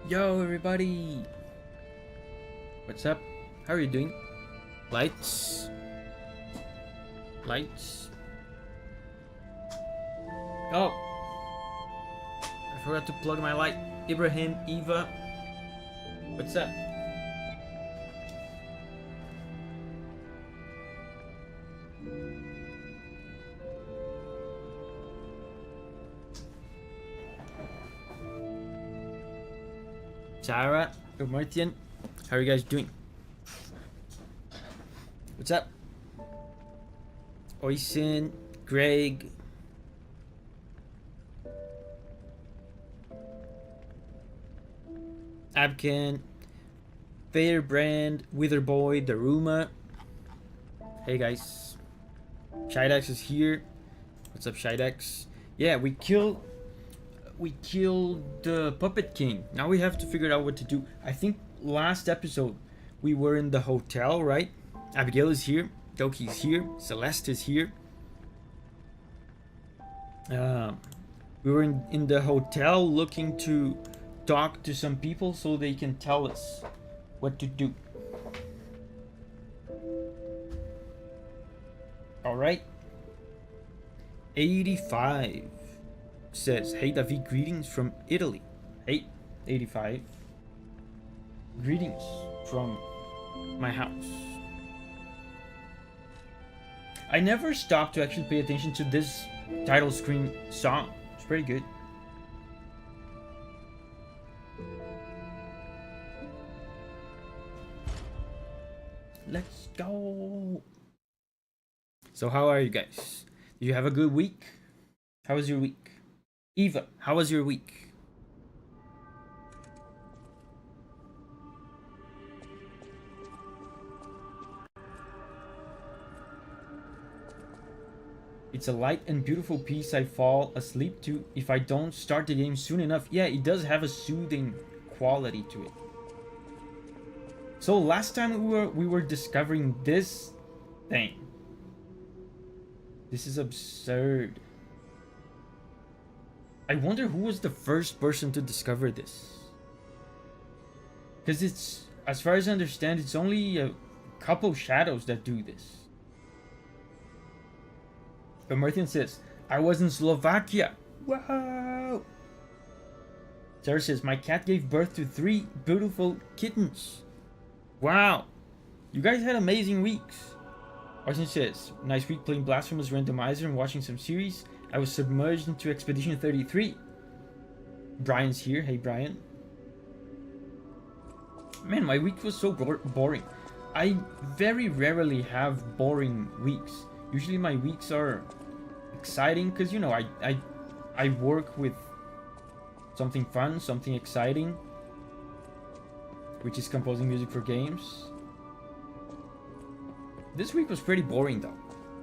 Yo everybody! What's up? How are you doing? Lights? Lights? Oh! I forgot to plug my light. Ibrahim, Eva. What's up? Sarah, Martian, how are you guys doing? What's up? Oisin, Greg. Abkin, Fairbrand, Witherboy, Daruma. Hey guys. Shidex is here. What's up, Shidex? Yeah, we killed the Puppet King. Now we have to figure out what to do. I think last episode we were in the hotel, right? Abigail is here. Doki's here. Celeste is here. We were in the hotel looking to talk to some people so they can tell us what to do. Alright. 85 says, hey Davi, greetings from Italy. Hey, 85. Greetings from my house. I never stopped to actually pay attention to this title screen song. It's pretty good. Let's go. So how are you guys? Did you have a good week? How was your week? Eva, how was your week? It's a light and beautiful piece I fall asleep to if I don't start the game soon enough. Yeah, it does have a soothing quality to it. So last time we were discovering this thing. This is absurd. I wonder who was the first person to discover this. Because it's, as far as I understand, it's only a couple shadows that do this. But Martin says, I was in Slovakia. Wow. Sarah says, my cat gave birth to 3 beautiful kittens. Wow. You guys had amazing weeks. Martin says, nice week playing Blasphemous Randomizer and watching some series. I was submerged into Expedition 33. Brian's here. Hey, Brian. Man, my week was so boring. I very rarely have boring weeks. Usually my weeks are exciting because, you know, I work with something fun, something exciting, which is composing music for games. This week was pretty boring though.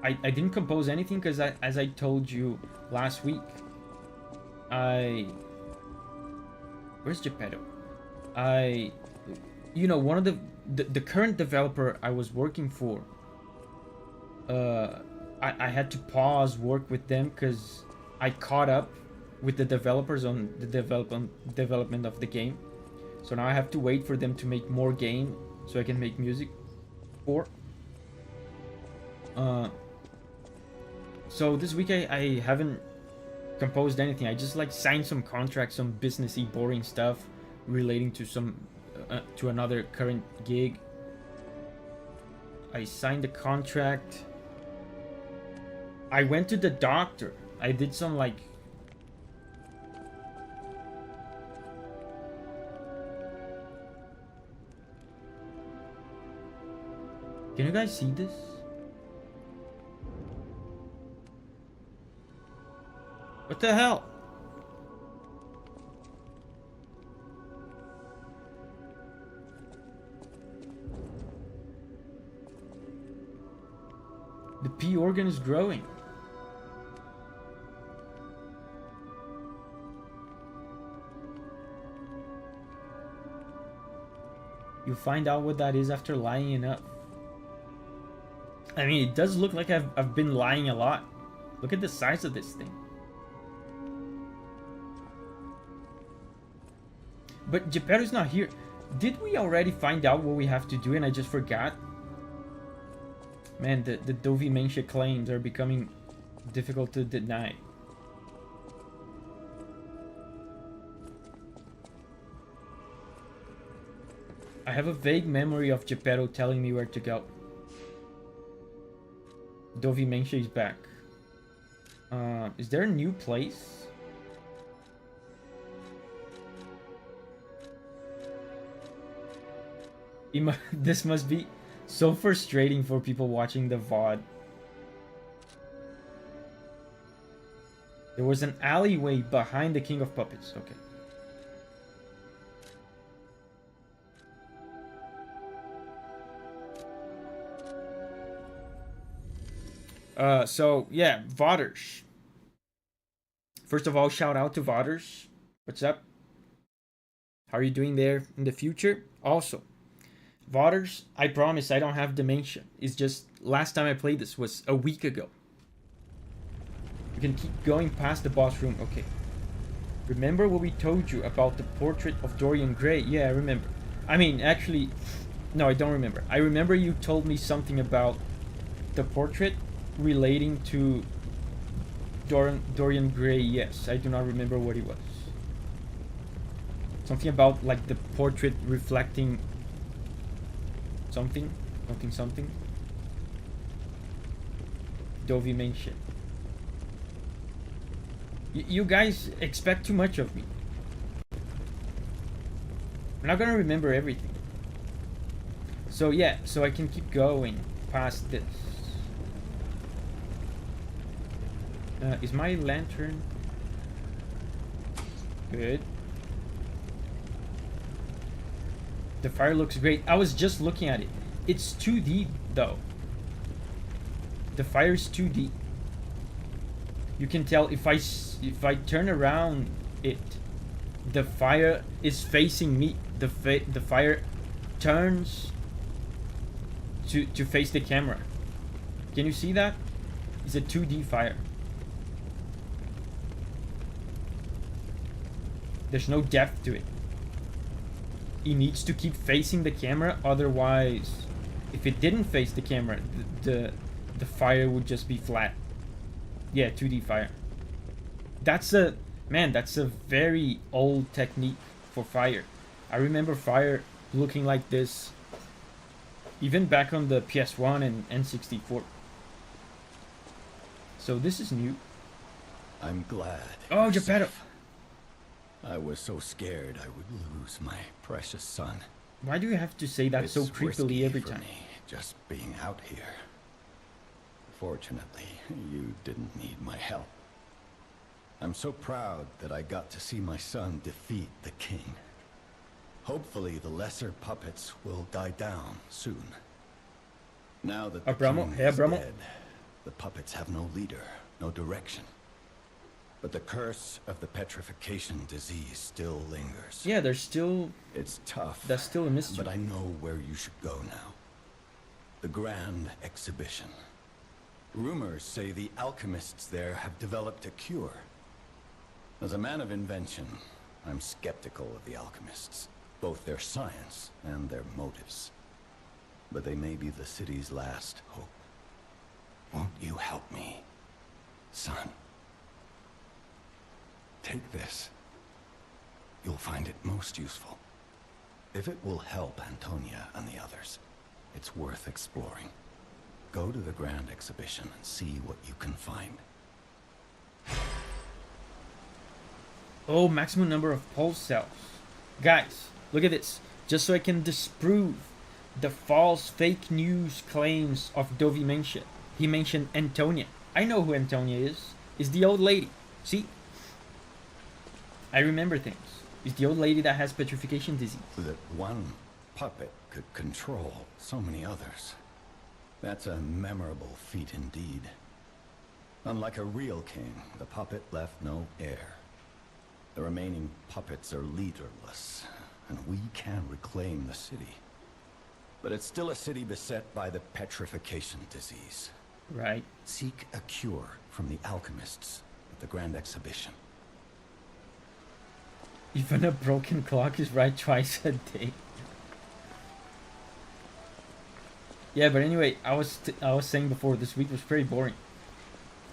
I didn't compose anything because as I told you last week, where's Geppetto? You know, one of the current developer I was working for, I had to pause work with them because I caught up with the developers on the development of the game. So now I have to wait for them to make more game so I can make music for. So this week I haven't composed anything. I just like signed some contracts, some businessy boring stuff relating to some to another current gig. I signed the contract. I went to the doctor. I did some like Can you guys see this? What the hell? The P organ is growing. You'll find out what that is after lying enough. I mean, it does look like I've been lying a lot. Look at the size of this thing. But Geppetto's not here. Did we already find out what we have to do and I just forgot? Man, the Davi Menchia claims are becoming difficult to deny. I have a vague memory of Geppetto telling me where to go. Davi Menchia is back. Is there a new place? This must be so frustrating for people watching the VOD. There was an alleyway behind the King of Puppets. Okay. So yeah, VODers. First of all, shout out to VODers. What's up? How are you doing there in the future? Also, VODers, I promise I don't have dementia. It's just last time I played this was a week ago. You can keep going past the boss room. Okay. Remember what we told you about the portrait of Dorian Gray? Yeah, I remember. I mean, actually, no, I don't remember. I remember you told me something about the portrait relating to Dorian Gray. Yes, I do not remember what it was. Something about like the portrait reflecting something. Davi Menchia. You guys expect too much of me. I'm not gonna remember everything. So yeah, so I can keep going past this. Is my lantern good? The fire looks great. I was just looking at it. It's 2D though. The fire is 2D. You can tell if I turn around it, the fire is facing me. The fire turns to face the camera. Can you see that? It's a 2D fire. There's no depth to it. It needs to keep facing the camera, otherwise, if it didn't face the camera, the fire would just be flat. Yeah, 2D fire. That's a very old technique for fire. I remember fire looking like this even back on the PS1 and N64. So this is new. I'm glad. Oh, Geppetto. I was so scared I would lose my precious son. Why do you have to say that It's so creepily every for time? me, just being out here. Fortunately, you didn't need my help. I'm so proud that I got to see my son defeat the king. Hopefully the lesser puppets will die down soon. Now that the king is dead, the puppets have no leader, no direction. But the curse of the petrification disease still lingers. Yeah, there's still... It's tough. That's still a mystery. But I know where you should go now. The Grand Exhibition. Rumors say the alchemists there have developed a cure. As a man of invention, I'm skeptical of the alchemists. Both their science and their motives. But they may be the city's last hope. Won't you help me, son? Take this. You'll find it most useful. If it will help Antonia and the others, it's worth exploring. Go to the Grand Exhibition and see what you can find. Oh, maximum number of pulse cells. Guys, look at this. Just so I can disprove the false fake news claims of Davi Menchia. He mentioned Antonia. I know who Antonia is. It's the old lady. See? I remember things. It's the old lady that has petrification disease. That one puppet could control so many others. That's a memorable feat indeed. Unlike a real king, the puppet left no heir. The remaining puppets are leaderless, and we can reclaim the city. But it's still a city beset by the petrification disease. Right. Seek a cure from the alchemists at the Grand Exhibition. Even a broken clock is right twice a day. Yeah, but anyway, I was saying before, this week was pretty boring.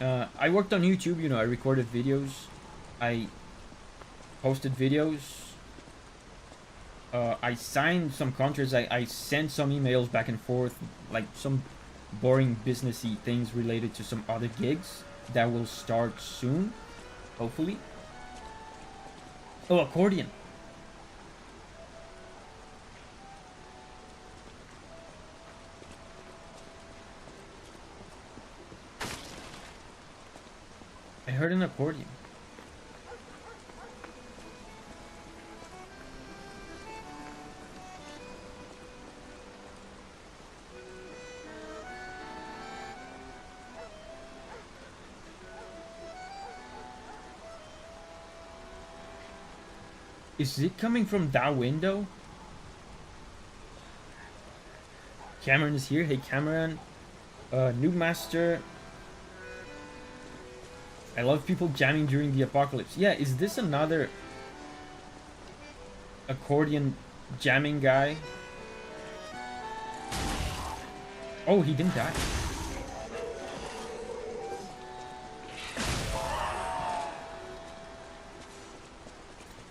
I worked on YouTube, you know, I recorded videos, I posted videos, I signed some contracts, I sent some emails back and forth, like some boring businessy things related to some other gigs that will start soon, hopefully. Oh, accordion. I heard an accordion. Is it coming from that window? Cameron is here. Hey, Cameron. Noob Master. I love people jamming during the apocalypse. Yeah, is this another accordion jamming guy? Oh, he didn't die.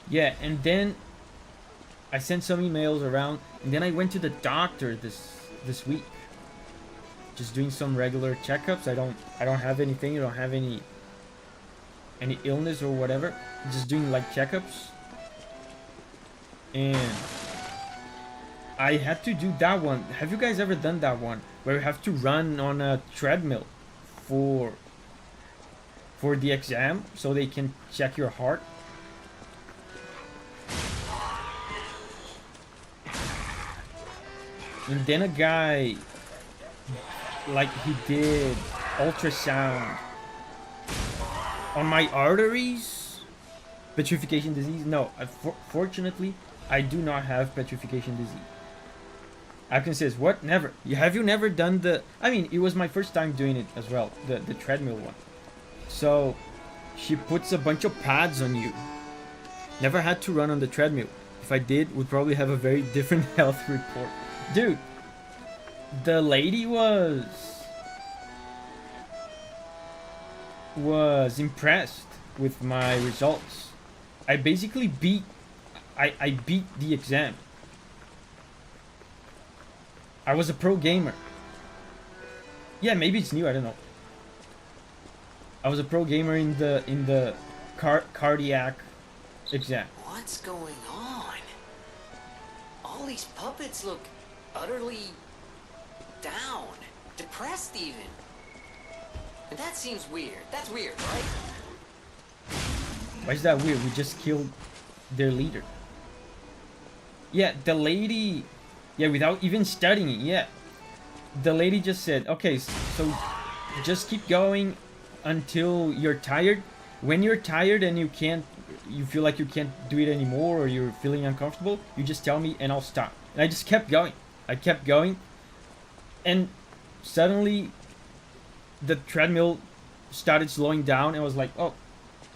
Yeah, and then I sent some emails around, and then I went to the doctor this week. Just doing some regular checkups. I don't have anything. I don't have any illness or whatever. Just doing like checkups. And I had to do that one. Have you guys ever done that one where you have to run on a treadmill for the exam so they can check your heart? And then a guy, like, he did ultrasound on my arteries. Petrification disease? No, fortunately, I do not have petrification disease. Atkins says, what? Never. Have you never done the... I mean, it was my first time doing it as well, the treadmill one. So, she puts a bunch of pads on you. Never had to run on the treadmill. If I did, would probably have a very different health report. Dude, the lady was impressed with my results. I basically beat the exam. I was a pro gamer. Yeah, maybe it's new, I don't know. I was a pro gamer in the cardiac exam. What's going on? All these puppets look utterly down, depressed even. And that seems weird. That's weird, right? Why is that weird? We just killed their leader. Yeah, the lady... Yeah, without even studying it, yeah. The lady just said, okay, so just keep going until you're tired. When you're tired and you feel like you can't do it anymore, or you're feeling uncomfortable, you just tell me and I'll stop. And I just kept going. I kept going. And suddenly the treadmill started slowing down, and I was like, oh,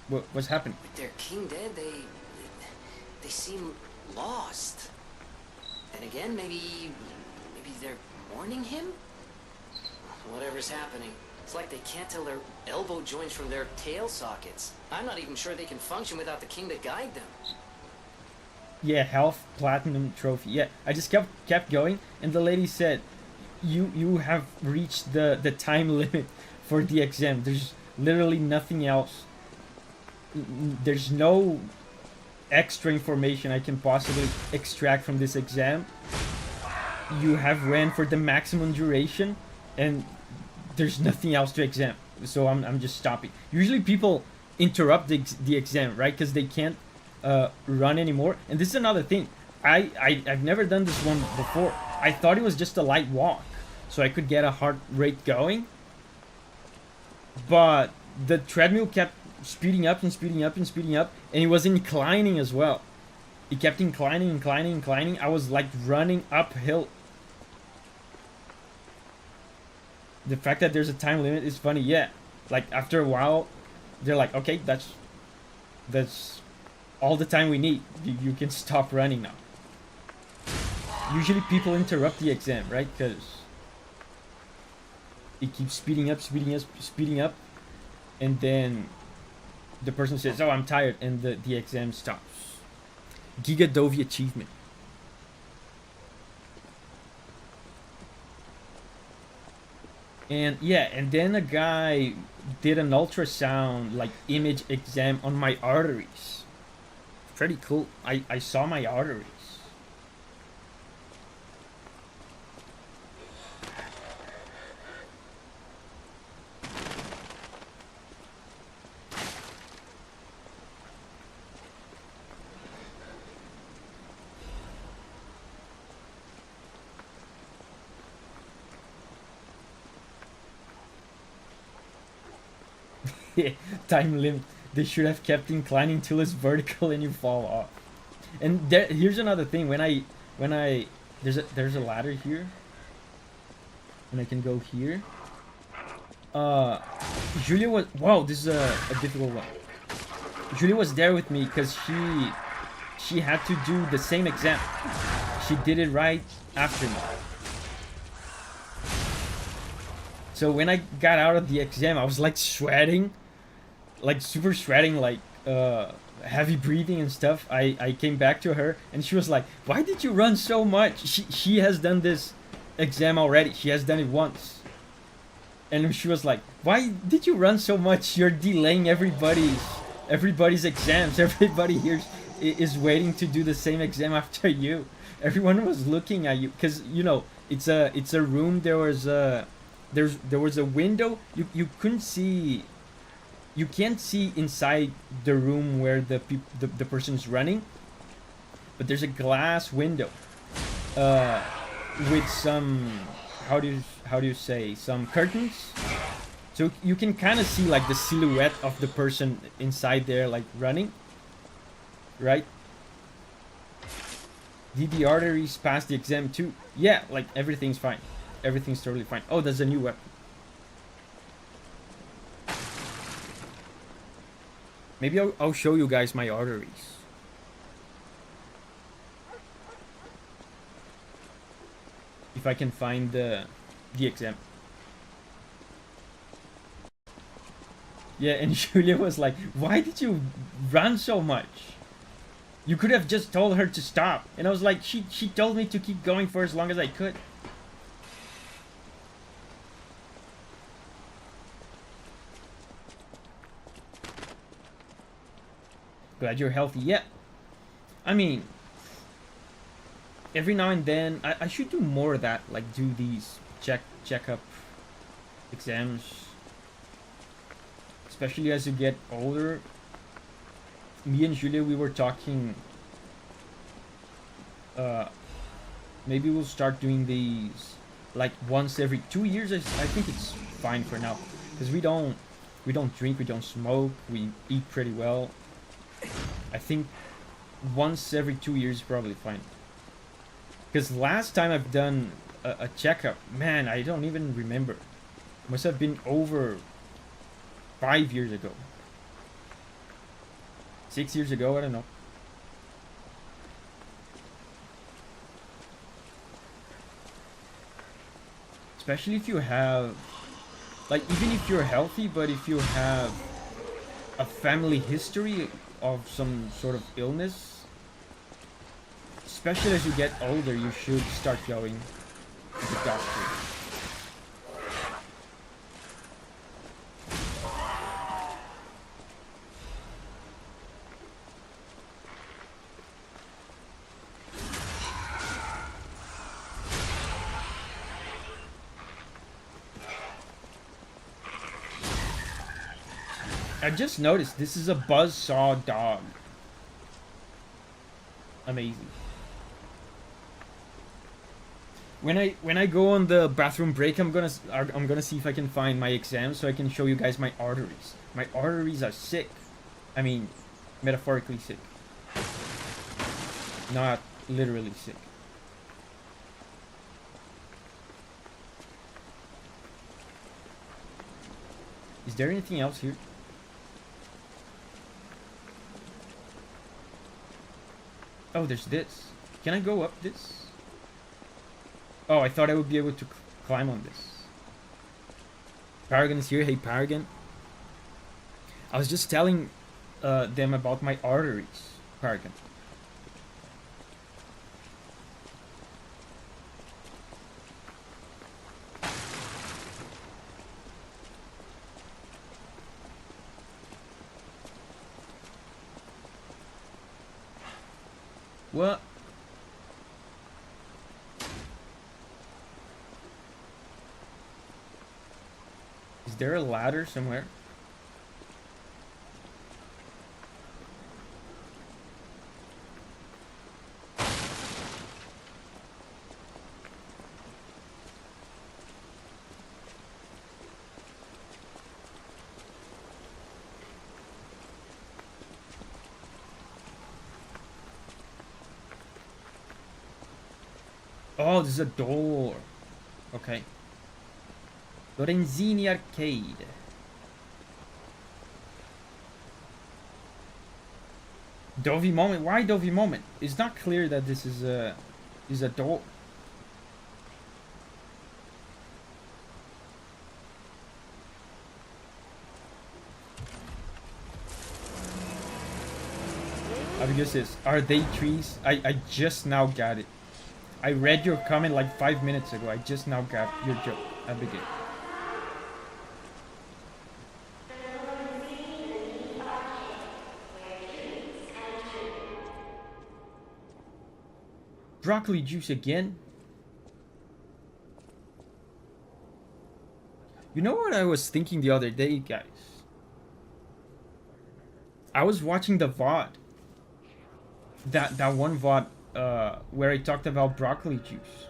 what's happening? With their king dead, they seem lost. And again, maybe they're mourning him? Whatever's happening, it's like they can't tell their elbow joints from their tail sockets. I'm not even sure they can function without the king to guide them. Yeah, health platinum trophy. Yeah, I just kept going, and the lady said, you have reached the time limit for the exam. There's literally nothing else. There's no extra information I can possibly extract from this exam. You have ran for the maximum duration, and there's nothing else to exam. So I'm just stopping. Usually people interrupt the exam, right? Because they can't run anymore. And this is another thing. I've never done this one before. I thought it was just a light walk, so I could get a heart rate going. But the treadmill kept speeding up and speeding up and speeding up, and it was inclining as well. It kept inclining. I was like running uphill. The fact that there's a time limit is funny. Yeah, like after a while, they're like, okay, that's all the time we need. You can stop running now. Usually people interrupt the exam, right? Because it keeps speeding up, speeding up, and then the person says, "Oh, I'm tired," and the exam stops. Giga Davi achievement. And yeah, and then a guy did an ultrasound like image exam on my arteries. Pretty cool. I saw my arteries. Time limit. They should have kept inclining till it's vertical and you fall off. And here's another thing. When I there's a ladder here, and I can go here. Julia was this is a difficult one. Julia was there with me because she had to do the same exam. She did it right after me. So when I got out of the exam, I was like sweating, like super sweating, like heavy breathing and stuff. I came back to her and she was like, "Why did you run so much?" She has done this exam already. She has done it once. And she was like, "Why did you run so much? You're delaying everybody's exams. Everybody here is waiting to do the same exam after you." Everyone was looking at you because you know it's a room. There was a window. You couldn't see. You can't see inside the room where the person's running, but there's a glass window with some how do you say, some curtains, so you can kind of see like the silhouette of the person inside there, like running, right? Did the arteries pass the exam too? Yeah, like everything's fine. Everything's totally fine. Oh, there's a new weapon. Maybe I'll show you guys my arteries. If I can find the exam. Yeah, and Julia was like, "Why did you run so much? You could have just told her to stop." And I was like, she told me to keep going for as long as I could. Glad you're healthy. Yeah. I mean, every now and then, I should do more of that. Like, do these checkup exams. Especially as you get older. Me and Julia, we were talking. Maybe we'll start doing these like once every 2 years. I think it's fine for now. Because we don't drink, we don't smoke, we eat pretty well. I think once every 2 years is probably fine. Because last time I've done a checkup, man, I don't even remember. Must have been over 5 years ago. 6 years ago, I don't know. Especially if you have, like, even if you're healthy, but if you have a family history of some sort of illness, especially as you get older, you should start going to the doctor. I just noticed this is a buzzsaw dog. Amazing. When I go on the bathroom break, I'm gonna see if I can find my exam so I can show you guys my arteries. My arteries are sick. I mean, metaphorically sick. Not literally sick. Is there anything else here? Oh, there's this. Can I go up this? Oh, I thought I would be able to climb on this. Paragon is here. Hey, Paragon. I was just telling them about my arteries, Paragon. What? Is there a ladder somewhere? Oh, there's a door. Okay. Lorenzini Arcade. Davi moment. Why Davi moment? It's not clear that this is a door. Abigail says, are they trees? I just now got it. I read your comment like 5 minutes ago. I just now got your joke, Abigail. Broccoli juice again? You know what I was thinking the other day, guys? I was watching the VOD. That one VOD where I talked about broccoli juice.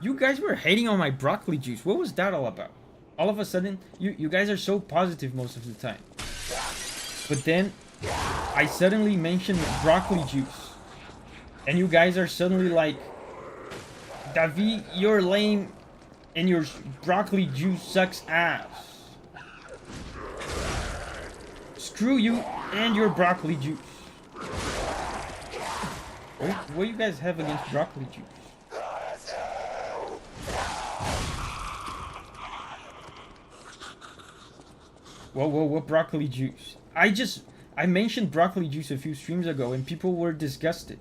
You guys were hating on my broccoli juice. What was that all about? All of a sudden, you guys are so positive most of the time. But then, I suddenly mentioned broccoli juice. And you guys are suddenly like, Davi, you're lame and your broccoli juice sucks ass. Screw you and your broccoli juice. What do you guys have against broccoli juice? Whoa, what broccoli juice? I mentioned broccoli juice a few streams ago and people were disgusted.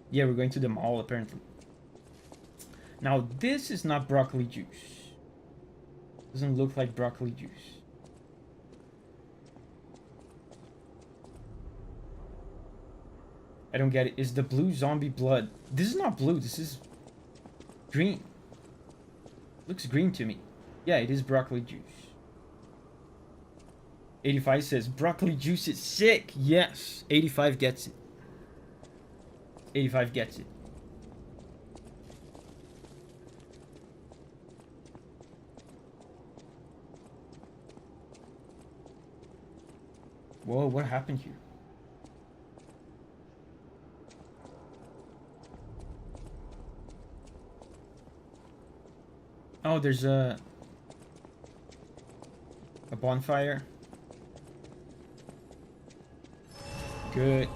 Yeah, we're going to the mall apparently. Now this is not broccoli juice. Doesn't look like broccoli juice. I don't get it. Is the blue zombie blood? This is not blue. This is green. Looks green to me. Yeah, it is broccoli juice. 85 says broccoli juice is sick. Yes, 85 gets it. 85 gets it. Whoa, what happened here? Oh, there's a bonfire. Good.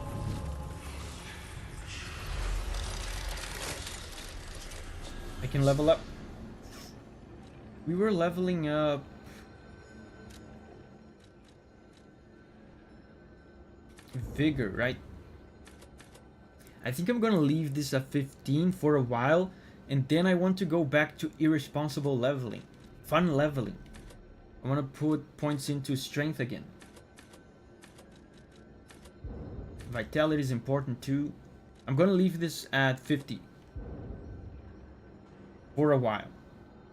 I can level up. We were leveling up. Vigor, right? I think I'm gonna leave this at 15 for a while, and then I want to go back to irresponsible leveling. Fun leveling. I want to put points into strength again. Vitality is important too. I'm gonna leave this at 50. For a while.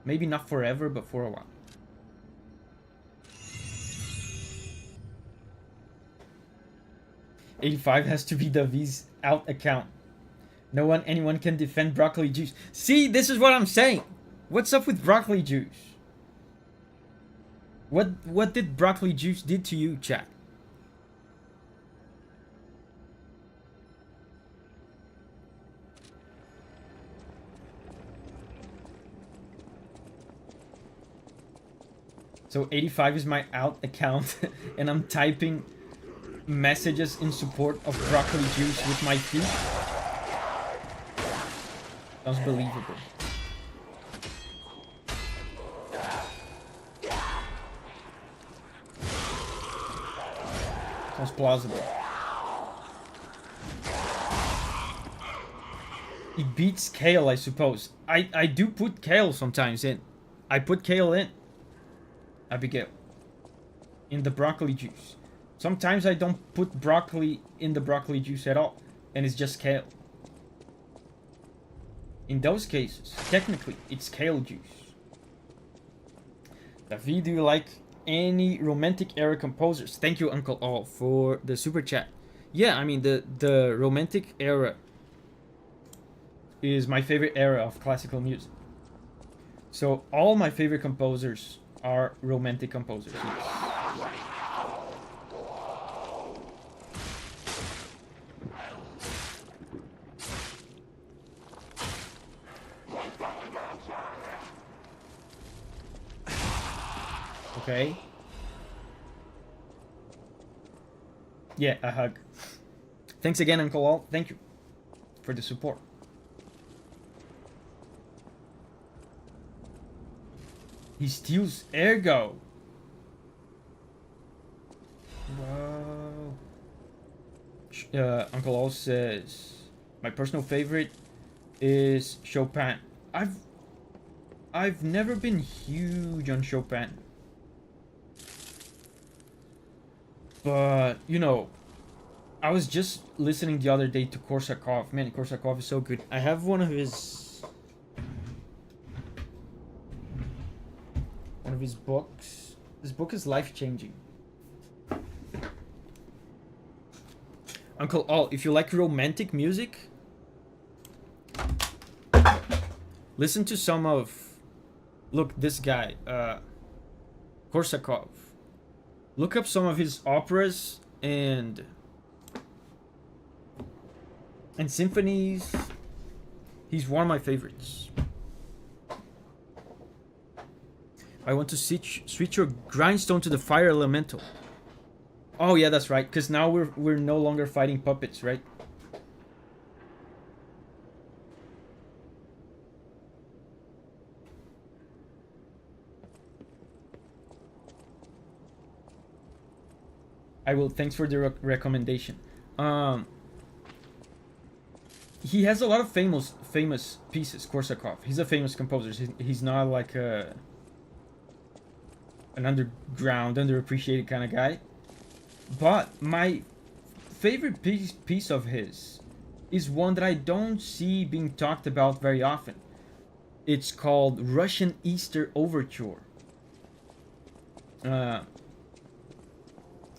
Maybe not forever, but for a while. $85 has to be Davi's out account. Anyone can defend broccoli juice. See, this is what I'm saying. What's up with broccoli juice? What did broccoli juice did to you, chat? So 85 is my alt account, and I'm typing messages in support of broccoli juice with my feet. Sounds believable. Sounds plausible. It beats kale, I suppose. I do put kale sometimes in. I put kale in, Abigail, in the broccoli juice. Sometimes I don't put broccoli in the broccoli juice at all, and it's just kale. In those cases, technically, it's kale juice. Davi, do you like any romantic era composers? Thank you, Uncle All, for the super chat. Yeah, I mean, the romantic era is my favorite era of classical music. So all my favorite composers are romantic composers. Yes. Okay. Yeah, a hug. Thanks again, Uncle All. Thank you for the support. He steals Ergo. Wow. Uncle All says my personal favorite is Chopin. I've never been huge on Chopin. But, you know, I was just listening the other day to Korsakov. Man, Korsakov is so good. I have one of his books. This book is life-changing. Uncle All, if you like romantic music, listen to some of... Look, this guy, Korsakov. Look up some of his operas and symphonies. He's one of my favorites. I want to switch your grindstone to the fire elemental. Oh yeah, that's right. Because now we're no longer fighting puppets, right? I will. Thanks for the recommendation. He has a lot of famous pieces. Korsakov. He's a famous composer. He's not like an underground, underappreciated kind of guy. But my favorite piece of his is one that I don't see being talked about very often. It's called Russian Easter Overture.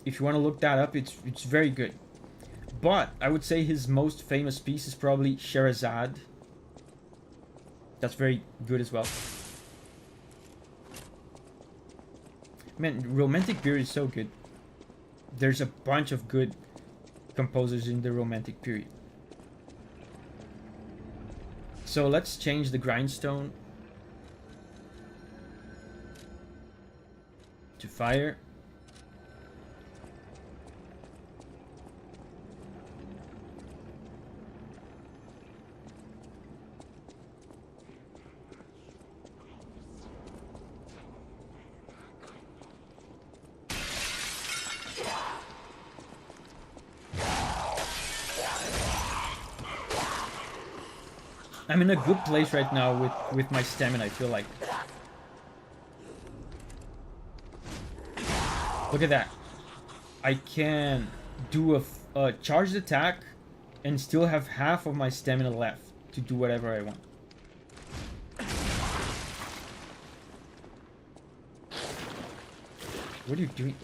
If you want to look that up, it's very good. But I would say his most famous piece is probably Sherazade. That's very good as well. Man, romantic period is so good. There's a bunch of good composers in the romantic period. So let's change the grindstone to fire. I'm in a good place right now with my stamina, I feel like. Look at that. I can do a charged attack and still have half of my stamina left to do whatever I want. What are you doing?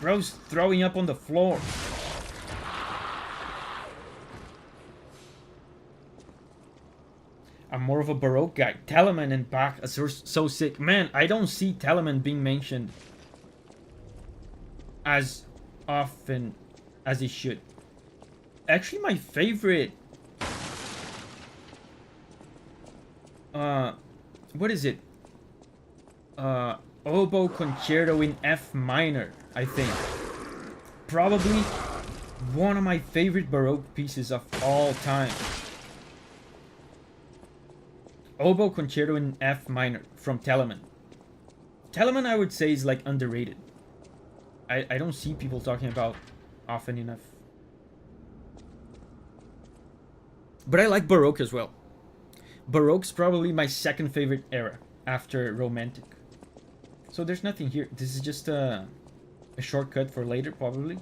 Bro's throwing up on the floor. I'm more of a Baroque guy. Telemann and Bach are so sick. Man, I don't see Telemann being mentioned as often as it should. Actually, my favorite... what is it? Oboe Concerto in F minor, I think. Probably one of my favorite Baroque pieces of all time. Oboe Concerto in F minor from Telemann. Telemann, I would say, is like underrated. I don't see people talking about often enough. But I like Baroque as well. Baroque's probably my second favorite era after Romantic. So there's nothing here. This is just a shortcut for later, probably.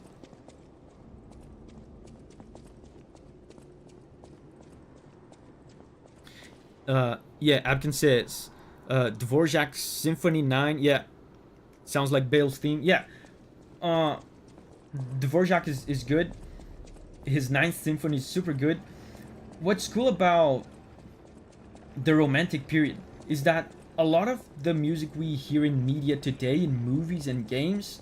Yeah, Abkin says Dvorak's Symphony 9. Yeah, sounds like Bale's theme. Yeah, Dvorak is good. His 9th symphony is super good. What's cool about the Romantic period is that a lot of the music we hear in media today, in movies and games,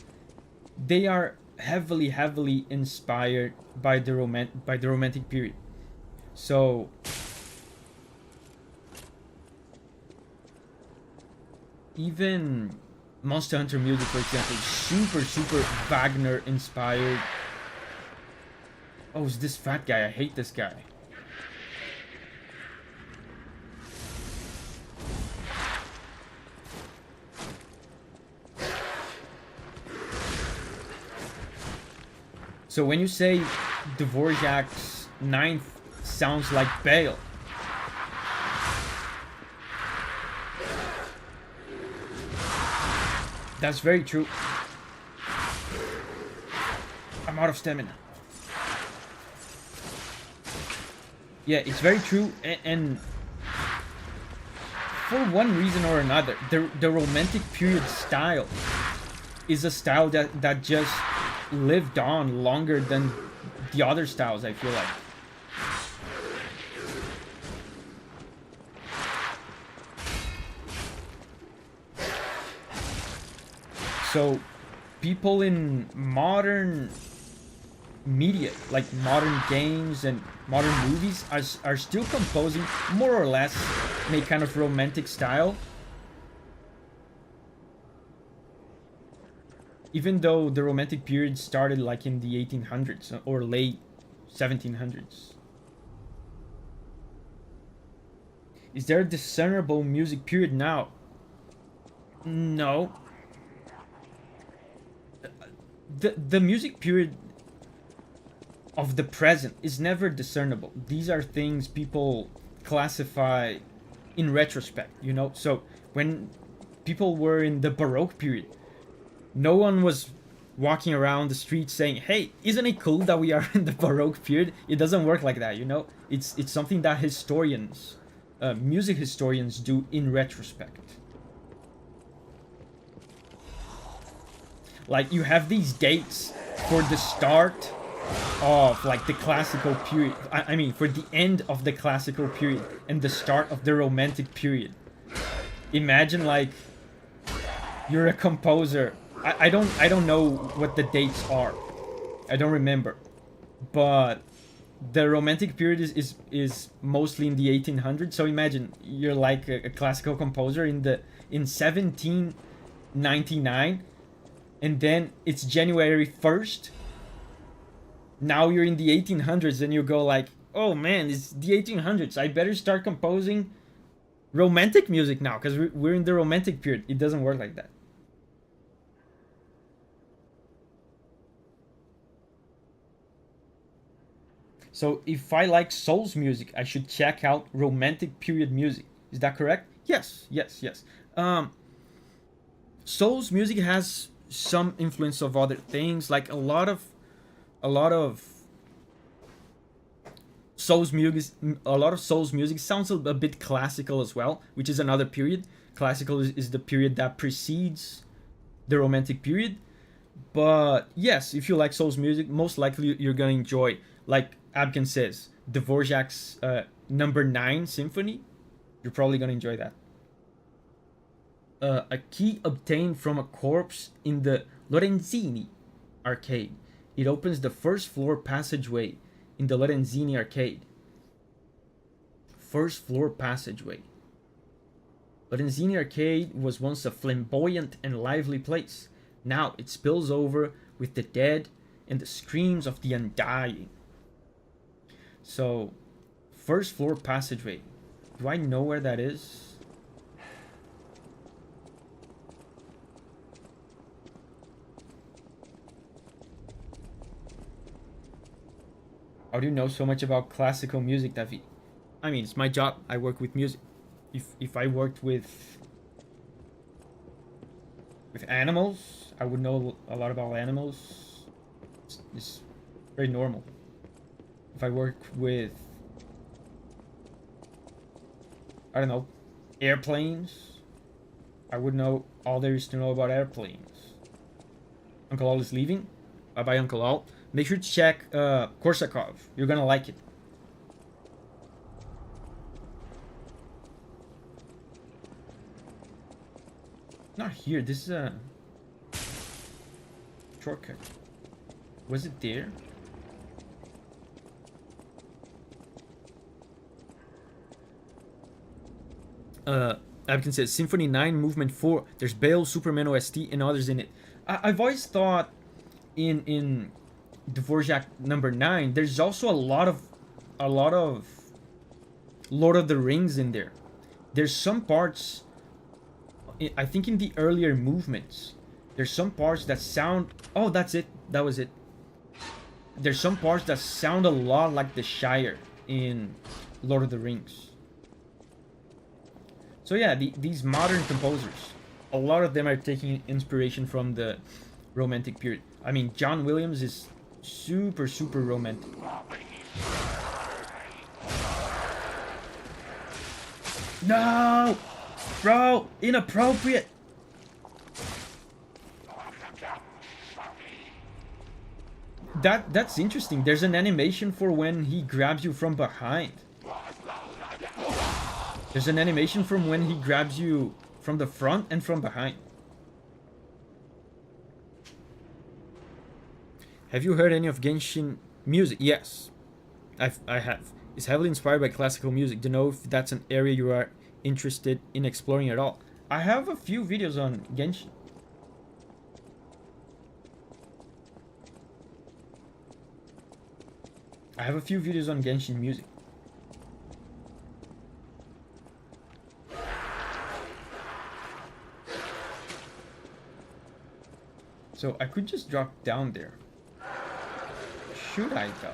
they are heavily inspired by the Romantic period. So even Monster Hunter music, for example, super Wagner inspired. Oh, it's this fat guy. I hate this guy. So when you say Dvorak's 9th sounds like Bale, that's very true. I'm out of stamina. Yeah, it's very true, and for one reason or another, the Romantic period style is a style that just lived on longer than the other styles, I feel like. So people in modern media, like modern games and modern movies, are still composing more or less in a kind of romantic style. Even though the Romantic period started like in the 1800s or late 1700s. Is there a discernible music period now? No. The music period of the present is never discernible. These are things people classify in retrospect, you know? So when people were in the Baroque period, no one was walking around the street saying, hey, isn't it cool that we are in the Baroque period? It doesn't work like that, you know? It's something that historians, music historians do in retrospect. Like, you have these dates for the start of, like, the classical period. I mean, for the end of the classical period and the start of the Romantic period. Imagine, like, you're a composer. I don't know what the dates are. I don't remember. But the Romantic period is mostly in the 1800s. So imagine you're like a classical composer in 1799, and then it's January 1st. Now you're in the 1800s, and you go like, oh man, it's the 1800s. I better start composing romantic music now, because we're in the Romantic period. It doesn't work like that. So if I like Soul's music, I should check out Romantic period music. Is that correct? Yes. Soul's music has some influence of other things, like a lot of Soul's music. A lot of Soul's music sounds a bit classical as well, which is another period. Classical is the period that precedes the Romantic period. But yes, if you like Soul's music, most likely you're gonna enjoy, like Abkin says, Dvorak's number 9 symphony. You're probably gonna enjoy that. A key obtained from a corpse in the Lorenzini arcade. It opens the first floor passageway in the Lorenzini arcade. First floor passageway. but Enzini Arcade was once a flamboyant and lively place. Now it spills over with the dead and the screams of the undying. So, first floor passageway. Do I know where that is? How do you know so much about classical music, Davi? I mean, it's my job. I work with music. If I worked with animals, I would know a lot about animals. It's very normal. If I work with, I don't know, airplanes, I would know all there is to know about airplanes. Uncle Al is leaving. Bye-bye, Uncle Al. Make sure to check Korsakov. You're gonna like it. Not here. This is a shortcut. Was it there? Abkin says Symphony 9 Movement 4. There's Bale, Superman OST, and others in it. I've always thought in Dvorak number 9, there's also a lot of Lord of the Rings in there. There's some parts, I think in the earlier movements, there's some parts that sound, oh, that's it, that was it. There's some parts that sound a lot like the Shire in Lord of the Rings. So yeah, these modern composers, a lot of them are taking inspiration from the Romantic period. I mean, John Williams is super romantic. No! Bro, inappropriate! That's interesting. There's an animation for when he grabs you from behind. There's an animation from when he grabs you from the front and from behind. Have you heard any of Genshin music? Yes, I have. It's heavily inspired by classical music. Do you know if that's an area you are interested in exploring at all? I have a few videos on Genshin. I have a few videos on Genshin music. So I could just drop down there. Should I though?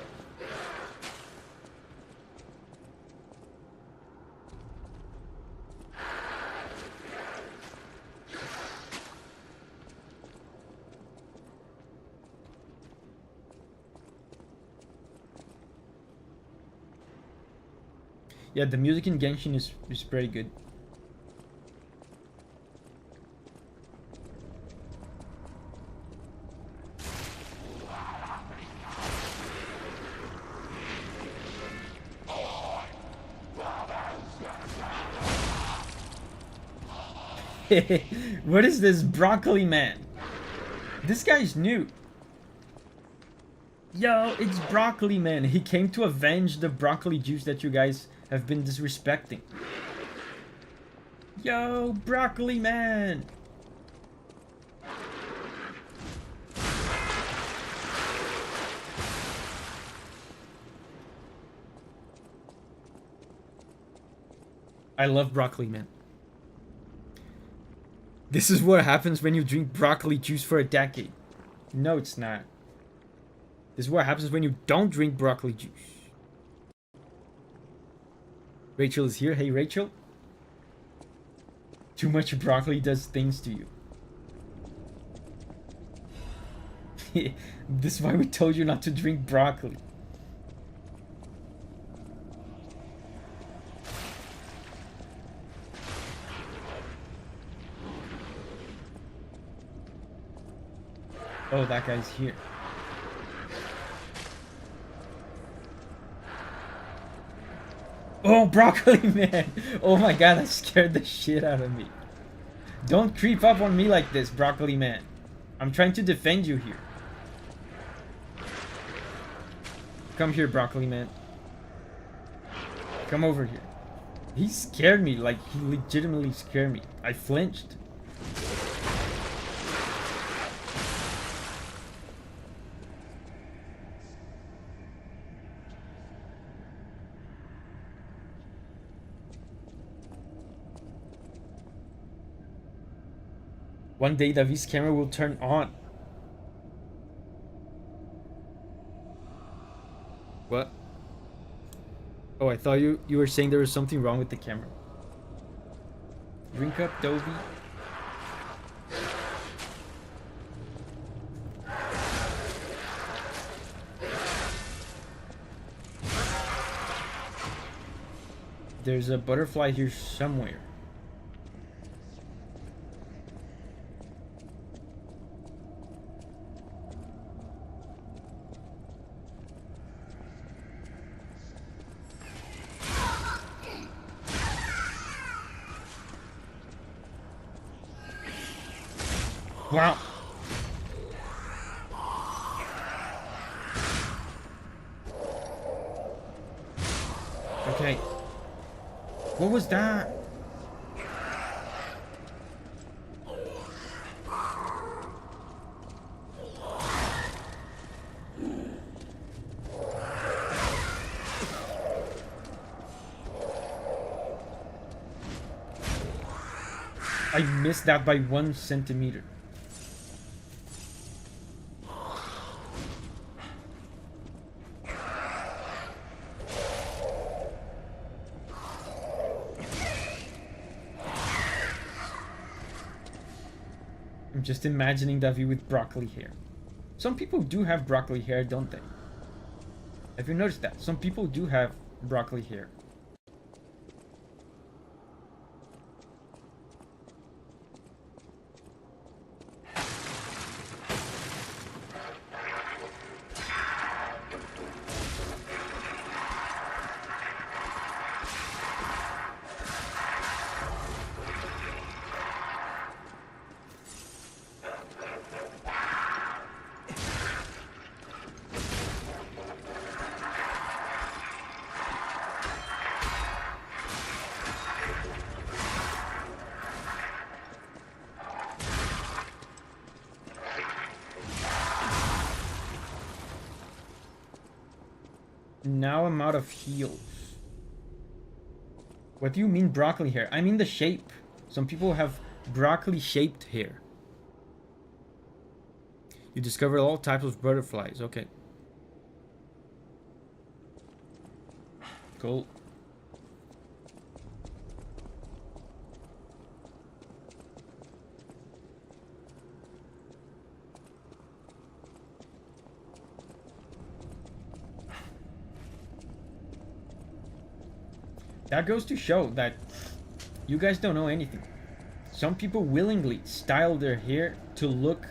Yeah, the music in Genshin is pretty good. What is this broccoli man? This guy's new. Yo, it's broccoli man. He came to avenge the broccoli juice that you guys have been disrespecting. Yo, broccoli man. I love broccoli man. This is what happens when you drink broccoli juice for a decade. No, it's not. This is what happens when you don't drink broccoli juice. Rachel is here. Hey, Rachel. Too much broccoli does things to you. This is why we told you not to drink broccoli. Oh, that guy's here. Oh, broccoli man! Oh my god, that scared the shit out of me. Don't creep up on me like this, broccoli man. I'm trying to defend you here. Come here, broccoli man. Come over here. He scared me, like, he legitimately scared me. I flinched. One day Davi's camera will turn on. What? Oh, I thought you were saying there was something wrong with the camera. Drink up, Davi. There's a butterfly here somewhere. Wow. Okay. What was that? I missed that by 1 centimeter. I'm just imagining Davi with broccoli hair. Some people do have broccoli hair, don't they? Have you noticed that? Some people do have broccoli hair. Now I'm out of heals. What do you mean broccoli hair? I mean the shape. Some people have broccoli shaped hair. You discovered all types of butterflies. Okay. Cool. That goes to show that you guys don't know anything. Some people willingly style their hair to look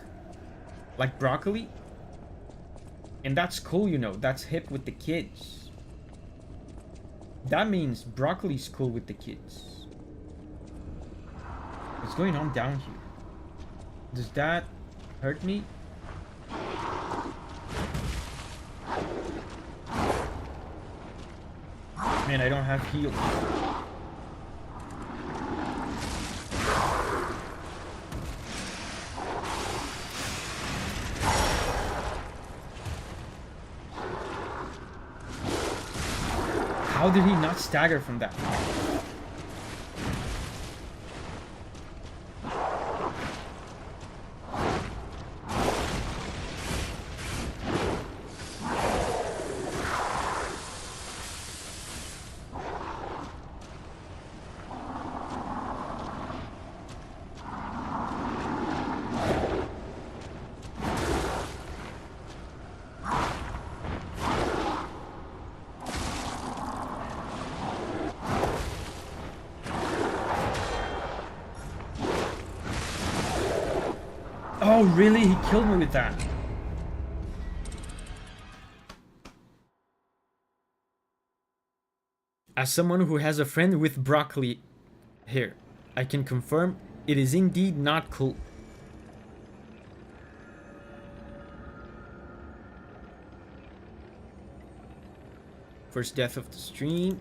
like broccoli. And that's cool, you know. That's hip with the kids. That means broccoli's cool with the kids. What's going on down here? Does that hurt me? Man, I don't have heals. How did he not stagger from that? Oh, really? He killed me with that. As someone who has a friend with broccoli hair, I can confirm it is indeed not cool. First death of the stream.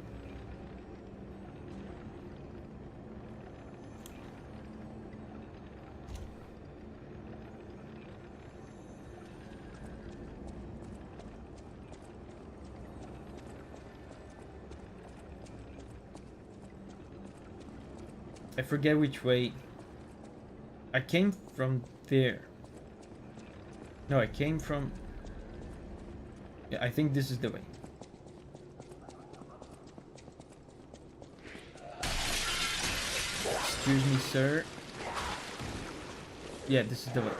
I forget which way. I came from there. No, I came from... Yeah, I think this is the way. Excuse me, sir. Yeah, this is the way.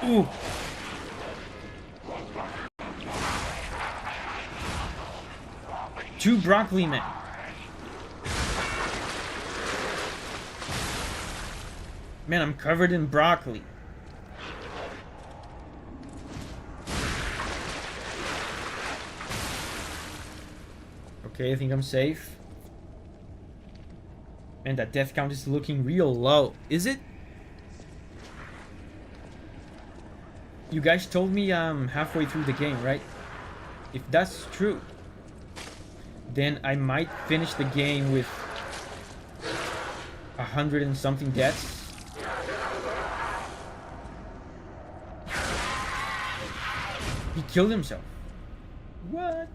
Ooh. Two broccoli men. Man, I'm covered in broccoli. Okay, I think I'm safe. And that death count is looking real low. Is it? You guys told me I'm halfway through the game, right? If that's true, then I might finish the game with 100 and something deaths. He killed himself. What?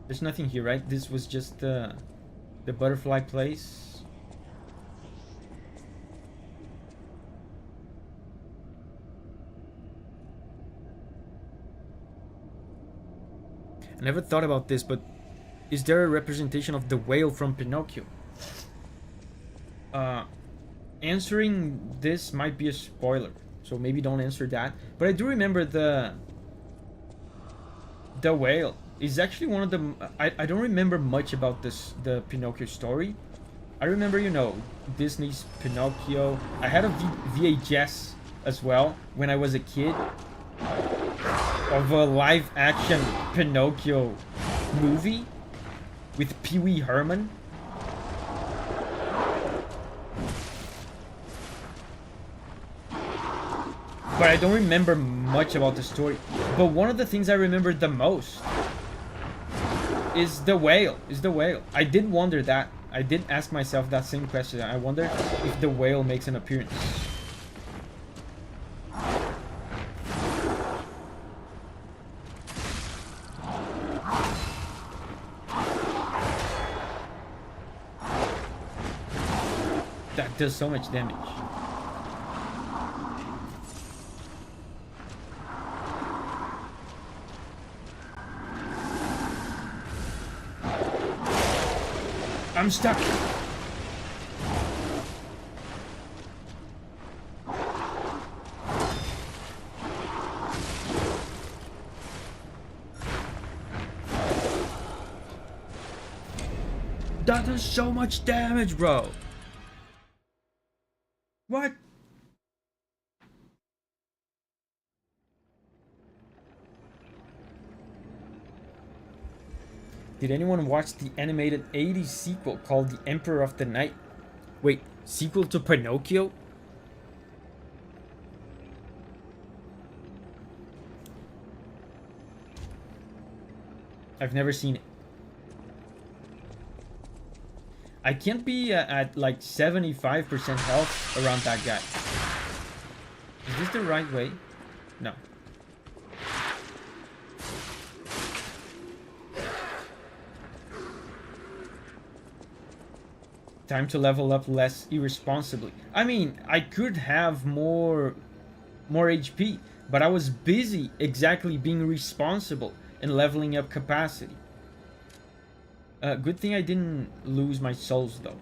There's nothing here, right? This was just the butterfly place. I never thought about this, but is there a representation of the whale from Pinocchio? Answering this might be a spoiler, so maybe don't answer that. But I do remember the whale is actually one of the... I don't remember much about the Pinocchio story. I remember, you know, Disney's Pinocchio. I had a VHS as well when I was a kid of a live-action Pinocchio movie with Pee Wee Herman. But I don't remember much about the story. But one of the things I remember the most is the whale. I did wonder that. I did ask myself that same question. I wonder if the whale makes an appearance. That does so much damage. I'm stuck. That does so much damage, bro. What? Did anyone watch the animated 80s sequel called The Emperor of the Night? Wait, sequel to Pinocchio? I've never seen it. I can't be at like 75% health around that guy. Is this the right way? No. Time to level up less irresponsibly. I mean, I could have more HP, but I was busy exactly being responsible and leveling up capacity. Good thing I didn't lose my souls though.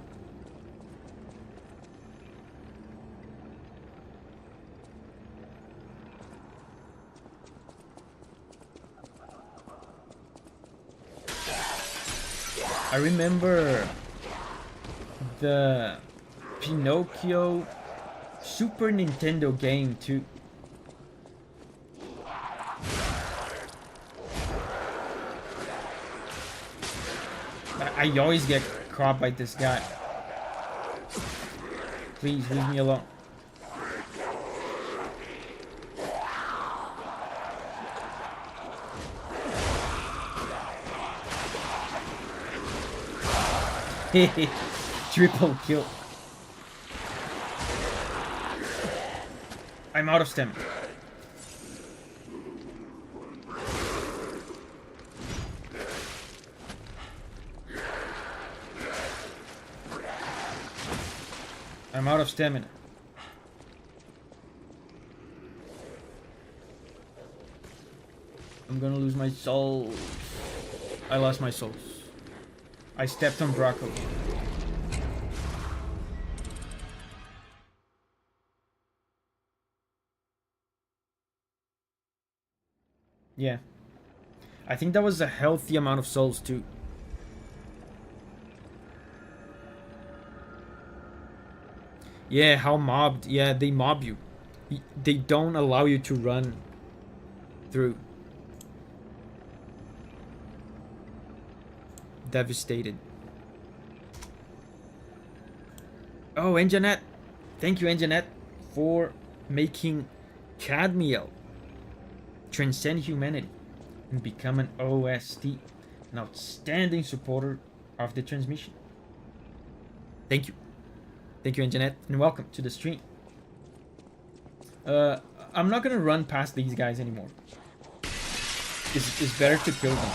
I remember the Pinocchio Super Nintendo game too. I always get caught by this guy. Please leave me alone. Triple kill. I'm out of stamina. I'm out of stamina. I'm gonna lose my soul. I lost my souls. I stepped on broccoli. Yeah. I think that was a healthy amount of souls too. Yeah, how mobbed. Yeah, they mob you. They don't allow you to run through. Devastated. Oh, Engineette. Thank you, Engineette, for making Cadmiel transcend humanity and become an OST, an outstanding supporter of the transmission. Thank you. Thank you, Engineette, and welcome to the stream. I'm not gonna run past these guys anymore. It's better to kill them.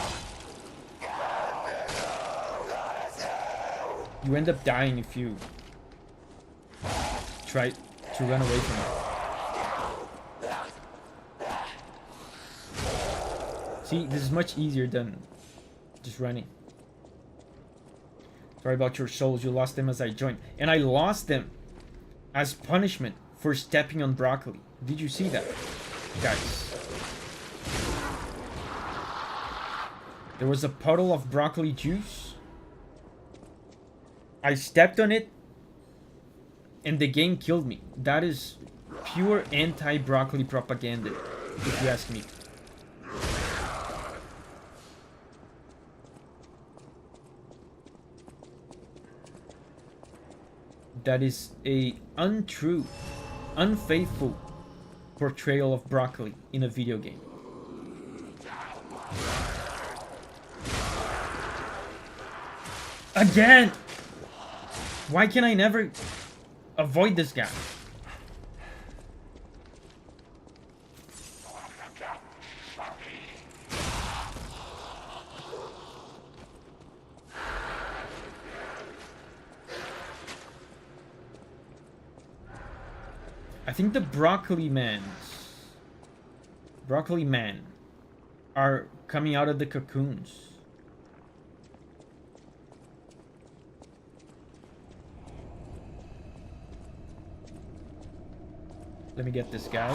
You end up dying if you try to run away from it. See, this is much easier than just running. Sorry about your souls, you lost them as I joined. And I lost them as punishment for stepping on broccoli. Did you see that, guys? There was a puddle of broccoli juice. I stepped on it and the game killed me. That is pure anti-broccoli propaganda, if you ask me. That is a untrue, unfaithful portrayal of broccoli in a video game. Again! Why can I never avoid this guy? I think the broccoli man are coming out of the cocoons. Let me get this guy.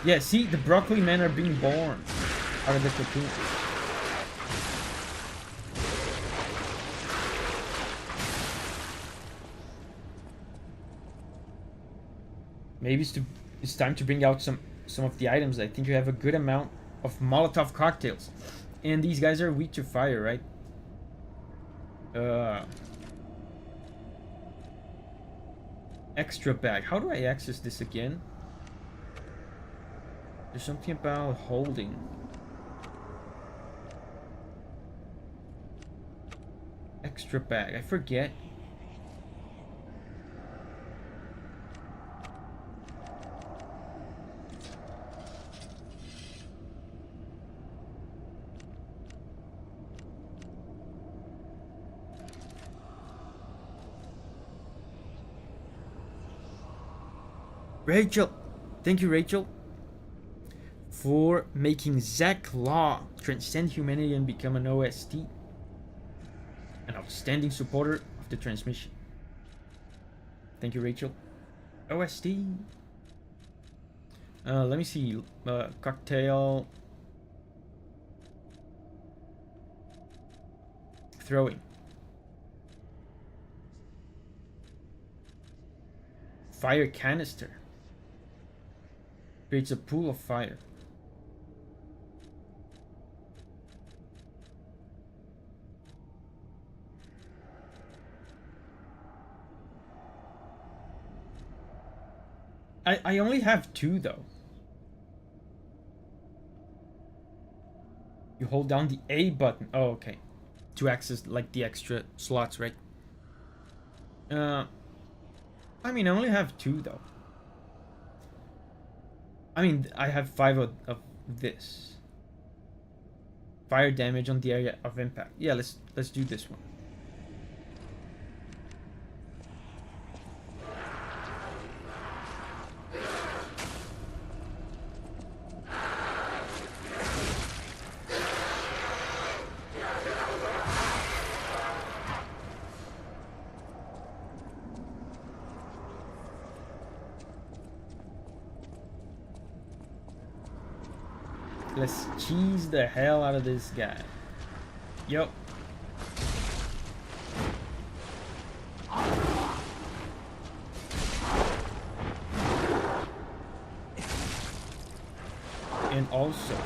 Yeah, see, the broccoli men are being born out of the cocoon. Maybe it's time to bring out some of the items. I think you have a good amount of Molotov cocktails. And these guys are weak to fire, right? Extra bag. How do I access this again? There's something about holding. Extra bag. I forget. Rachel, thank you, Rachel, for making Zach Law transcend humanity and become an OST, an outstanding supporter of the transmission. Thank you, Rachel. OST. Let me see. Cocktail. Throwing. Fire canister. Creates a pool of fire. I only have 2 though. You hold down the A button. Oh, okay. To access like the extra slots, right? I mean, I only have 2 though. I mean, I have 5 of this. Fire damage on the area of impact. Yeah, let's do this one. Let's cheese the hell out of this guy. Yup. And also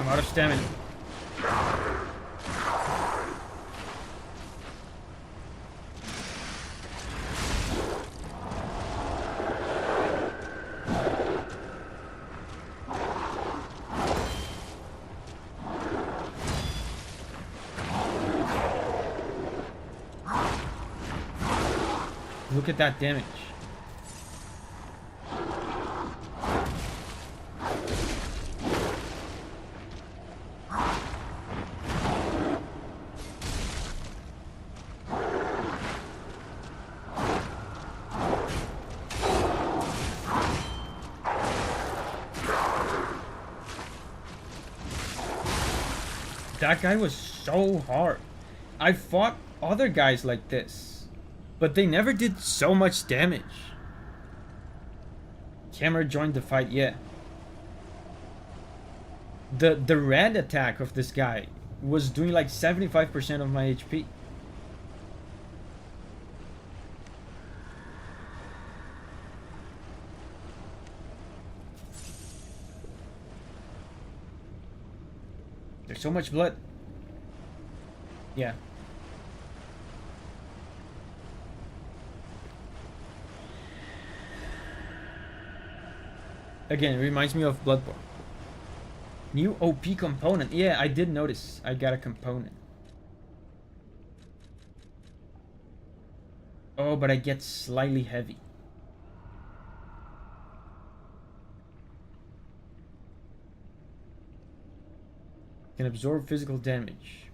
I'm out of stamina. Look at that damage. That guy was so hard. I fought other guys like this, but they never did so much damage. Hammer joined the fight, yeah. The red attack of this guy was doing like 75% of my HP. There's so much blood. Yeah. Again, it reminds me of Bloodborne. New OP component. Yeah, I did notice I got a component. Oh, but I get slightly heavy. Can absorb physical damage.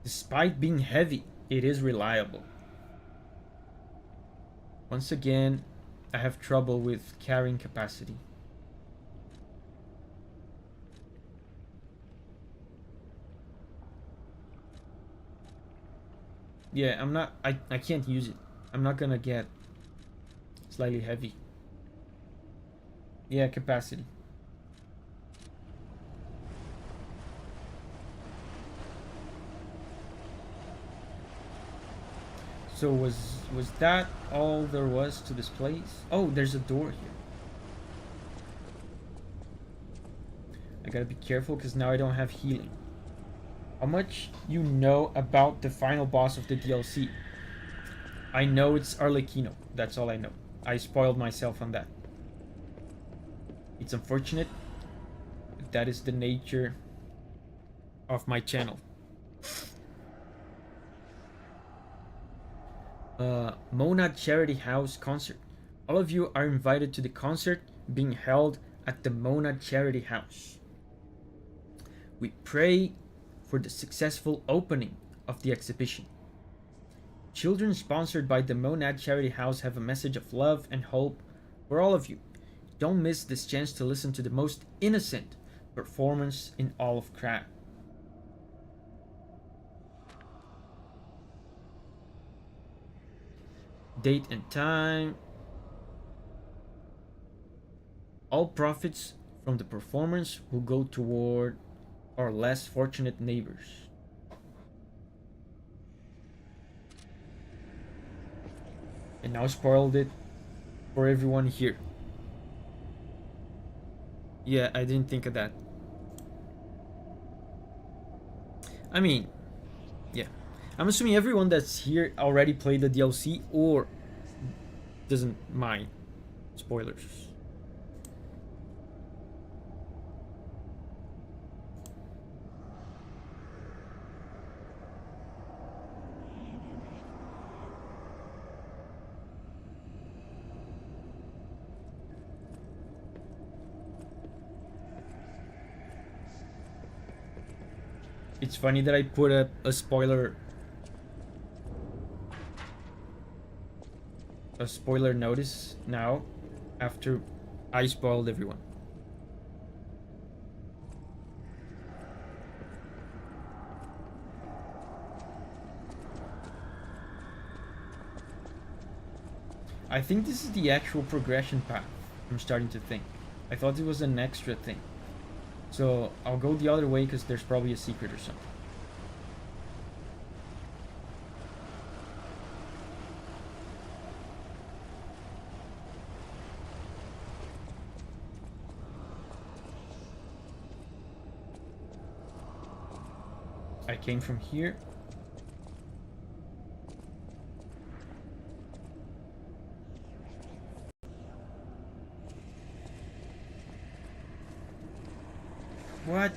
Despite being heavy, it is reliable. Once again, I have trouble with carrying capacity. Yeah, I can't use it. I'm not gonna get slightly heavy. Yeah, capacity. So was that all there was to this place? Oh, there's a door here. I gotta be careful because now I don't have healing. How much you know about the final boss of the DLC? I know it's Arlecchino. That's all I know. I spoiled myself on that. It's unfortunate, but that is the nature of my channel. Mona Charity House concert. All of you are invited to the concert being held at the Mona Charity House. We pray for the successful opening of the exhibition. Children sponsored by the Monad Charity House have a message of love and hope for all of you. Don't miss this chance to listen to the most innocent performance in all of crap. Date and time. All profits from the performance will go toward our less fortunate neighbors. And now spoiled it for everyone here. Yeah, I didn't think of that. I mean, yeah. I'm assuming everyone that's here already played the DLC or doesn't mind spoilers. It's funny that I put a spoiler notice now after I spoiled everyone. I think this is the actual progression path. I'm starting to think. I thought it was an extra thing. So I'll go the other way because there's probably a secret or something. I came from here. What?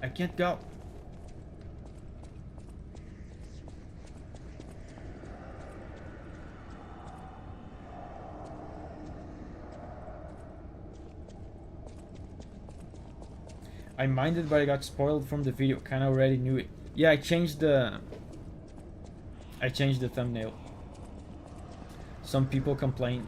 I can't go. I minded, but I got spoiled from the video. Kinda already knew it. Yeah, I changed the thumbnail. Some people complain.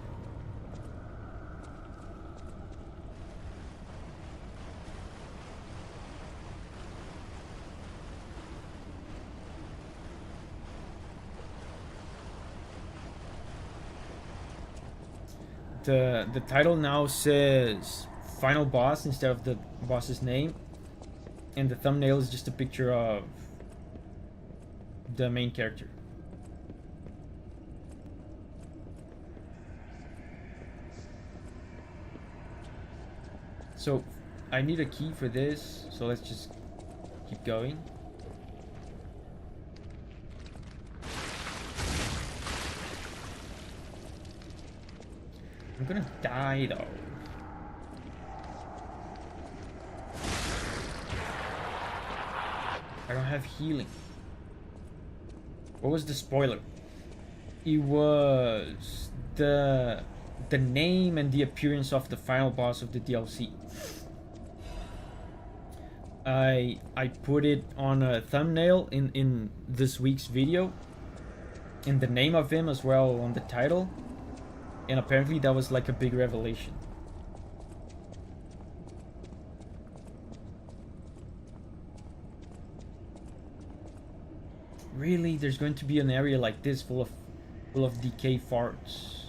The title now says final boss instead of the boss's name, and the thumbnail is just a picture of the main character. So I need a key for this, so let's just keep going. I'm gonna die though. I don't have healing. What was the spoiler? It was the name and the appearance of the final boss of the DLC. I put it on a thumbnail in this week's video, and the name of him as well on the title. And apparently that was like a big revelation. Really? There's going to be an area like this full of decay farts.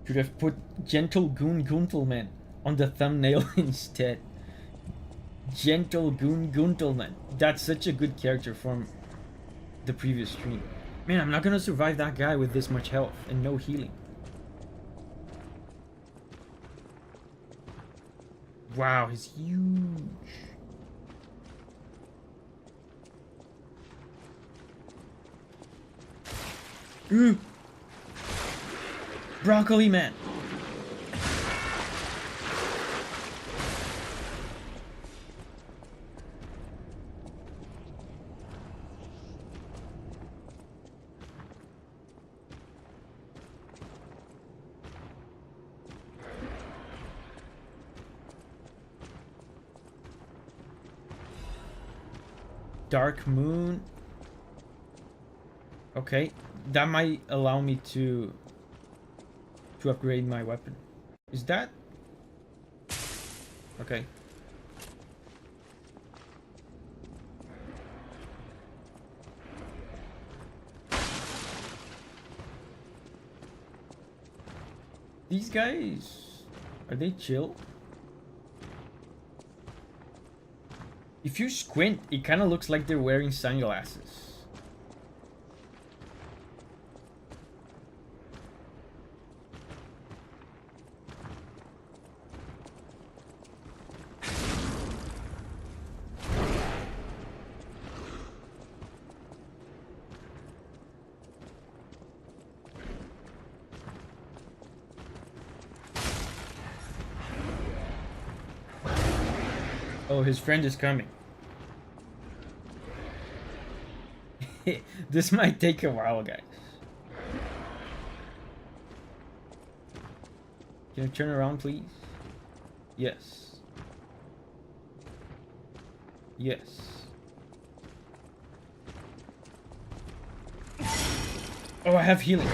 Should have put Gentle Goon Guntelman on the thumbnail instead. Gentle Goon Guntelman. That's such a good character from the previous stream. Man, I'm not gonna survive that guy with this much health and no healing. Wow, he's huge. Ooh. Broccoli man. Dark Moon. Okay, that might allow me to upgrade my weapon. Is that? Okay. These guys, are they chill? If you squint, it kind of looks like they're wearing sunglasses. Oh, his friend is coming. This might take a while, guys. Can you turn around, please? Yes. Yes. Oh, I have healing.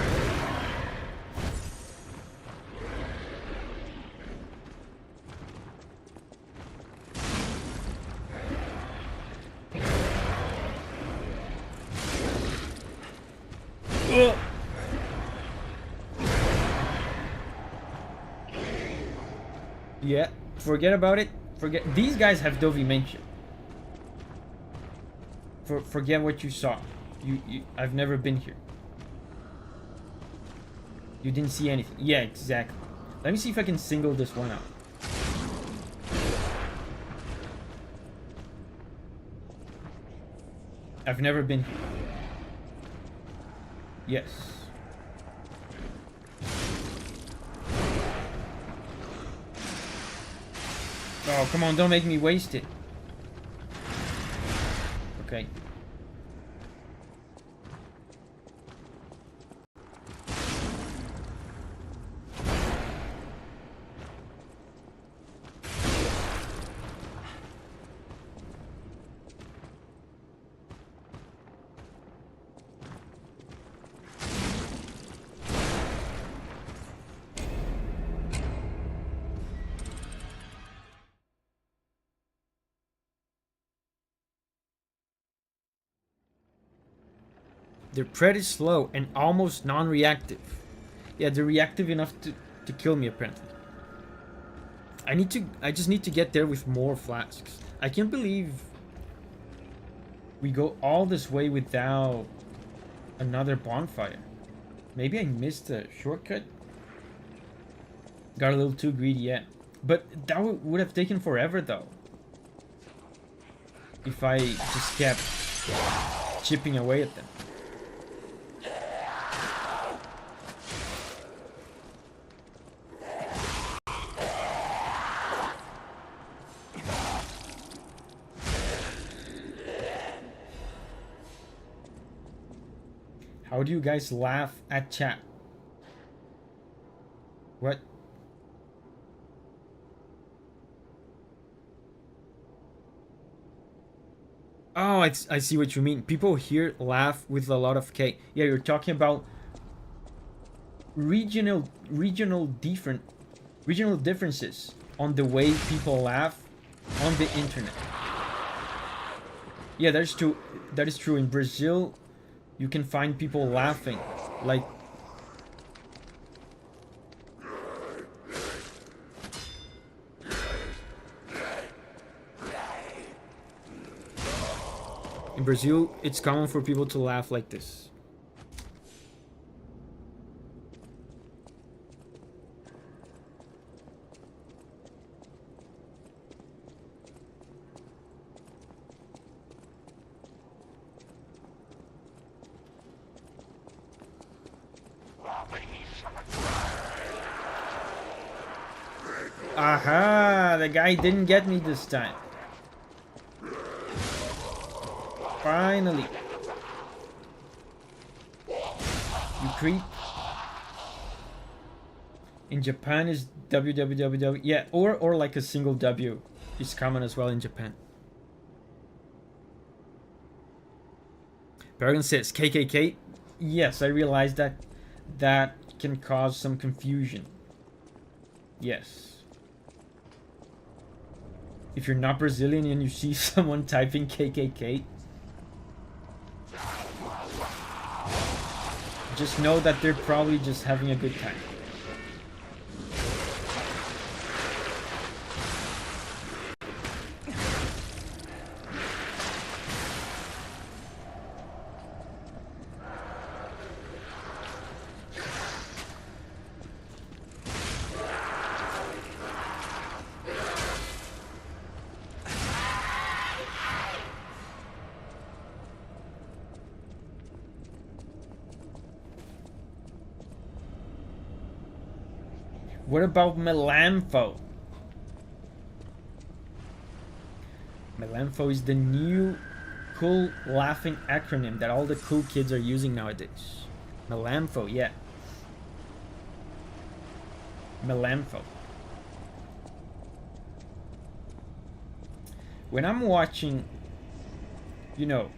Yeah, forget about it. Forget. These guys have Davi mentioned. Forget what you saw. I've never been here. You didn't see anything. Yeah, exactly. Let me see if I can single this one out. I've never been here. Yes. Oh, come on, don't make me waste it. Okay. They're pretty slow and almost non-reactive. Yeah, they're reactive enough to kill me, apparently. I just need to get there with more flasks. I can't believe we go all this way without another bonfire. Maybe I missed a shortcut? Got a little too greedy, yeah. But that would have taken forever, though. If I just kept chipping away at them. How do you guys laugh at chat? What? Oh, I see what you mean. People here laugh with a lot of K. Yeah, you're talking about regional differences on the way people laugh on the internet. Yeah, that is true. That is true. In Brazil, you can find people laughing like in Brazil, it's common for people to laugh like this. Aha! The guy didn't get me this time. Finally. You creep. In Japan is www. Yeah, or like a single W is common as well in Japan. Bergen says KKK. Yes, I realize that that can cause some confusion. Yes. If you're not Brazilian and you see someone typing KKK, just know that they're probably just having a good time. What about Melamfo? Melamfo is the new cool laughing acronym that all the cool kids are using nowadays. Melamfo, yeah. Melamfo. When I'm watching, you know,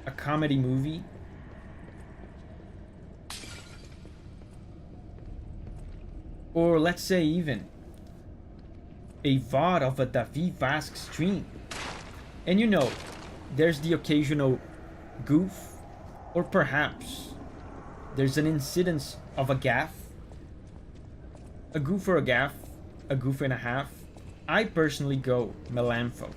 a comedy movie, or let's say even a VOD of a Davi Vasc stream, and you know, there's the occasional goof, or perhaps there's an incidence of a gaff, a goof or a gaff, a goof and a half, I personally go Melamfo.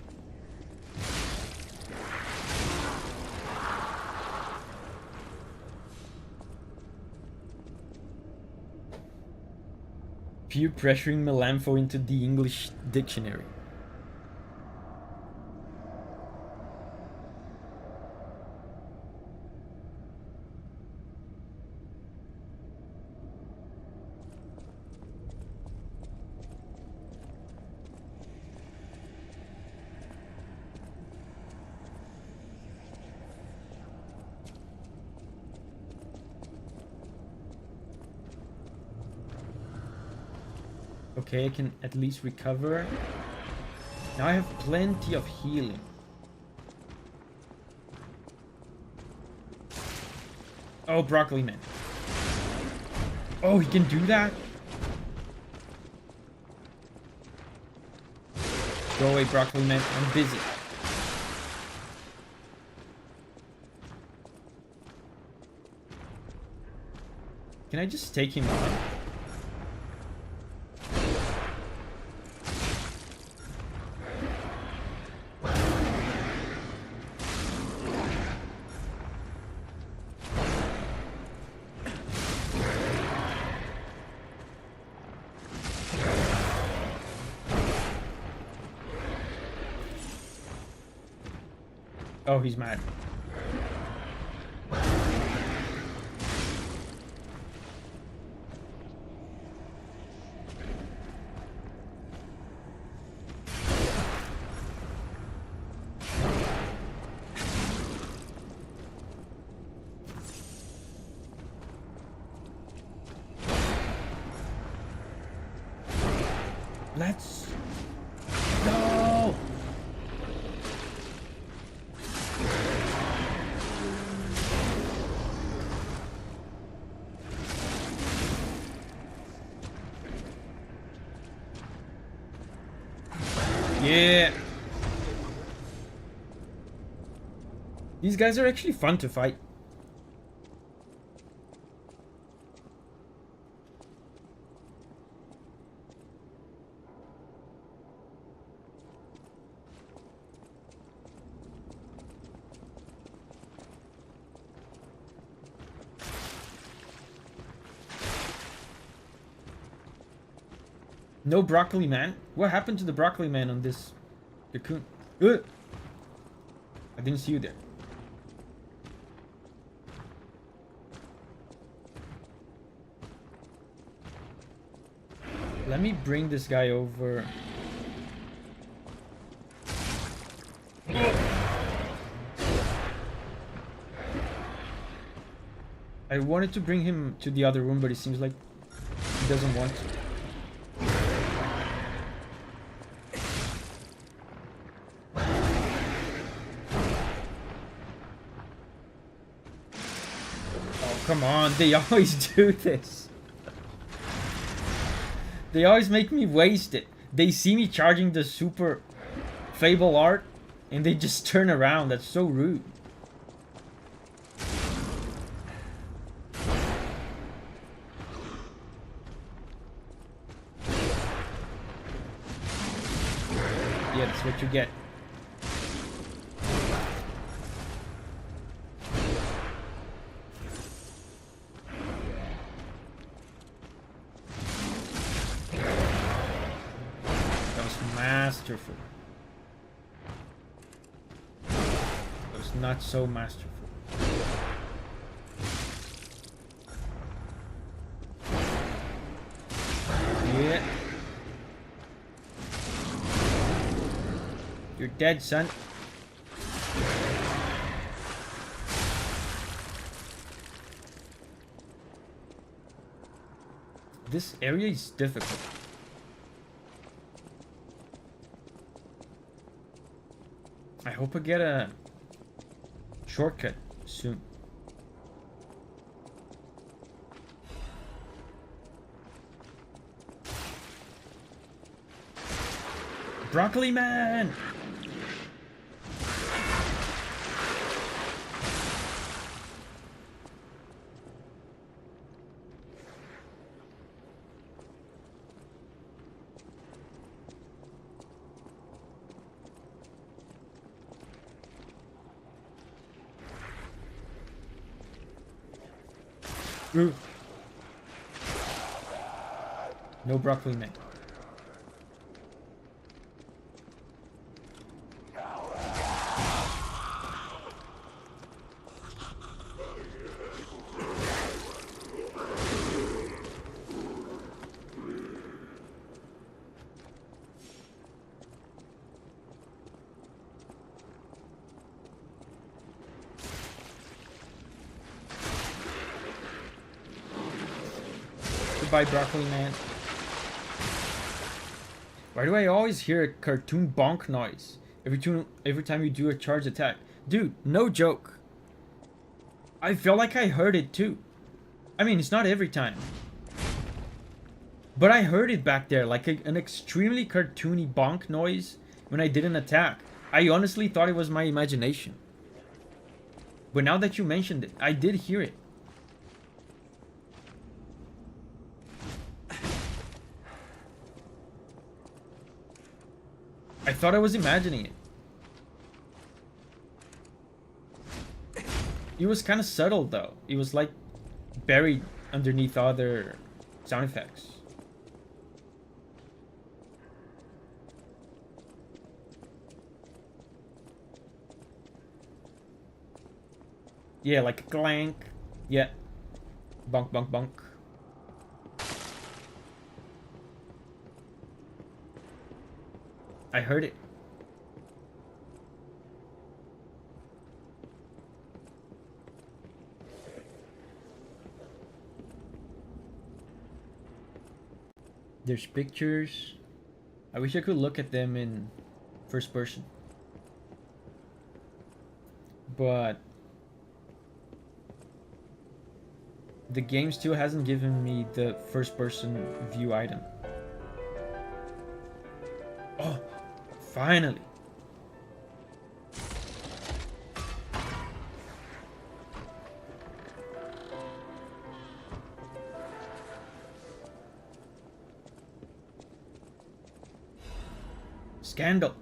Peer pressuring Melamfo into the English dictionary. Okay, I can at least recover. Now I have plenty of healing. Oh, Broccoli Man. Oh, he can do that? Go away, Broccoli Man. I'm busy. Can I just take him on? Oh, he's mad. Let's go! Yeah! These guys are actually fun to fight. No Broccoli Man? What happened to the Broccoli Man on this cocoon? Ugh. I didn't see you there. Let me bring this guy over. I wanted to bring him to the other room, but it seems like he doesn't want to. come on, they always do this. They always make me waste it. They see me charging the super Fable art, and they just turn around. That's so rude. Yeah, that's what you get. That was masterful. That was not so masterful. Yeah. You're dead, son. This area is difficult. I hope I get a shortcut soon. Broccoli Man! Ooh. No Broccoli Man. Goodbye, Broccoli Man. Why do I always hear a cartoon bonk noise every time you do a charge attack? Dude, no joke. I feel like I heard it too. I mean, it's not every time. But I heard it back there, like an extremely cartoony bonk noise when I did an attack. I honestly thought it was my imagination. But now that you mentioned it, I did hear it. I thought I was imagining it. It was kind of subtle though. It was like buried underneath other sound effects. Yeah, like a clank. Yeah. Bonk, bonk, bonk. I heard it. There's pictures. I wish I could look at them in first person. But the game still hasn't given me the first person view item. Oh, finally. Scandal.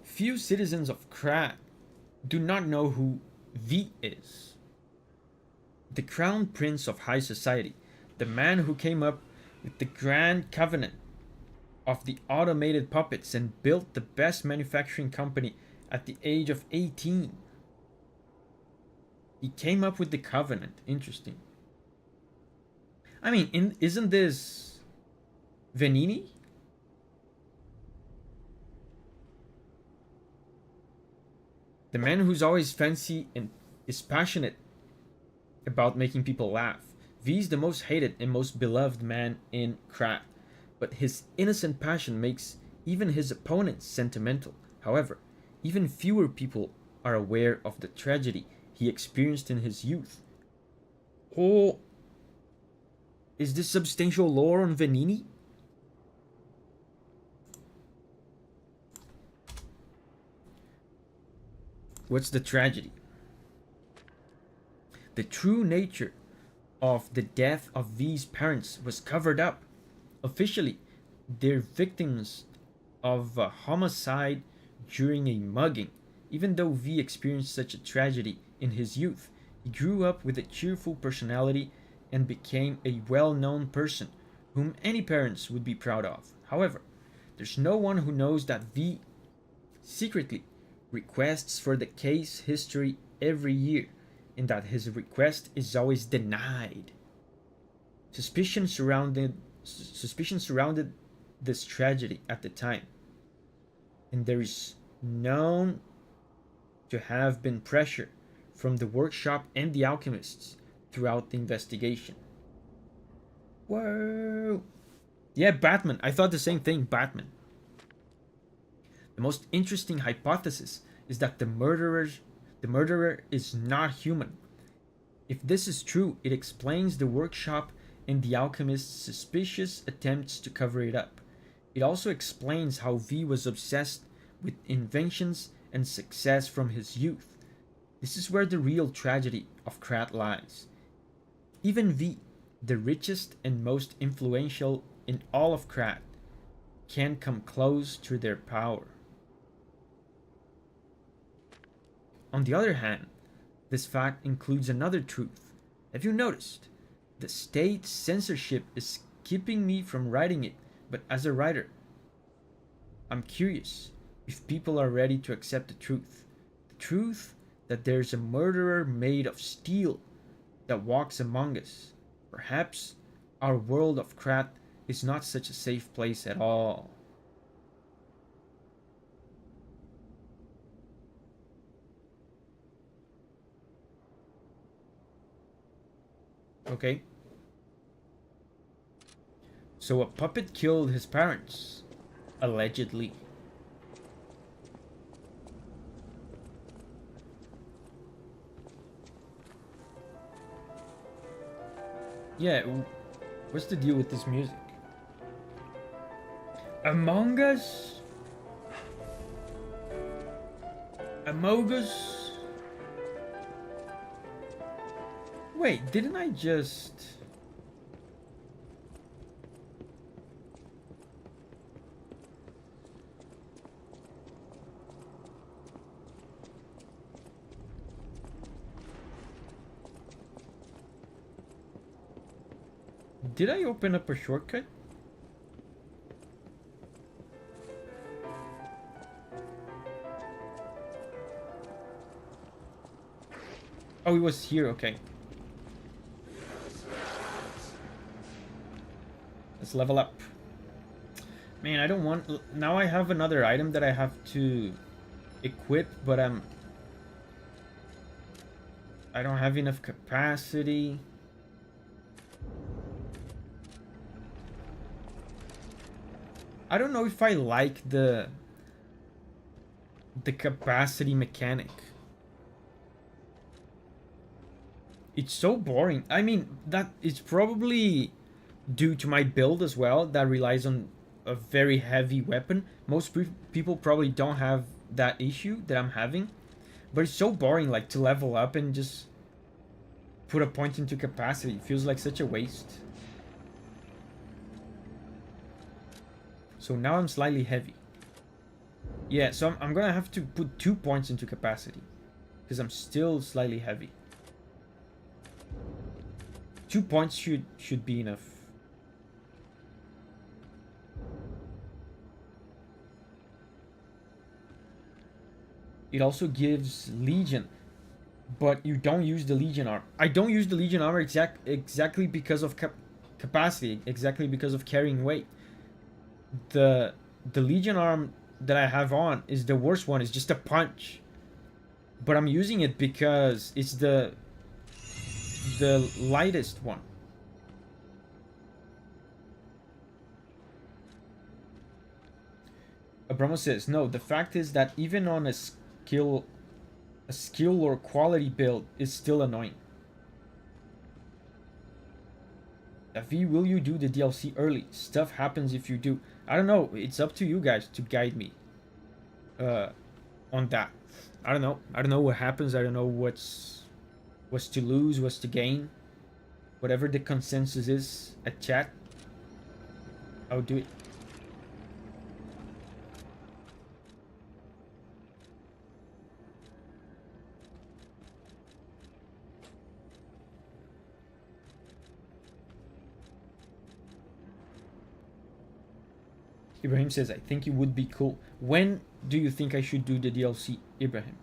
Few citizens of Krat do not know who V is. The crown prince of high society, the man who came up with the grand covenant of the automated puppets and built the best manufacturing company at the age of 18. He came up with the covenant. Interesting. I mean, isn't this Venini? The man who's always fancy and is passionate about making people laugh. V is the most hated and most beloved man in Krat, but his innocent passion makes even his opponents sentimental. However, even fewer people are aware of the tragedy he experienced in his youth Oh, is this substantial lore on Venini? What's the tragedy? The true nature of the death of V's parents was covered up. Officially, they're victims of a homicide during a mugging. Even though V experienced such a tragedy in his youth, he grew up with a cheerful personality and became a well-known person whom any parents would be proud of. However, there's no one who knows that V secretly requests for the case history every year, and that his request is always denied. Suspicion surrounded this tragedy at the time, and there is known to have been pressure from the workshop and the alchemists throughout the investigation. Whoa! Yeah, Batman. I thought the same thing, Batman. The most interesting hypothesis is that the murderer is not human. If this is true, it explains the workshop and the alchemist's suspicious attempts to cover it up. It also explains how V was obsessed with inventions and success from his youth. This is where the real tragedy of Krat lies. Even V, the richest and most influential in all of Krat, can come close to their power. On the other hand, this fact includes another truth. Have you noticed? The state's censorship is keeping me from writing it, but as a writer, I'm curious if people are ready to accept the truth. The truth that there's a murderer made of steel that walks among us. Perhaps our world of Krat is not such a safe place at all. Okay. So a puppet killed his parents, allegedly. Yeah, what's the deal with this music? Among Us? Among Us? Wait, didn't I just... Did I open up a shortcut? Oh, it was here, okay. Let's level up. Man, I don't want... Now I have another item that I have to equip, but I don't have enough capacity. I don't know if I like the capacity mechanic. It's so boring. I mean, that it's probably due to my build as well, that relies on a very heavy weapon. Most people probably don't have that issue that I'm having, but it's so boring, like, to level up and just put a point into capacity. It feels like such a waste. So now I'm slightly heavy. Yeah, so I'm gonna have to put 2 points into capacity, because I'm still slightly heavy. 2 points should be enough. It also gives Legion, but you don't use the Legion armor. I don't use the Legion armor exactly because of capacity, exactly because of carrying weight. The Legion arm that I have on is the worst one. It's just a punch, but I'm using it because it's the lightest one. Abramo says, no, the fact is that even on a skill or quality build is still annoying. Davi, will you do the DLC early? Stuff happens if you do. I don't know. It's up to you guys to guide me on that. I don't know. I don't know what happens. I don't know what's to lose, what's to gain. Whatever the consensus is at chat, I'll do it. Ibrahim says, I think it would be cool. When do you think I should do the DLC, Ibrahim?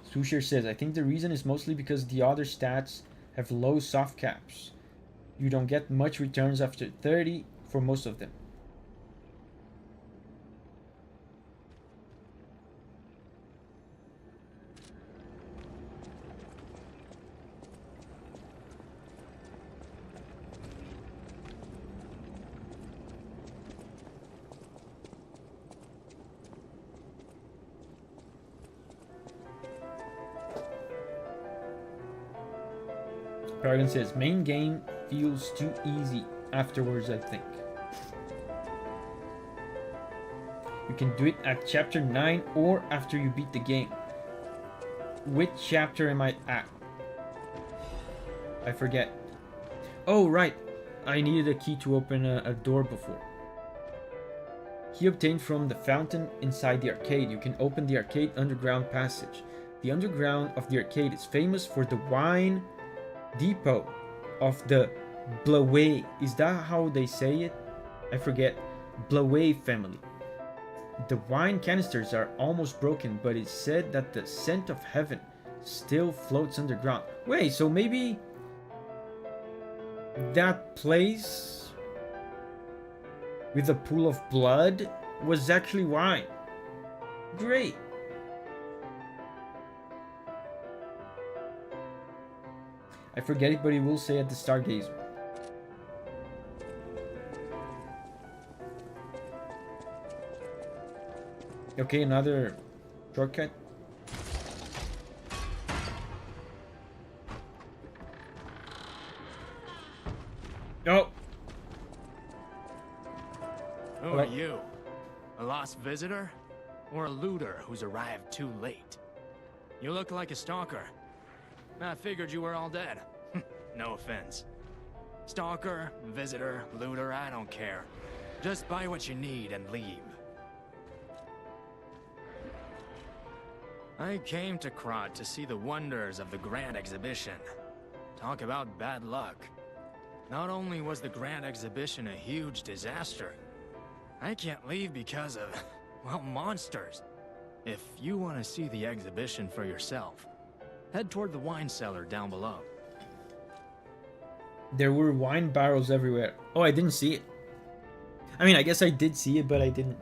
Sushir says, I think the reason is mostly because the other stats have low soft caps. You don't get much returns after 30 for most of them. Paragon says, main game feels too easy afterwards, I think. You can do it at chapter 9 or after you beat the game. Which chapter am I at? I forget. Oh, right. I needed a key to open a door before. Key obtained from the fountain inside the arcade. You can open the arcade underground passage. The underground of the arcade is famous for the wine depot of the Blaway. Is that how they say it? I forget. Blaway family. The wine canisters are almost broken, but it's said that the scent of heaven still floats underground. Wait, so maybe that place with the pool of blood was actually wine. Great. I forget it, but he will say at the Stargazer. Okay, another shortcut. Oh! Who are you? A lost visitor? Or a looter who's arrived too late? You look like a stalker. I figured you were all dead. No offense. Stalker, visitor, looter, I don't care. Just buy what you need and leave. I came to Krat to see the wonders of the Grand Exhibition. Talk about bad luck. Not only was the Grand Exhibition a huge disaster, I can't leave because of, well, monsters. If you want to see the exhibition for yourself, head toward the wine cellar down below. There were wine barrels everywhere. Oh, I didn't see it. I mean, I guess I did see it, but I didn't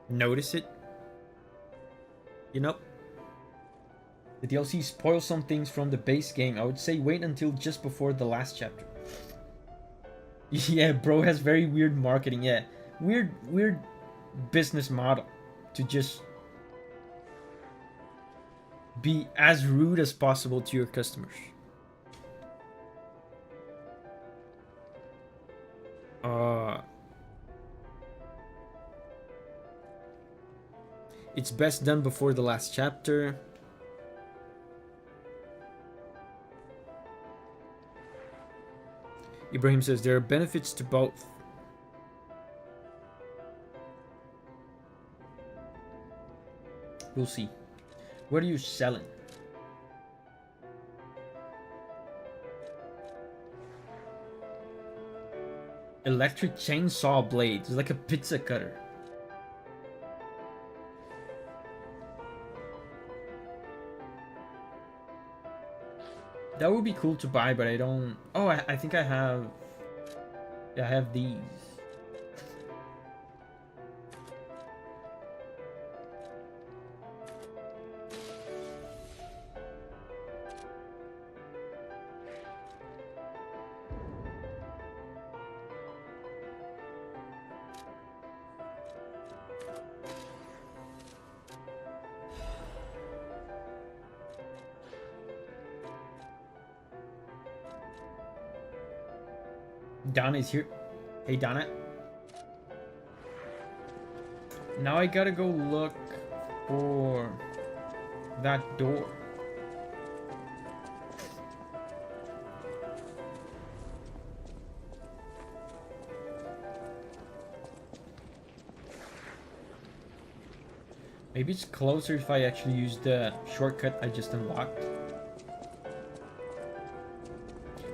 notice it. You know? The DLC spoils some things from the base game. I would say wait until just before the last chapter. Yeah, bro has very weird marketing. Yeah, weird business model to just be as rude as possible to your customers. It's best done before the last chapter. Ibrahim says there are benefits to both. We'll see. What are you selling? Electric chainsaw blades. It's like a pizza cutter. That would be cool to buy, but I don't... Oh, I think I have... Yeah, I have these. Donna is here. Hey, Donna. Now I gotta go look for that door. Maybe it's closer if I actually use the shortcut I just unlocked.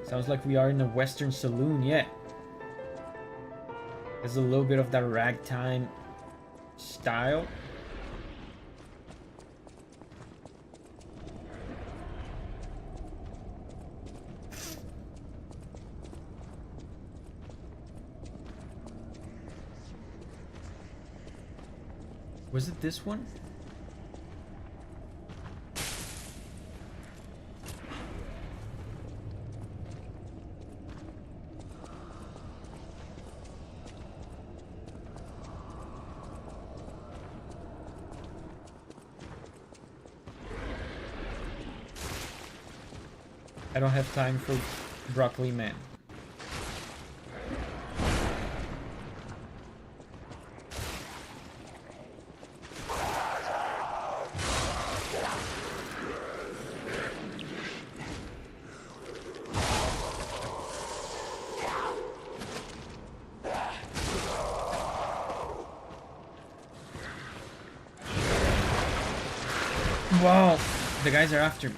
Sounds like we are in a Western saloon, yeah. There's a little bit of that ragtime style. Was it this one? I don't have time for broccoli man. Wow, the guys are after me.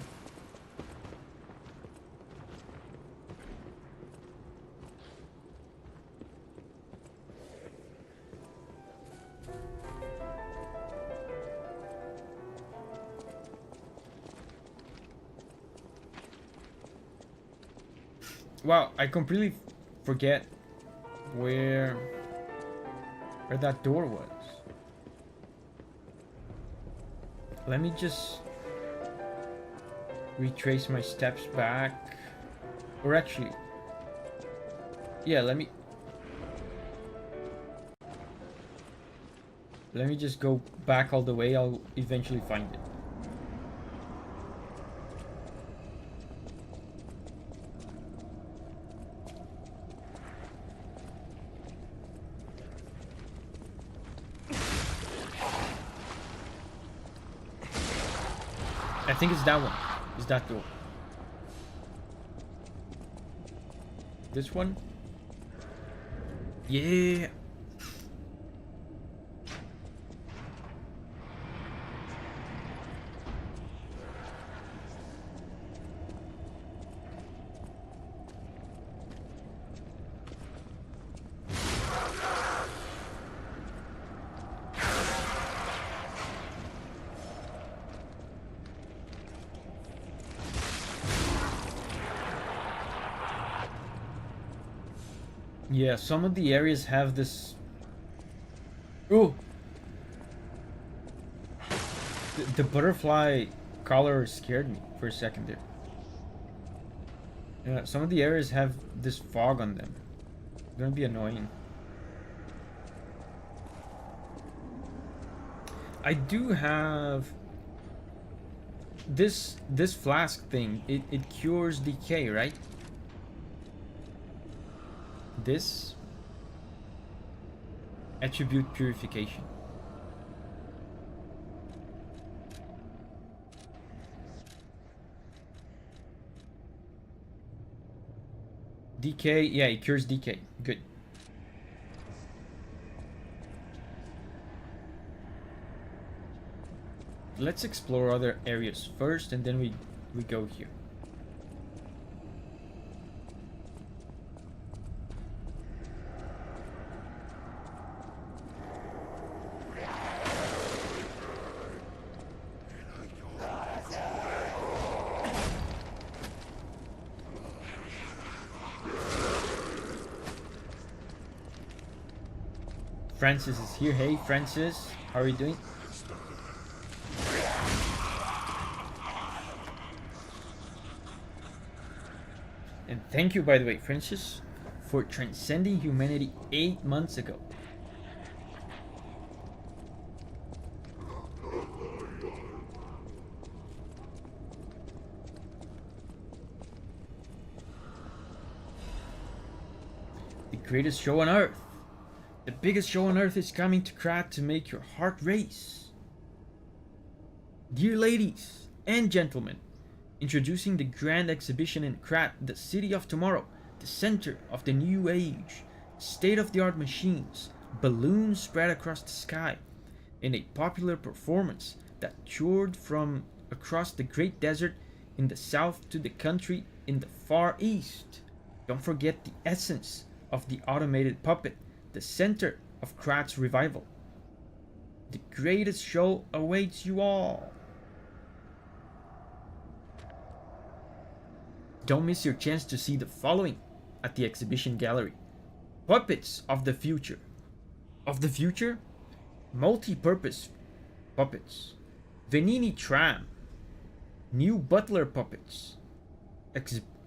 Wow, I completely forget where that door was. Let me just retrace my steps back. Or actually, yeah, let me just go back all the way. I'll eventually find it. I think it's that one. It's that door. This one? Yeah. Yeah, some of the areas have this. Ooh! The butterfly color scared me for a second there. Yeah, some of the areas have this fog on them. It's gonna be annoying. I do have this flask thing. It cures decay, right? This attribute purification. Decay, yeah, it cures decay. Good. Let's explore other areas first, and then we go here. Francis is here. Hey, Francis. How are you doing? And thank you, by the way, Francis, for transcending humanity 8 months ago. greatest show on Earth. The biggest show on Earth is coming to Krat to make your heart race. Dear ladies and gentlemen, introducing the grand exhibition in Krat, the city of tomorrow, the center of the new age, state-of-the-art machines, balloons spread across the sky, and a popular performance that toured from across the great desert in the south to the country in the far east. Don't forget the essence of the automated puppet, the center of Krat's revival. The greatest show awaits you all. Don't miss your chance to see the following at the exhibition gallery. Puppets of the future. Of the future? Multi-purpose puppets. Venini tram. New butler puppets.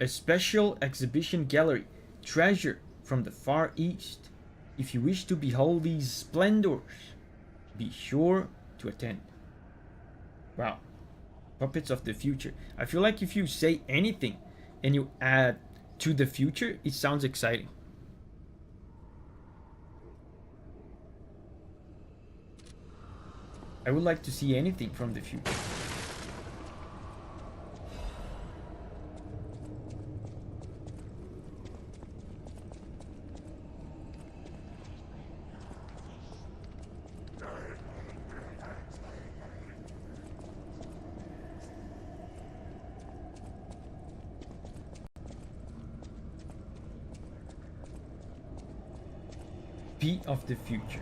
A special exhibition gallery. Treasure from the far east. If you wish to behold these splendors, be sure to attend. Wow. Puppets of the future. I feel like if you say anything and you add to the future, it sounds exciting. I would like to see anything from the future. P of the future.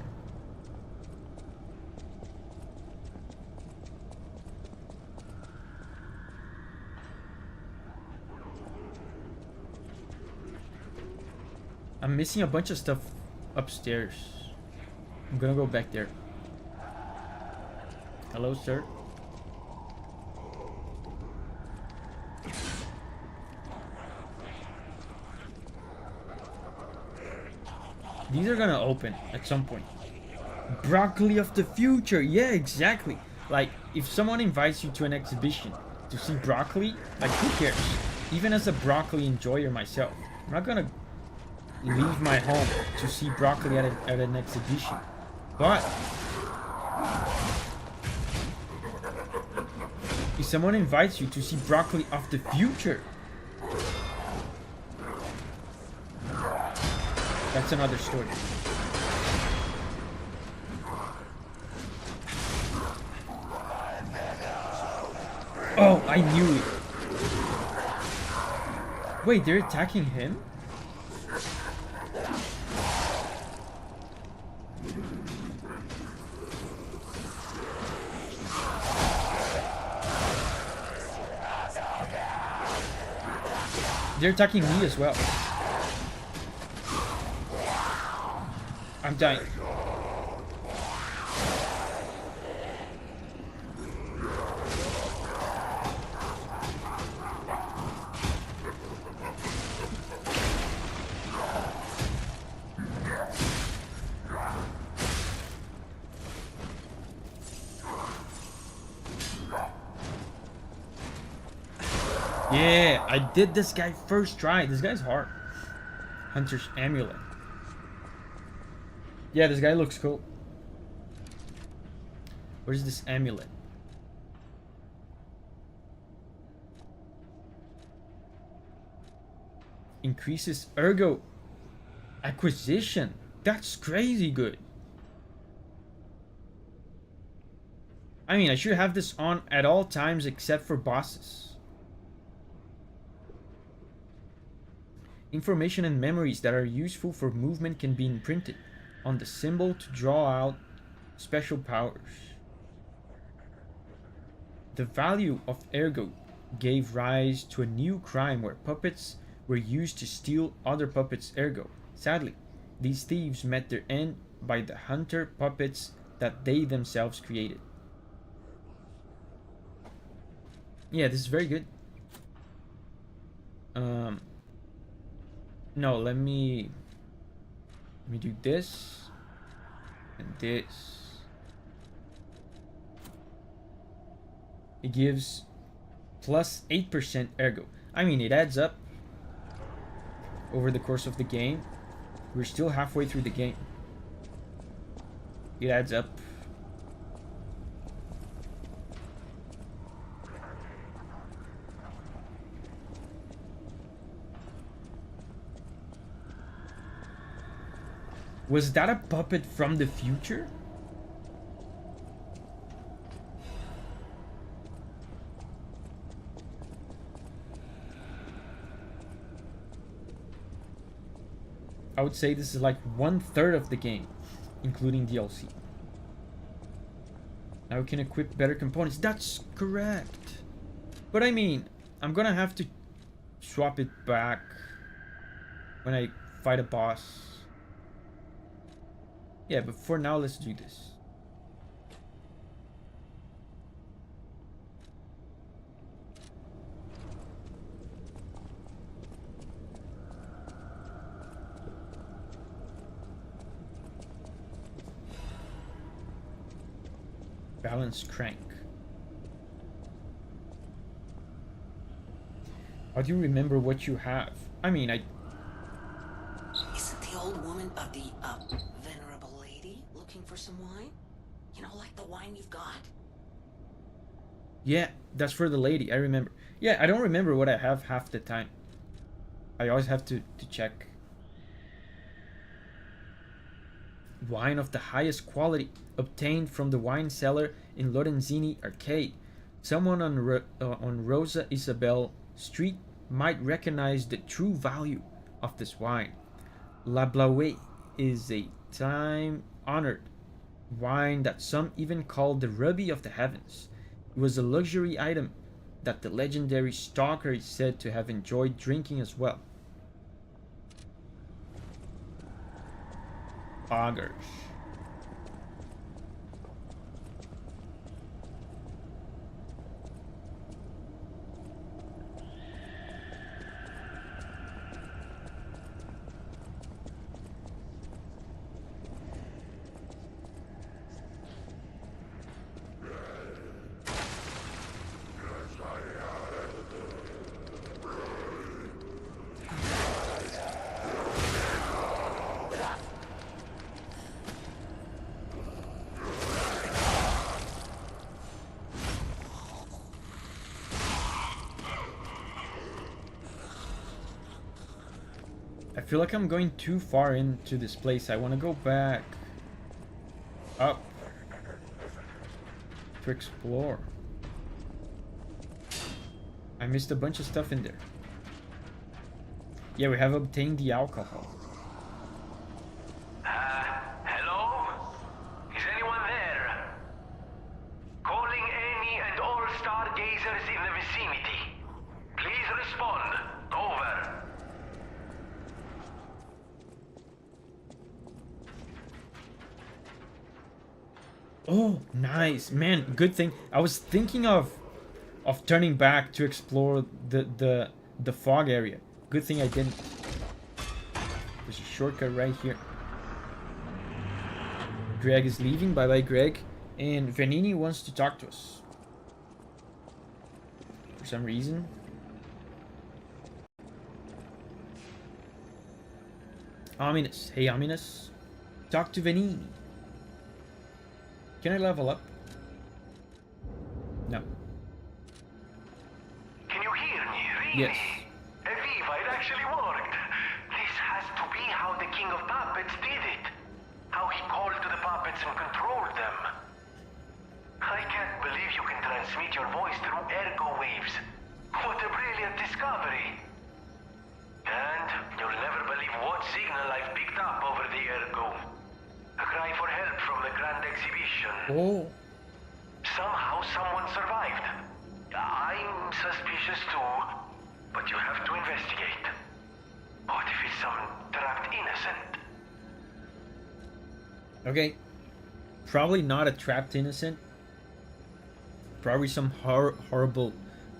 I'm missing a bunch of stuff upstairs. I'm gonna go back there. Hello, sir. These are gonna open at some point. Broccoli of the future. Yeah, exactly. Like, if someone invites you to an exhibition to see broccoli, like, who cares? Even as a broccoli enjoyer myself, I'm not gonna leave my home to see broccoli at an exhibition. But if someone invites you to see broccoli of the future, that's another story. Oh, I knew it. Wait, they're attacking him? They're attacking me as well. I'm dying. Yeah, I did this guy first try. This guy's hard. Hunter's Amulet. Yeah, this guy looks cool. Where's this amulet? Increases ergo acquisition. That's crazy good. I mean, I should have this on at all times except for bosses. Information and memories that are useful for movement can be imprinted on the symbol to draw out special powers. The value of ergo gave rise to a new crime where puppets were used to steal other puppets' ergo. Sadly, these thieves met their end by the hunter puppets that they themselves created. Yeah, this is very good. No, let me do this and this. It gives plus 8% ergo. I mean, it adds up over the course of the game. We're still halfway through the game. It adds up. Was that a puppet from the future? I would say this is like 1/3 of the game, including DLC. Now we can equip better components. That's correct. But I mean, I'm gonna have to swap it back when I fight a boss. Yeah, but for now, let's do this. Balance crank. How do you remember what you have? I mean, Isn't the old woman of the, venerable lady looking for some wine? You know, like the wine you've got? Yeah, that's for the lady. I remember. Yeah, I don't remember what I have half the time. I always have to check. Wine of the highest quality, obtained from the wine cellar in Lorenzini Arcade. Someone on Rosa Isabel Street might recognize the true value of this wine. La Blaue is a time-honored wine that some even call the ruby of the heavens. It was a luxury item that the legendary stalker is said to have enjoyed drinking as well. Augers. I feel like I'm going too far into this place. I want to go back up to explore. I missed a bunch of stuff in there. Yeah, we have obtained the alcohol. Hello? Is anyone there? Calling any and all stargazers in the vicinity. Please respond. Over. Oh, nice. Man, good thing. I was thinking of turning back to explore the fog area. Good thing I didn't. There's a shortcut right here. Greg is leaving. Bye-bye, Greg. And Vanini wants to talk to us. For some reason. Ominous. Hey, Ominous. Talk to Vanini. Can I level up? No. Can you hear me? Really? Yes. Aviva, it actually worked. This has to be how the King of Puppets did it. How he called to the puppets and controlled them. I can't believe you can transmit your voice through ergo waves. What a brilliant discovery. And you'll never believe what signal I've picked up over the ergo. A cry for help from the Grand Exhibition. Oh. Somehow someone survived. I'm suspicious too, but you have to investigate. What if it's some trapped innocent? Okay. Probably not a trapped innocent. Probably some horrible,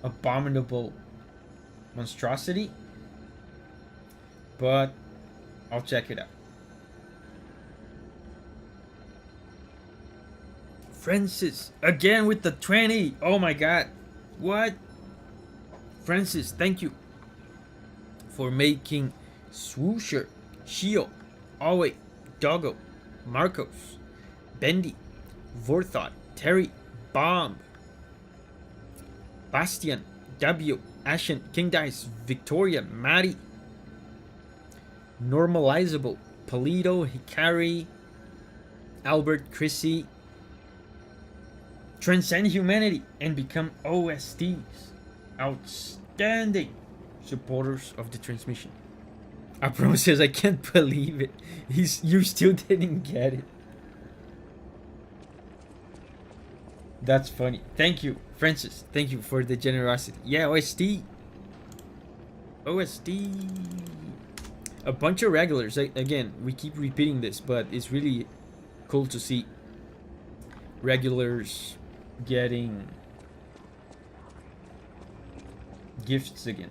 abominable monstrosity. But I'll check it out. Francis, again with the 20. Oh my god. What? Francis, thank you for making Swoosher Shield Alway, Doggo, Marcos, Bendy, Vorthot, Terry, Bomb, Bastian, W, Ashen, King Dice, Victoria, Maddie, Normalizable, Polito, Hikari, Albert, Chrissy, transcend humanity and become OSTs. Outstanding supporters of the transmission. Apro says, I can't believe it. You still didn't get it. That's funny. Thank you, Francis. Thank you for the generosity. Yeah, OST. A bunch of regulars. Again, we keep repeating this, but it's really cool to see regulars getting gifts again.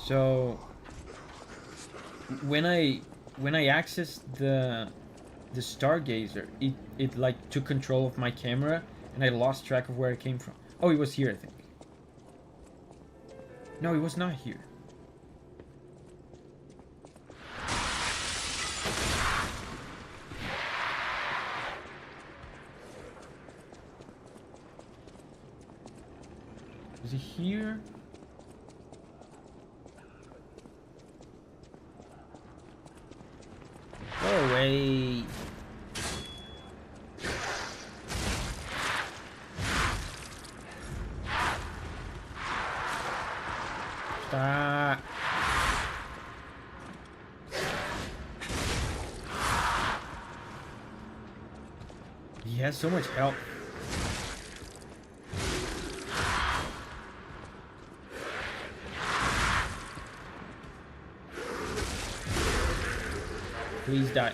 So when I accessed the Stargazer, it like took control of my camera and I lost track of where it came from. Oh, it was here, I think. No, it was not here. Is it here? Go away. Stop. He has so much health. Please die.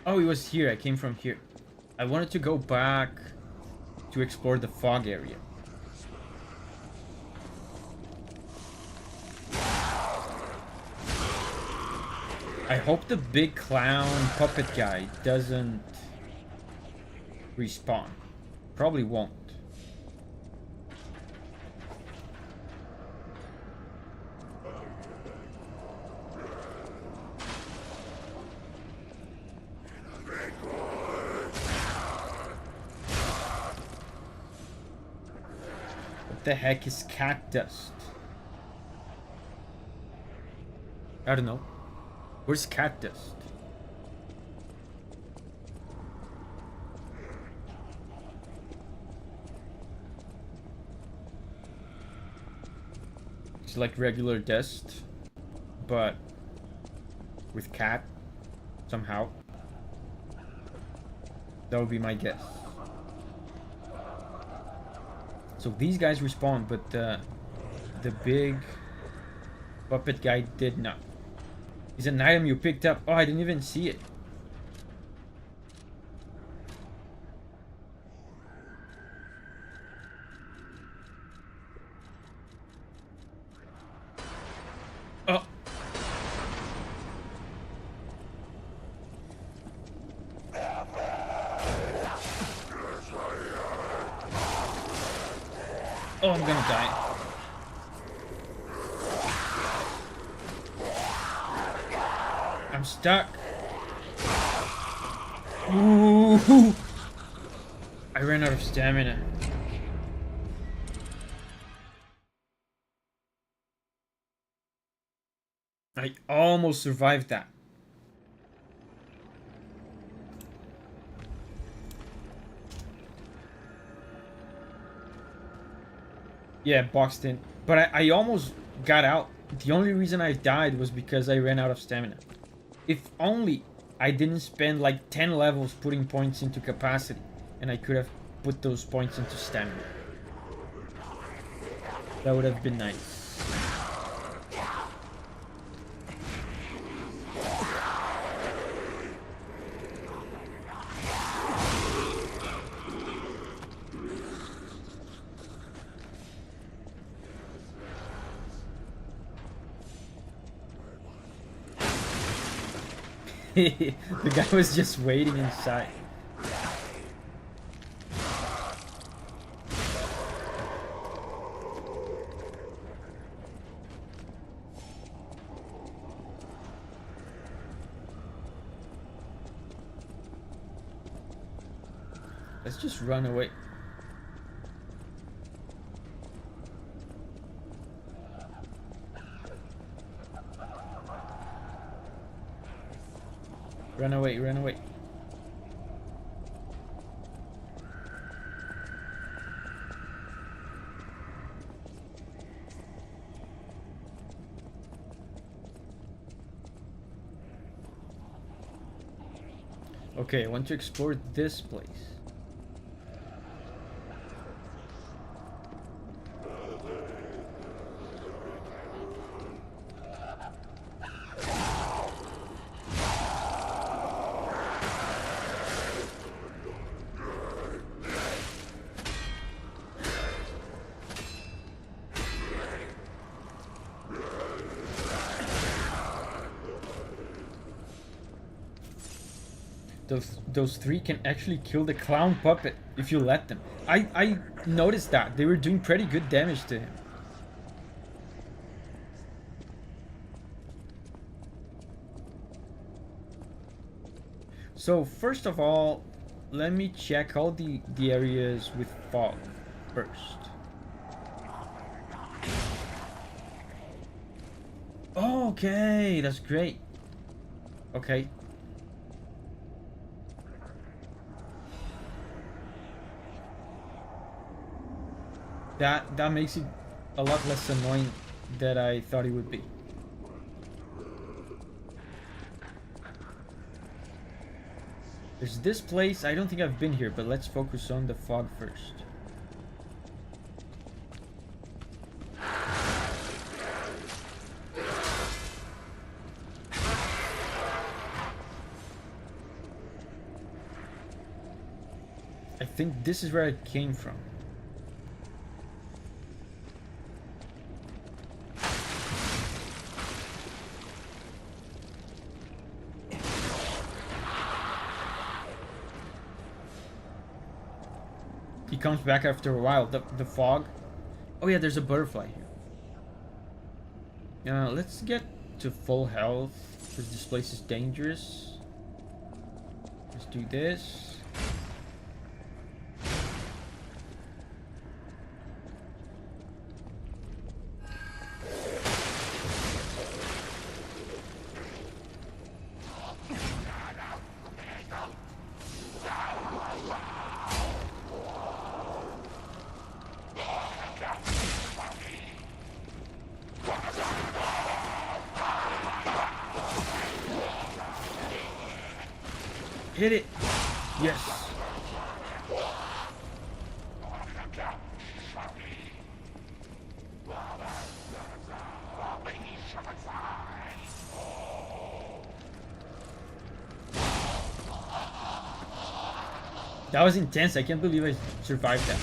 Oh, it was here. I came from here. I wanted to go back to explore the fog area. I hope the big clown puppet guy doesn't respawn. Probably won't. What the heck is cat dust? I don't know. Where's cat dust? It's like regular dust, but with cat somehow. That would be my guess. So these guys respawn, but the big puppet guy did not. It's an item you picked up. Oh, I didn't even see it. Oh. Oh, I'm gonna die. I'm stuck. Ooh. I ran out of stamina. I almost survived that. Yeah, boxed in. But I almost got out. The only reason I died was because I ran out of stamina. If only I didn't spend like 10 levels putting points into capacity, and I could have put those points into stamina. That would have been nice. The guy was just waiting inside. Let's just run away. Run away, run away. Okay, I want to explore this place. Those three can actually kill the clown puppet if you let them. I noticed that they were doing pretty good damage to him. So first of all, let me check all the areas with fog first. Okay, that's great. Okay. That makes it a lot less annoying than I thought it would be. There's this place. I don't think I've been here, but let's focus on the fog first. I think this is where I came from. He comes back after a while. The fog. Oh yeah, there's a butterfly here. Let's get to full health because this place is dangerous. Let's do this. Hit it! Yes! That was intense. I can't believe I survived that.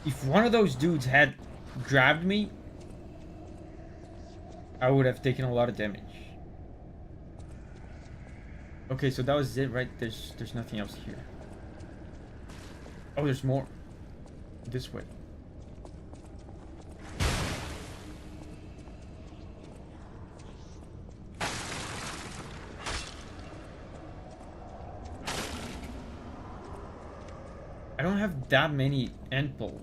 If one of those dudes had grabbed me, I would have taken a lot of damage. Okay, so that was it, right? There's nothing else here. Oh, there's more. This way. I don't have that many end poles.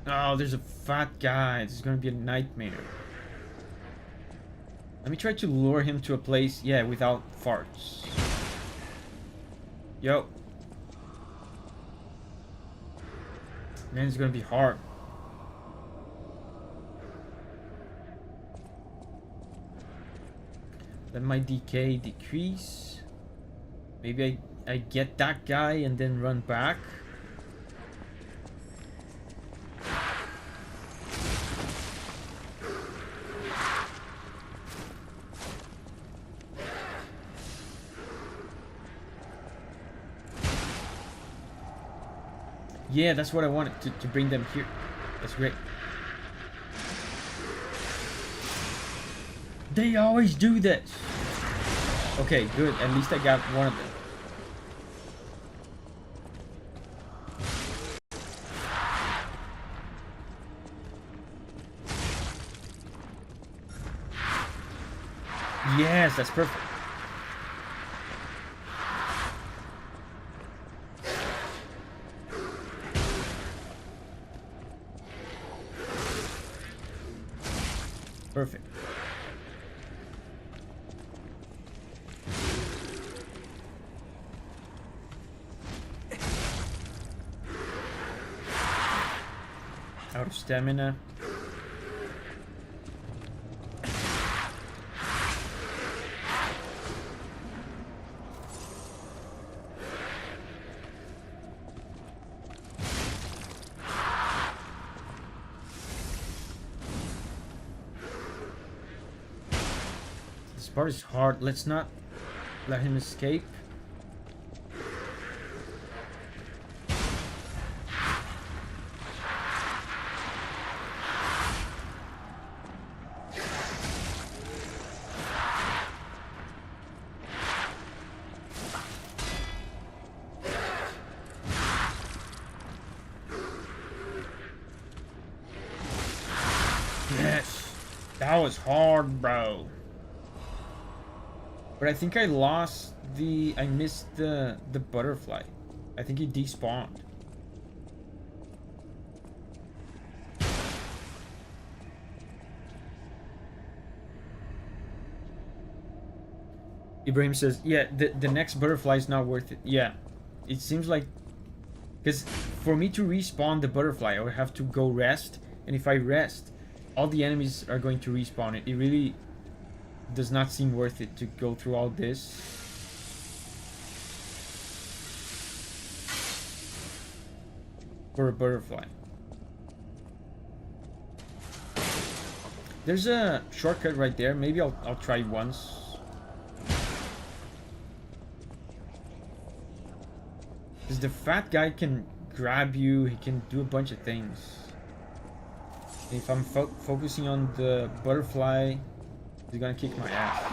Oh, there's a fat guy. This is gonna be a nightmare. Let me try to lure him to a place, yeah, without farts. Yo. Man, it's gonna be hard. Let my decay decrease. Maybe I get that guy and then run back. Yeah, that's what I wanted, to bring them here. That's great. They always do this. Okay, good. At least I got one of them. Yes, that's perfect. Perfect. Out of stamina. This part is hard. Let's not let him escape. Yes, that was hard, bro. But I think I lost the... I missed the butterfly. I think he despawned. Ibrahim says, yeah, the next butterfly is not worth it. Yeah, it seems like... Because for me to respawn the butterfly, I would have to go rest. And if I rest, all the enemies are going to respawn it. It really does not seem worth it to go through all this. For a butterfly. There's a shortcut right there. Maybe I'll try once. Because the fat guy can grab you. He can do a bunch of things. If I'm focusing on the butterfly, he's gonna kick my ass.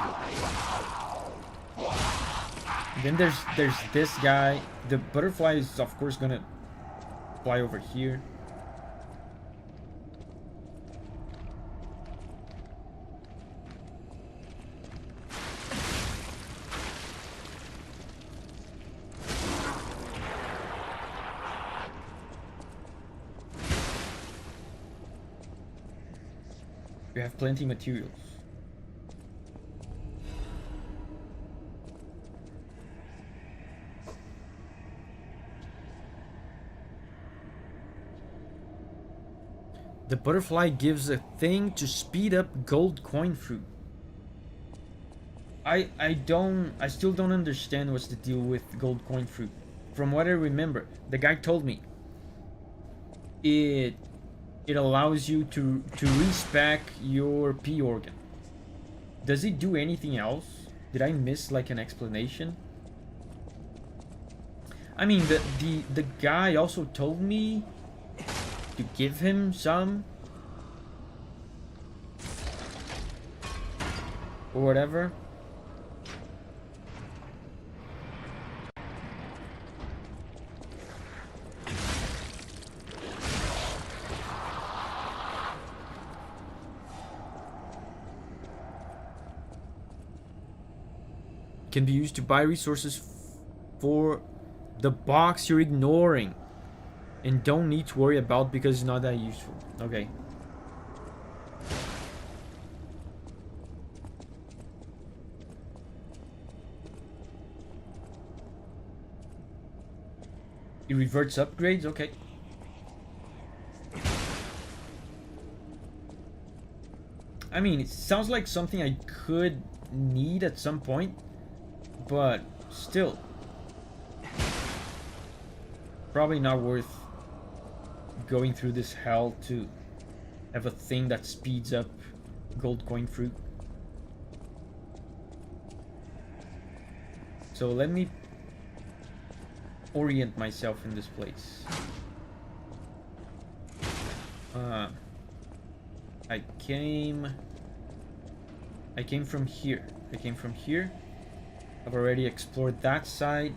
And then there's this guy. The butterfly is of course gonna fly over here. We have plenty materials. The butterfly gives a thing to speed up gold coin fruit. I still don't understand what's the deal with gold coin fruit. From what I remember, the guy told me it allows you to respec your P organ. Does it do anything else? Did I miss like an explanation? I mean, the guy also told me to give him some or whatever. Can be used to buy resources for the box you're ignoring and don't need to worry about because it's not that useful. Okay. It reverts upgrades? Okay. I mean, it sounds like something I could need at some point. But still, probably not worth going through this hell to have a thing that speeds up gold coin fruit. So let me orient myself in this place. I came from here. I came from here. I've already explored that side.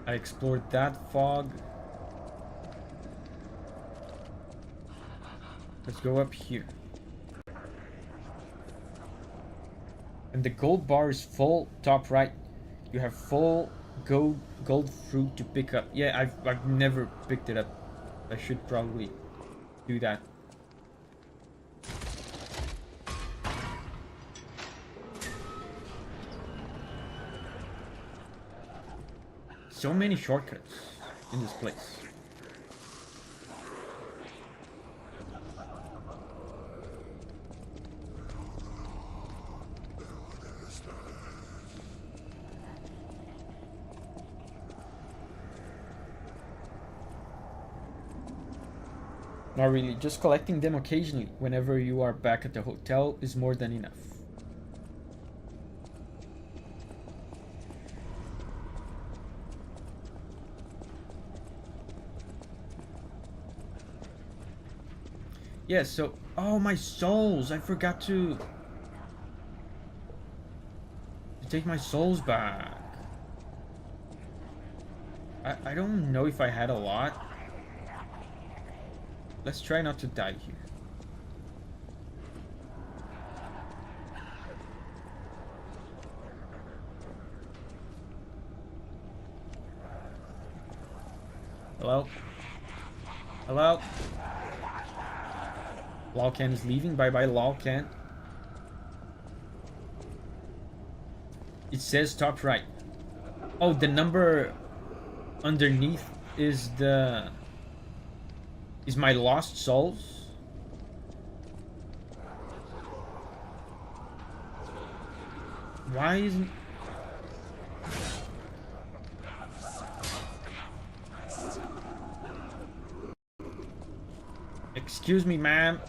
I explored that fog. Let's go up here. And the gold bar is full, top right. You have full gold fruit to pick up. Yeah, I've never picked it up. I should probably do that. So many shortcuts in this place. Not really, just collecting them occasionally whenever you are back at the hotel is more than enough. Yeah, so... Oh, my souls! I forgot to take my souls back. I don't know if I had a lot. Let's try not to die here. Hello? Hello? Lolcan is leaving. Bye-bye, Lolcan. It says top right. Oh, the number underneath is my lost souls. Why isn't... Excuse me, ma'am.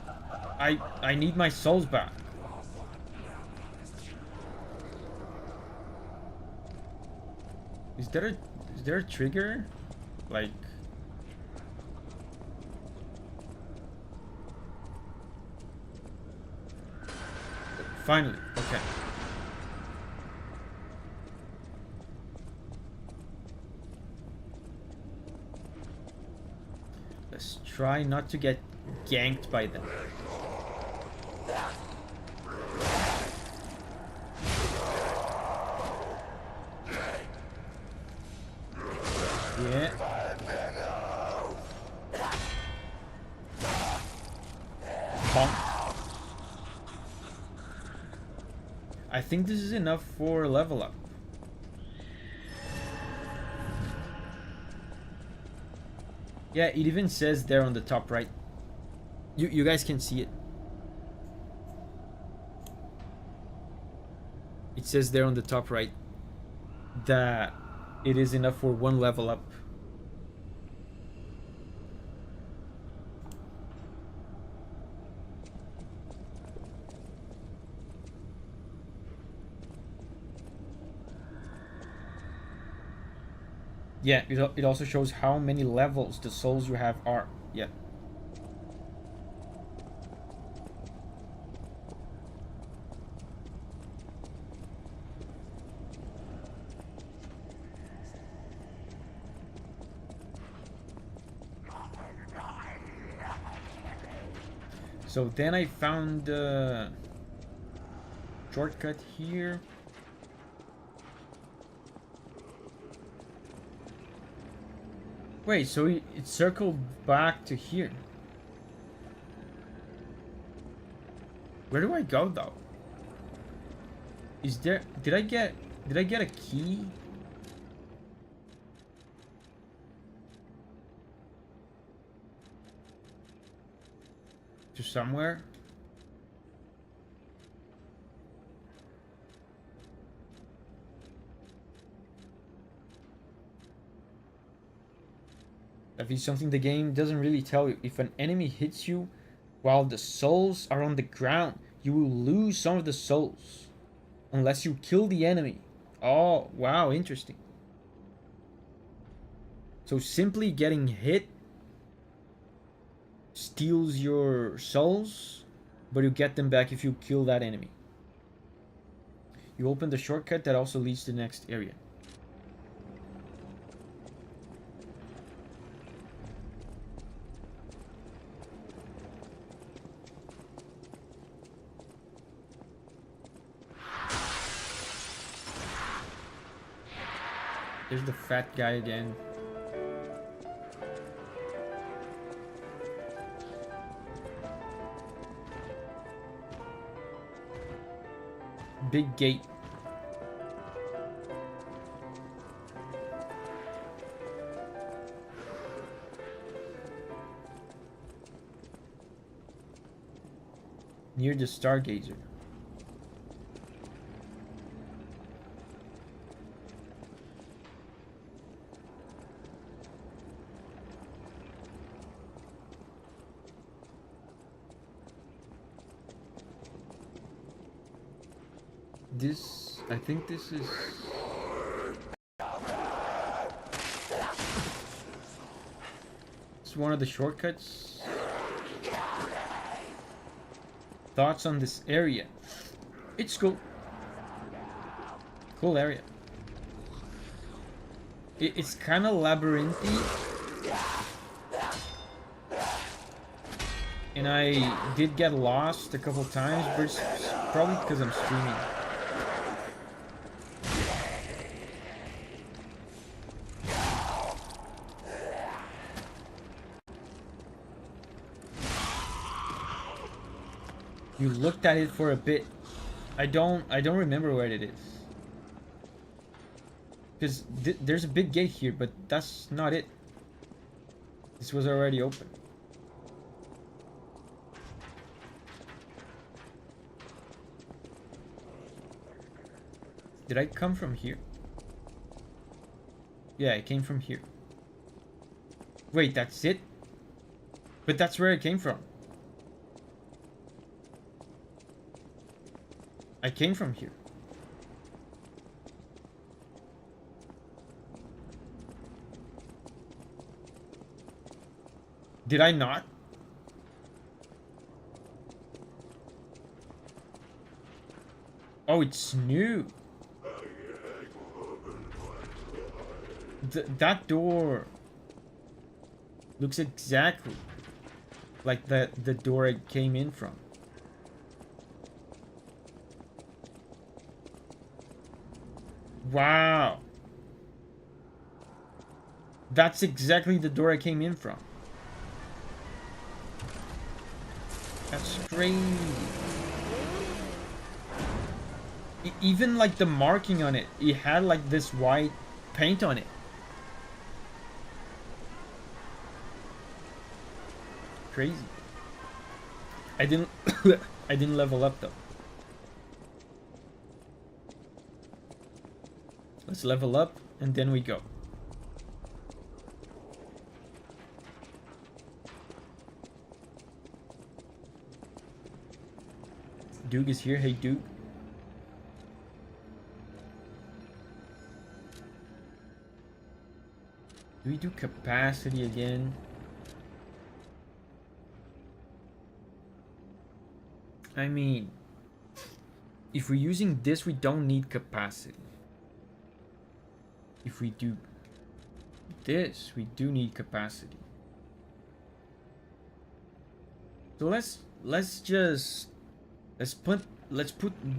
I need my souls back. Is there a trigger? Like... Finally, okay. Let's try not to get ganked by them. Yeah. Bonk. I think this is enough for level up. Yeah, it even says there on the top right. You guys can see it. It says there on the top right that it is enough for one level up. Yeah, it also shows how many levels the souls you have are. Yeah. So then I found the shortcut here. Wait, so it circled back to here. Where do I go though? Is there... Did I get a key? To somewhere? That is something the game doesn't really tell you. If an enemy hits you while the souls are on the ground, you will lose some of the souls. Unless you kill the enemy Oh, wow, interesting. So simply getting hit steals your souls, but you get them back if you kill that enemy. You open the shortcut that also leads to the next area. There's the fat guy again. Big gate. Near the Stargazer. This, I think this is... It's one of the shortcuts. Thoughts on this area? It's cool. Cool area. It's kind of labyrinthy. And I did get lost a couple times, but it's probably because I'm streaming. You looked at it for a bit. I don't remember where it is. Because there's a big gate here, but that's not it. This was already open. Did I come from here? Yeah, I came from here. Wait, that's it? But that's where I came from. I came from here. Did I not? Oh, it's new. That door looks exactly like the door I came in from. Wow. That's exactly the door I came in from. That's crazy. Even like the marking on it, it had like this white paint on it. Crazy. I didn't I didn't level up though. Let's level up and then we go. Duke is here. Hey Duke. Do we do capacity again? I mean, if we're using this, we don't need capacity. If we do this, we do need capacity. So let's put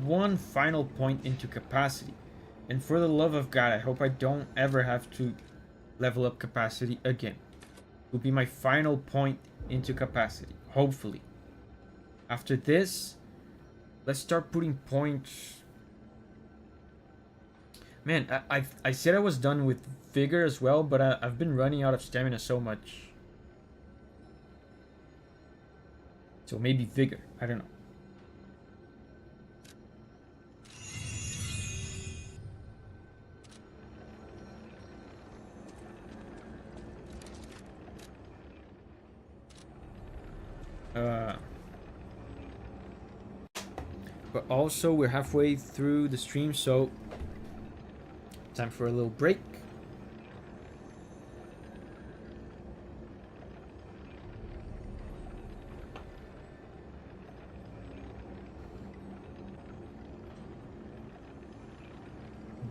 one final point into capacity. And for the love of God, I hope I don't ever have to level up capacity again. It will be my final point into capacity, hopefully. After this, let's start putting points. Man, I said I was done with vigor as well, but I've been running out of stamina so much. So maybe vigor, I don't know. But also we're halfway through the stream, so Time for a little break.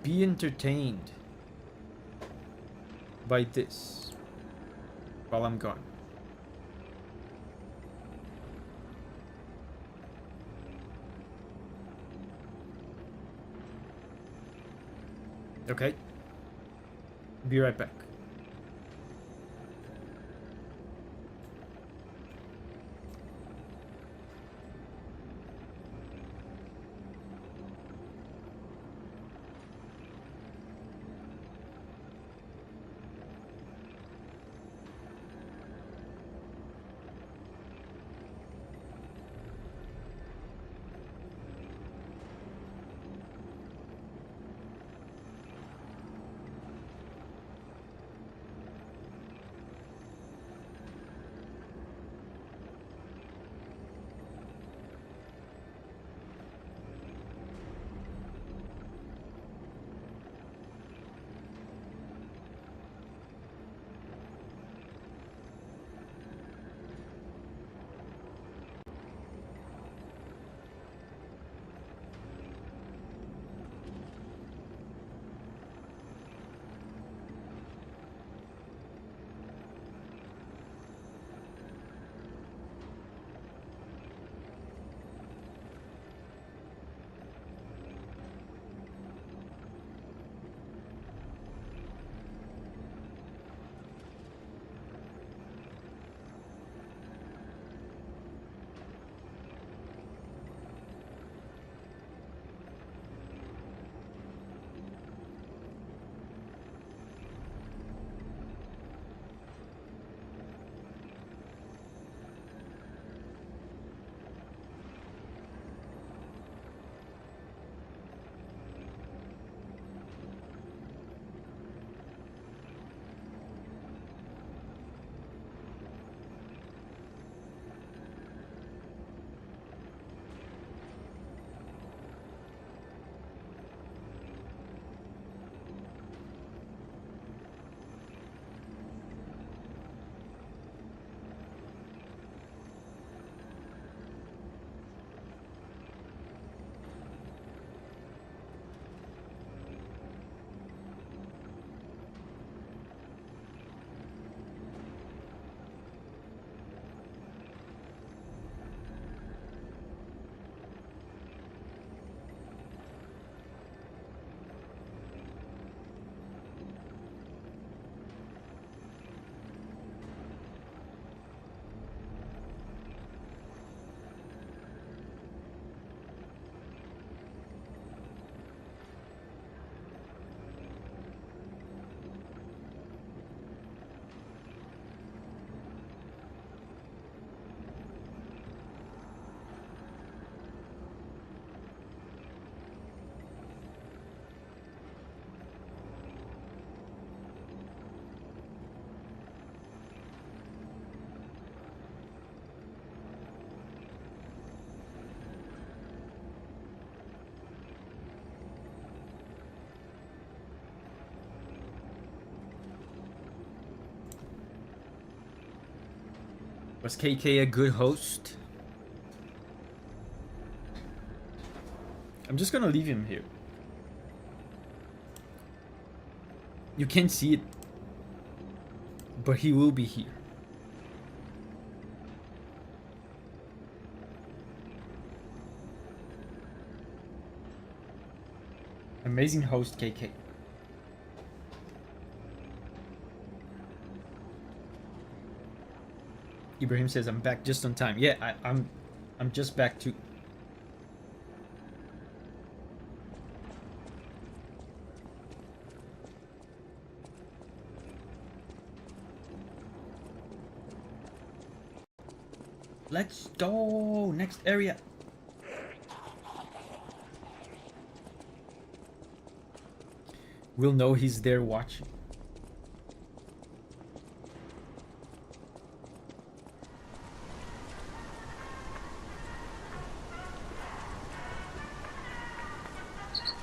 Be entertained by this while I'm gone. Okay. Be right back. Was KK a good host? I'm just gonna leave him here. You can't see it, but he will be here. Amazing host, KK. Ibrahim says I'm back just on time. Yeah, I'm just back too. Let's go! Next area. We'll know he's there watching.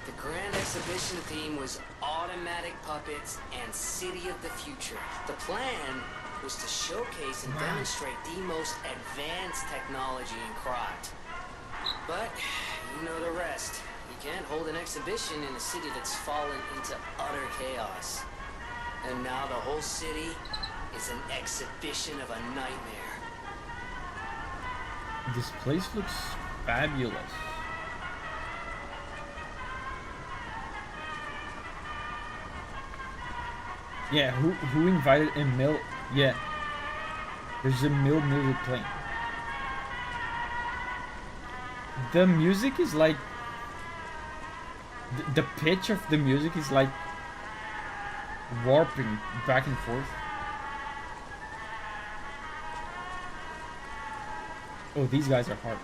The Grand Exhibition exhibition theme was automatic puppets and City of the Future. The plan was to showcase and demonstrate the most advanced technology in Krot. But you know the rest. You can't hold an exhibition in a city that's fallen into utter chaos. And now the whole city is an exhibition of a nightmare. This place looks fabulous. Yeah, who invited a mill? Yeah, there's a mill music playing. The music is like the pitch of the music is like warping back and forth. Oh, these guys are hard.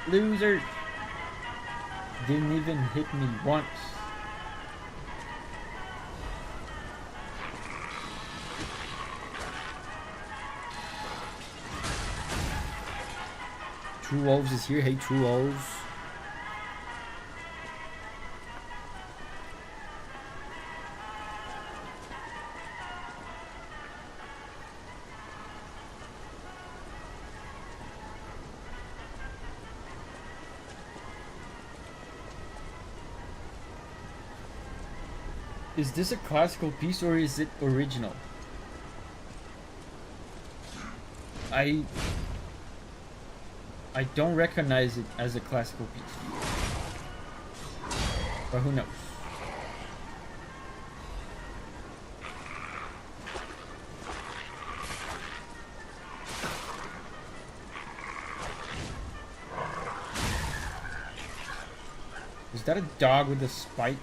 Losers! Didn't even hit me once. True Wolves is here. Hey, True Wolves. Is this a classical piece or is it original? I don't recognize it as a classical piece. But who knows? Is that a dog with a spike?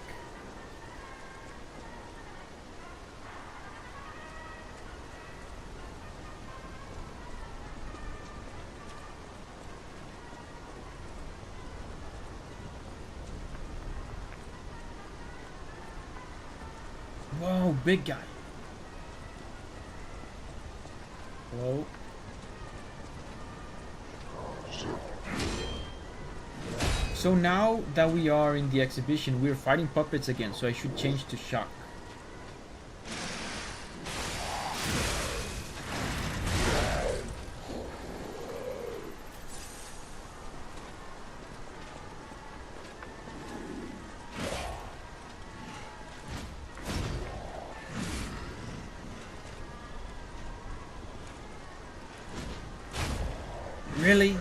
Whoa, big guy. Hello? So now that we are in the exhibition, we're fighting puppets again, so I should change to shock. Really?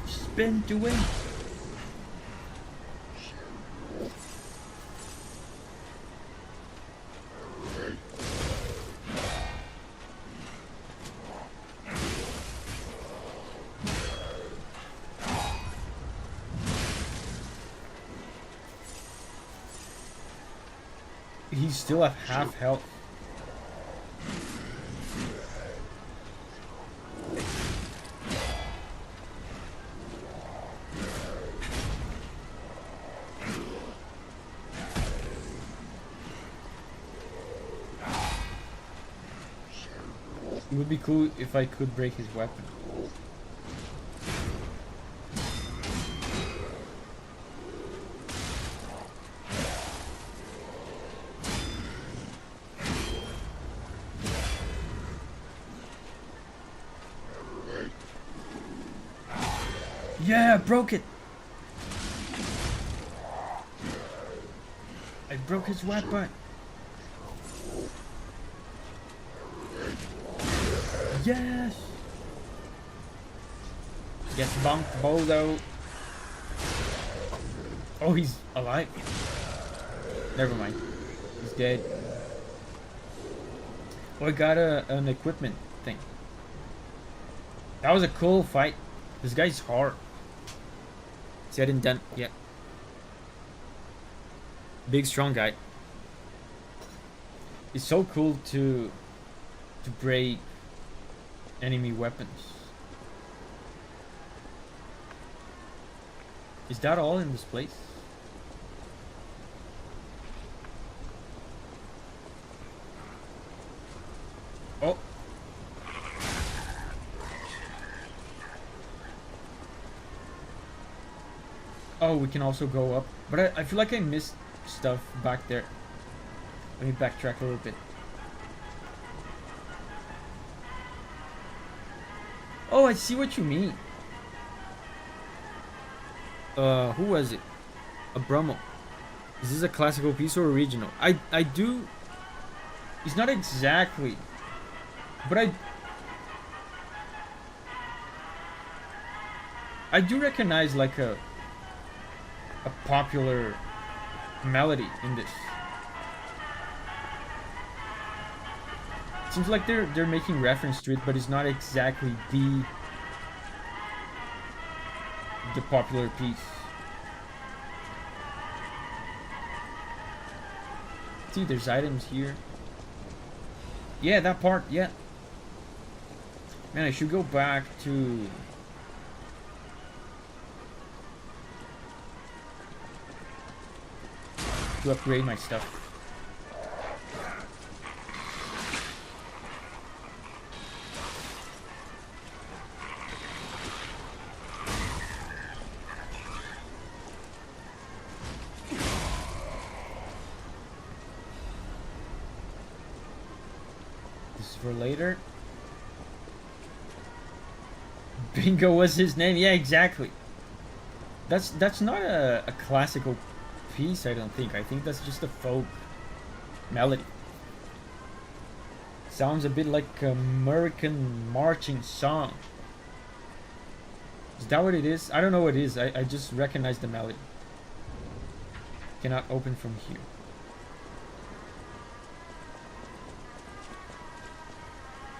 Spin to win. He's still at half health. It would be cool if I could break his weapon. Yeah, I broke it. I broke his weapon. Yes. Get bumped, Bozo. Oh, he's alive. Never mind. He's dead. Oh, I got an equipment thing. That was a cool fight. This guy's hard. See, I didn't done yet. Big strong guy. It's so cool to break enemy weapons. Is that all in this place? Oh. Oh, we can also go up. But I feel like I missed stuff back there. Let me backtrack a little bit. Oh, I see what you mean. Who was it? A Brummel. Is this a classical piece or original? I do... It's not exactly... But I do recognize like a popular melody in this. Seems like they're making reference to it, but it's not exactly the popular piece. See, there's items here. Yeah, that part, yeah. Man, I should go back to upgrade my stuff. This is for later. Bingo was his name. Yeah, exactly. That's not a classical piece, I don't think. I think that's just a folk melody. Sounds a bit like an American marching song. Is that what it is? I don't know what it is. I just recognize the melody. Cannot open from here.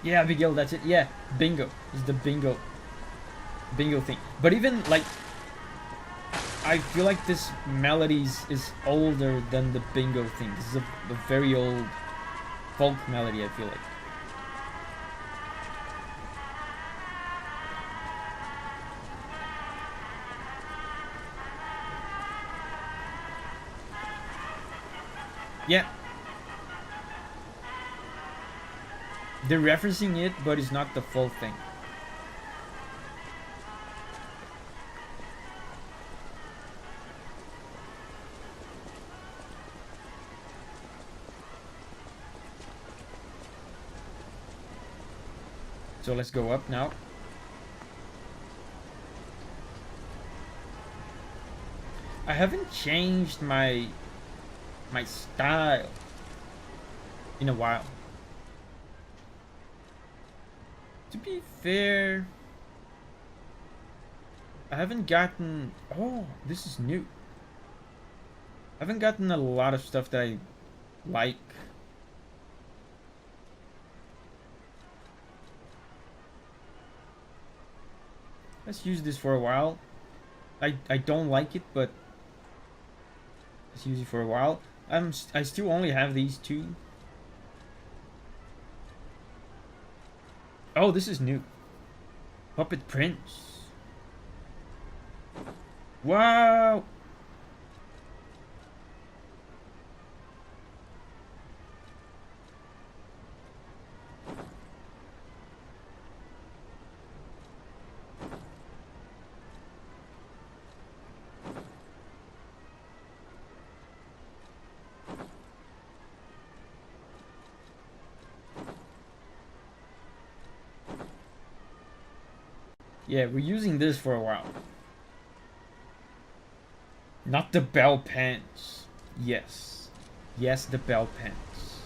Yeah, Abigail, that's it. Yeah, bingo. It's the bingo thing. But even like, I feel like this melody is older than the bingo thing. This is a very old folk melody, I feel like. Yeah. They're referencing it, but it's not the full thing. So let's go up now. I haven't changed my style in a while. To be fair, I haven't gotten... Oh, this is new. I haven't gotten a lot of stuff that I like. Let's use this for a while. I don't like it, but let's use it for a while. I still only have these two. Oh, this is new. Puppet Prince. Wow. Yeah, we're using this for a while. Not the bell pants. Yes. Yes, the bell pants.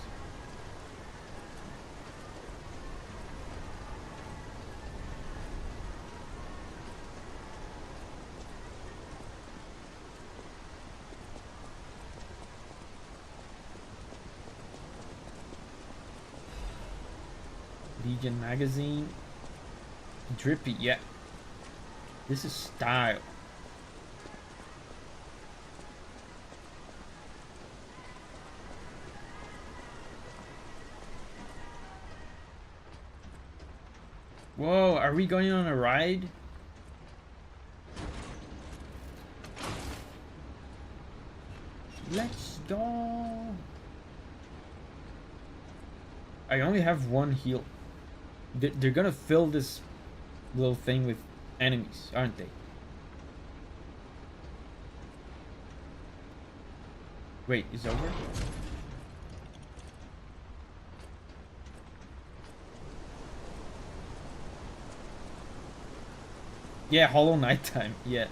Legion magazine. Drippy, yeah. This is style. Whoa, are we going on a ride? Let's go. I only have one heal. They're gonna fill this little thing with enemies, aren't they? Wait, it's over? Yeah, Hollow Knight time, yeah.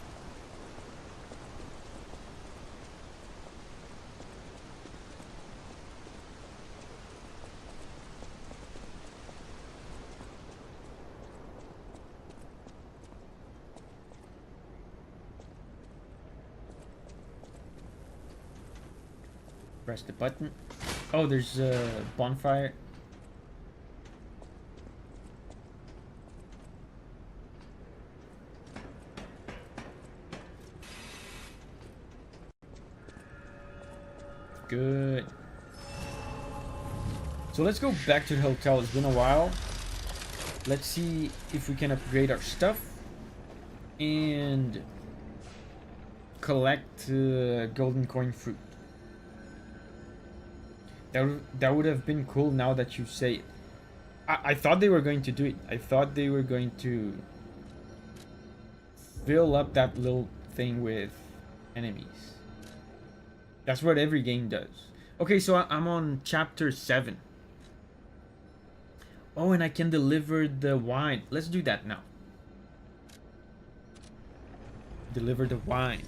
Press the button. Oh, there's a bonfire. Good. So let's go back to the hotel. It's been a while. Let's see if we can upgrade our stuff and collect golden coin fruit. That would have been cool now that you say it. I thought they were going to do it. I thought they were going to fill up that little thing with enemies. That's what every game does. Okay, so I'm on chapter 7. Oh, and I can deliver the wine. Let's do that now. Deliver the wine.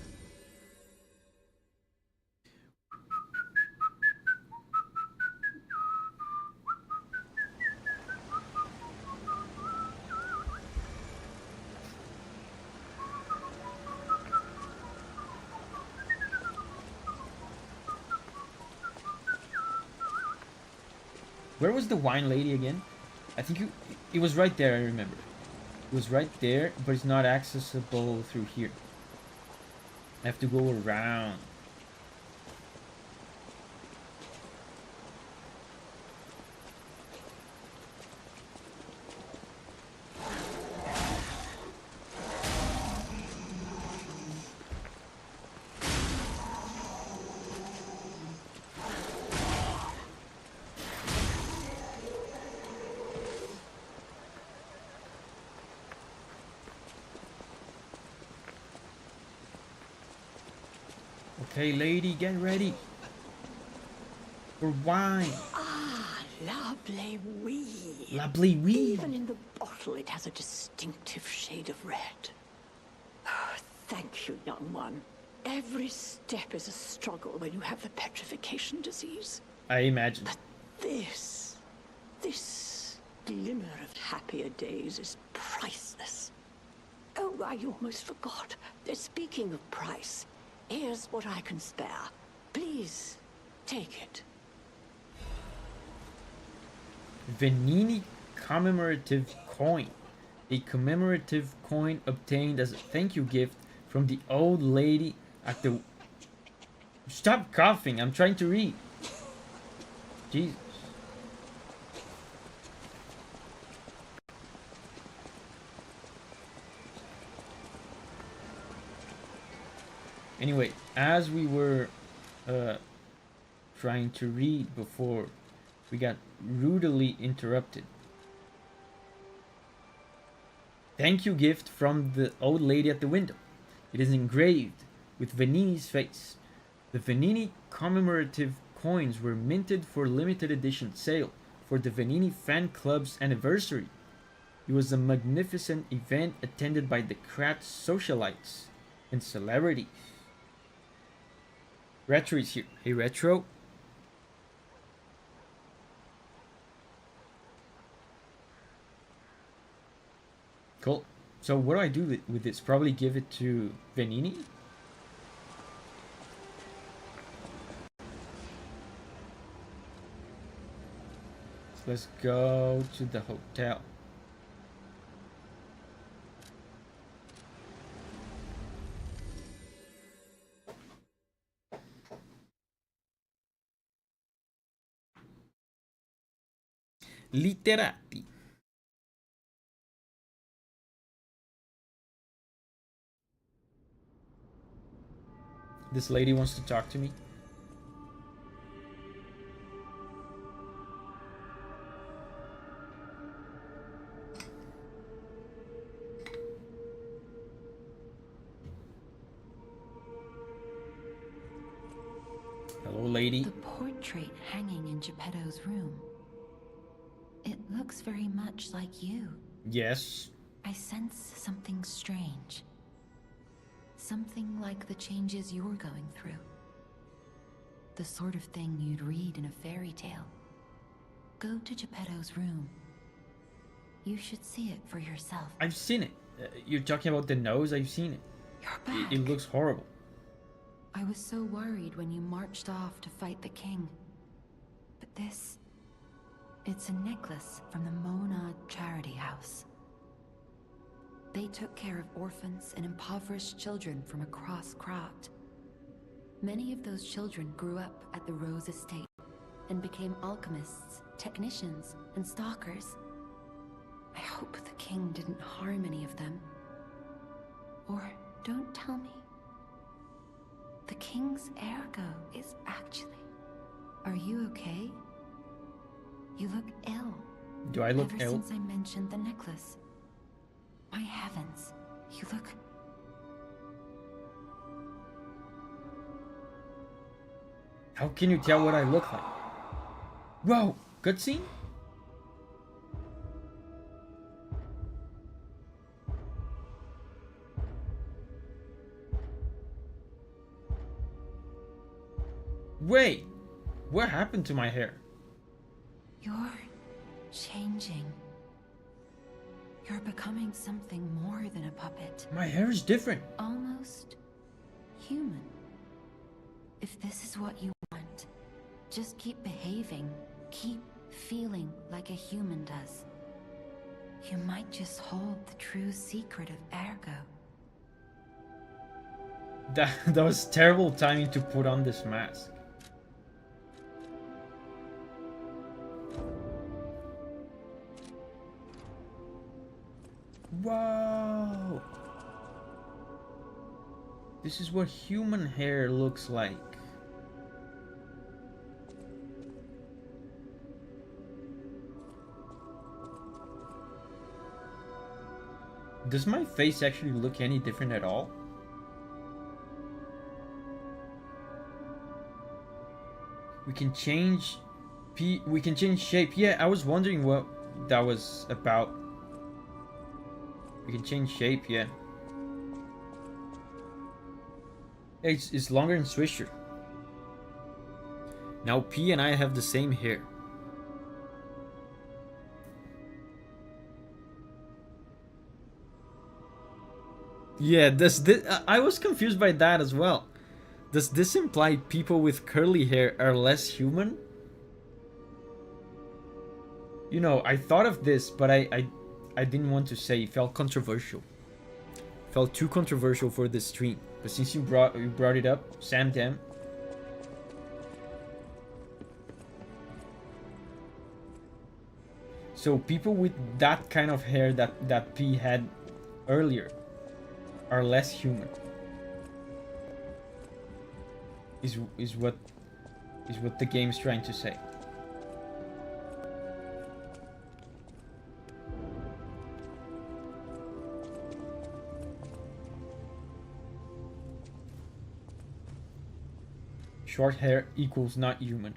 Where was the wine lady again? I think it was right there, I remember. It was right there, but it's not accessible through here. I have to go around. Okay, lady, get ready. For wine. Ah, lovely weed. Lovely weed. Even in the bottle, it has a distinctive shade of red. Oh, thank you, young one. Every step is a struggle when you have the petrification disease. I imagine. But this glimmer of happier days is priceless. Oh, I almost forgot. Speaking of price, here's what I can spare. Please, take it. Venini commemorative coin. A commemorative coin obtained as a thank you gift from the old lady at the... Stop coughing, I'm trying to read. Jesus. Anyway, as we were trying to read before, we got rudely interrupted. Thank you gift from the old lady at the window. It is engraved with Venini's face. The Venini commemorative coins were minted for limited edition sale for the Venini fan club's anniversary. It was a magnificent event attended by the Kratz socialites and celebrities. Retro is here. Hey, Retro. Cool. So what do I do with this? Probably give it to Venini? Let's go to the hotel. Literati. This lady wants to talk to me. Hello, lady. The portrait hanging in Geppetto's room. It looks very much like you. Yes. I sense something strange. Something like the changes you're going through. The sort of thing you'd read in a fairy tale. Go to Geppetto's room. You should see it for yourself. I've seen it. You're talking about the nose? I've seen it. You're back. It looks horrible. I was so worried when you marched off to fight the king. But this... it's a necklace from the Mona Charity House. They took care of orphans and impoverished children from across Croft. Many of those children grew up at the Rose Estate and became alchemists, technicians, and stalkers. I hope the king didn't harm any of them. Or don't tell me. The king's ergo is actually... Are you okay? You look ill. Do I look Ever ill? since I mentioned the necklace. My heavens, you look... How can you tell what I look like? Whoa! Cutscene? Wait! What happened to my hair? You're changing. You're becoming something more than a puppet. My hair is different. Almost human. If this is what you want, just keep behaving. Keep feeling like a human does. You might just hold the true secret of ergo. That was terrible timing to put on this mask. Whoa! This is what human hair looks like. Does my face actually look any different at all? We can change we can change shape. Yeah, I was wondering what that was about. We can change shape, yeah. It's longer and swisher. Now P and I have the same hair. Yeah, I was confused by that as well. Does this imply people with curly hair are less human? You know, I thought of this, but I didn't want to say. It felt controversial. Felt too controversial for this stream. But since you brought it up, Sam Dem. So people with that kind of hair that P had earlier are less human. Is what the game's trying to say. Short hair equals not human.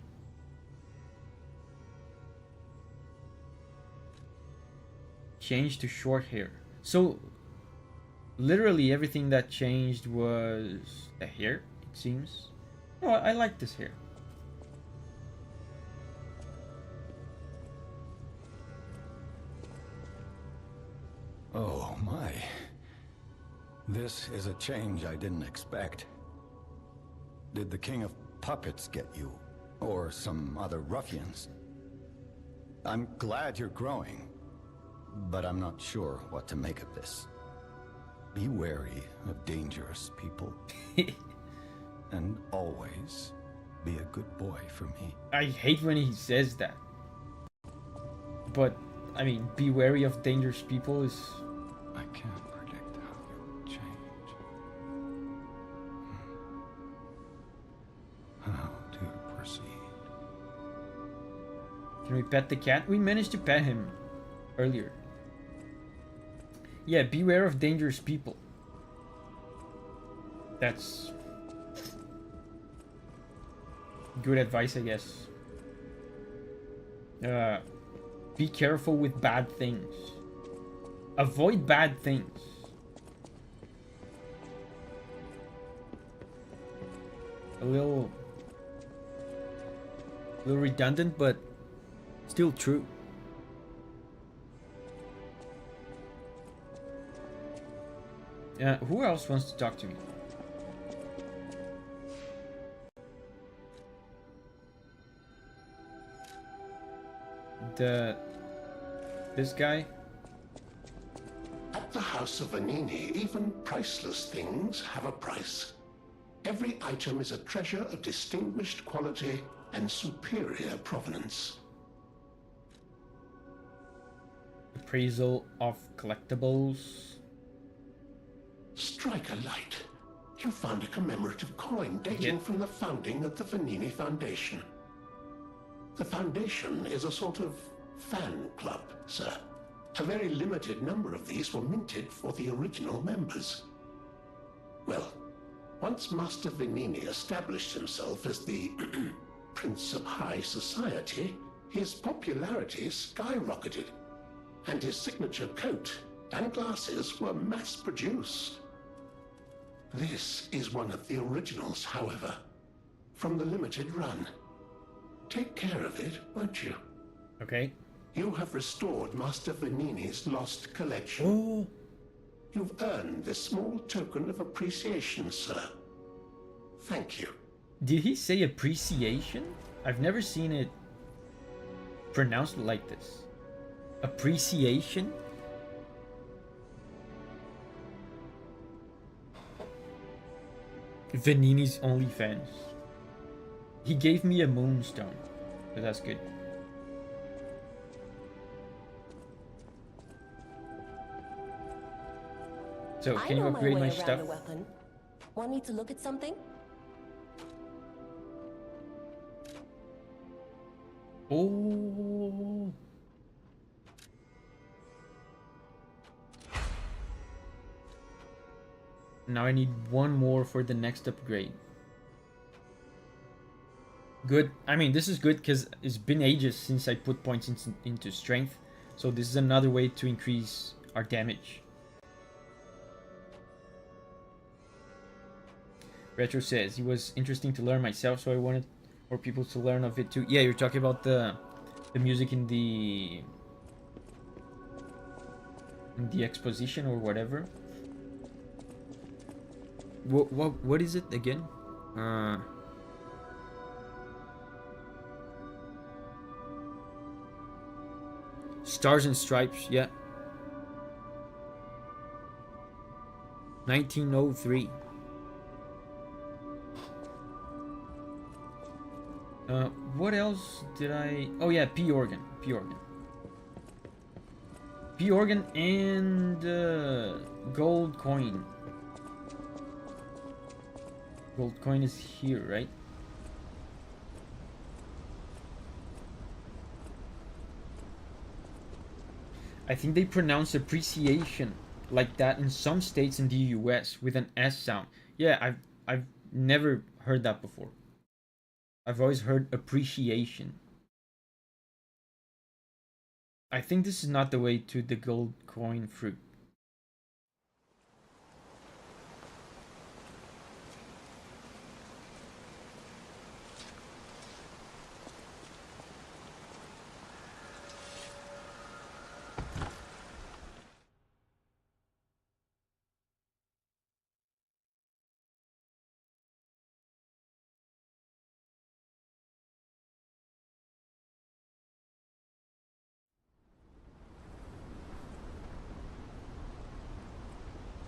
Change to short hair. So literally everything that changed was the hair, it seems. Oh, I like this hair. Oh my. This is a change I didn't expect. Did the King of Puppets get you? Or some other ruffians? I'm glad you're growing, but I'm not sure what to make of this. Be wary of dangerous people. And always be a good boy for me. I hate when he says that. But, I mean, be wary of dangerous people is... I can't predict how you'll change. Can we pet the cat? We managed to pet him earlier. Yeah, beware of dangerous people. That's good advice, I guess. Be careful with bad things. Avoid bad things. A little redundant, but still true. Who else wants to talk to me? This guy? At the House of Vanini, even priceless things have a price. Every item is a treasure of distinguished quality and superior provenance. Appraisal of collectibles. Strike a light. You found a commemorative coin dating from the founding of the Vanini Foundation. The Foundation is a sort of fan club, sir. A very limited number of these were minted for the original members. Well, once Master Vanini established himself as the Prince of High Society, his popularity skyrocketed, and his signature coat and glasses were mass-produced. This is one of the originals, however, from the limited run. Take care of it, won't you? Okay. You have restored Master Vanini's lost collection. Oh. You've earned this small token of appreciation, sir. Thank you. Did he say appreciation? I've never seen it pronounced like this. Appreciation? Vanini's OnlyFans. He gave me a moonstone, so that's good. So, can you upgrade my stuff? Want me to look at something? Oh. Now I need one more for the next upgrade. Good. I mean, this is good because it's been ages since I put points into strength. So this is another way to increase our damage. Retro says, it was interesting to learn myself, so I wanted more people to learn of it too. Yeah, you're talking about the music in the exposition or whatever. What is it again? Stars and Stripes, yeah. 1903. What else did I... Oh yeah, P organ. P organ and gold coin. Gold coin is here, right? I think they pronounce appreciation like that in some states in the US with an S sound. Yeah, I've never heard that before. I've always heard appreciation. I think this is not the way to the gold coin fruit.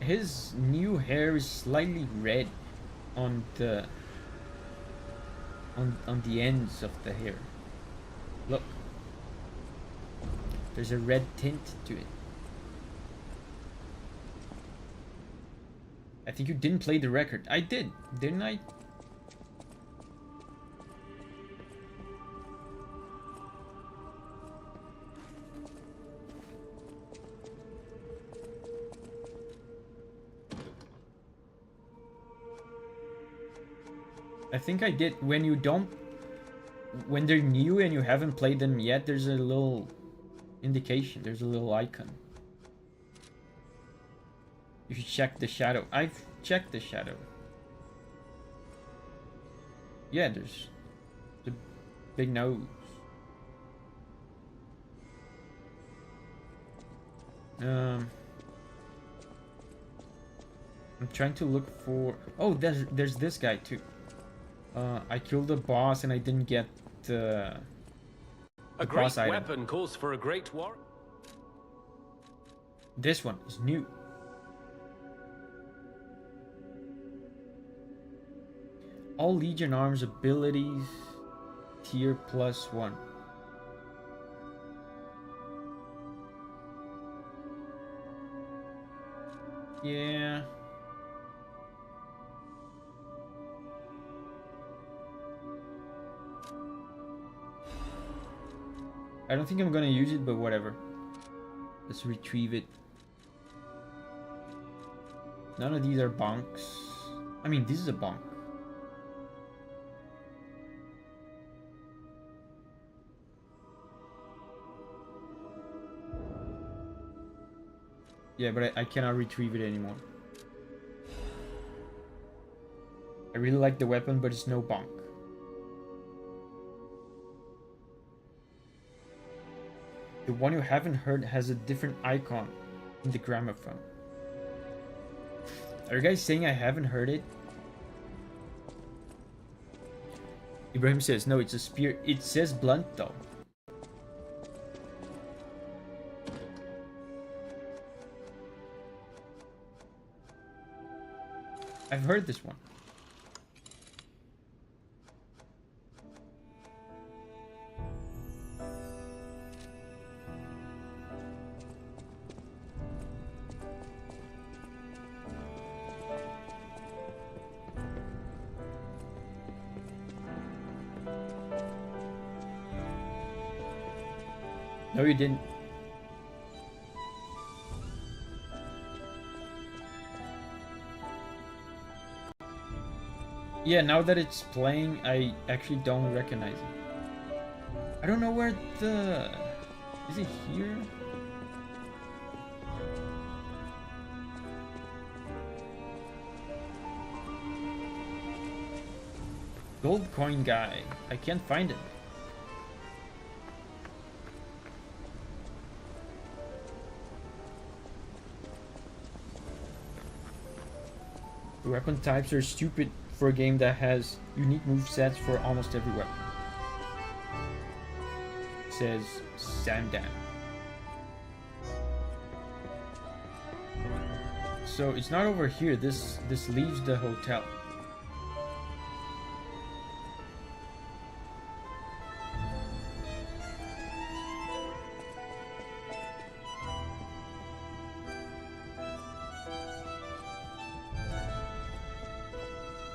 His new hair is slightly red on the ends of the hair. Look, there's a red tint to it. I think you didn't play the record. I did, didn't I? I think I did. When you don't... When they're new and you haven't played them yet, there's a little indication. There's a little icon. You should check the shadow. I've checked the shadow. Yeah, there's the big nose. I'm trying to look for... Oh, there's this guy too. I killed the boss and I didn't get the great boss item. Weapon calls for a great war. This one is new. All Legion arms abilities tier +1. Yeah. I don't think I'm gonna use it, but whatever. Let's retrieve it. None of these are bonks. I mean, this is a bonk. Yeah, but I cannot retrieve it anymore. I really like the weapon, but it's no bonk. The one you haven't heard has a different icon in the gramophone. Are you guys saying I haven't heard it? Ibrahim says, no, it's a spear. It says blunt though. I've heard this one. No, you didn't. Yeah, now that it's playing, I actually don't recognize it. I don't know where the... Is it here? Gold coin guy. I can't find it. The weapon types are stupid for a game that has unique movesets for almost every weapon. Says Sandan. So it's not over here. This leaves the hotel.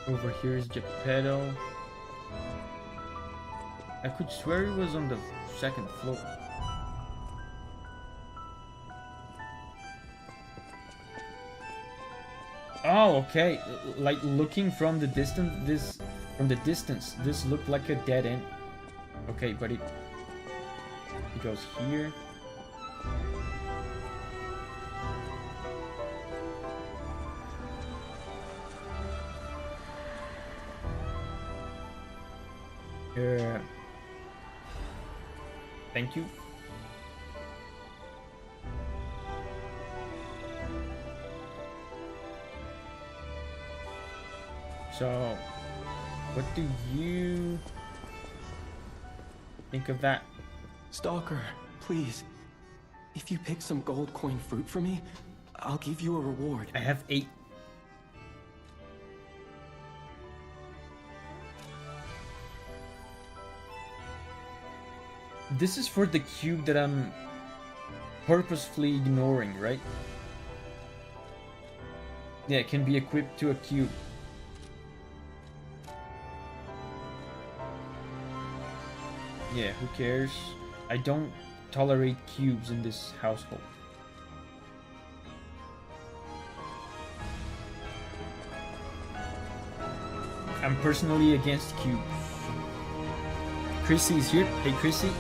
Over here is Geppetto. I could swear it was on the second floor. Oh, okay. Like looking from the distance, this looked like a dead end. Okay, but it goes here. Thank you. So, what do you think of that? Stalker, please. If you pick some gold coin fruit for me, I'll give you a reward. I have 8. This is for the cube that I'm purposefully ignoring, right? Yeah, it can be equipped to a cube. Yeah, who cares? I don't tolerate cubes in this household. I'm personally against cubes. Chrissy is here. Hey, Chrissy.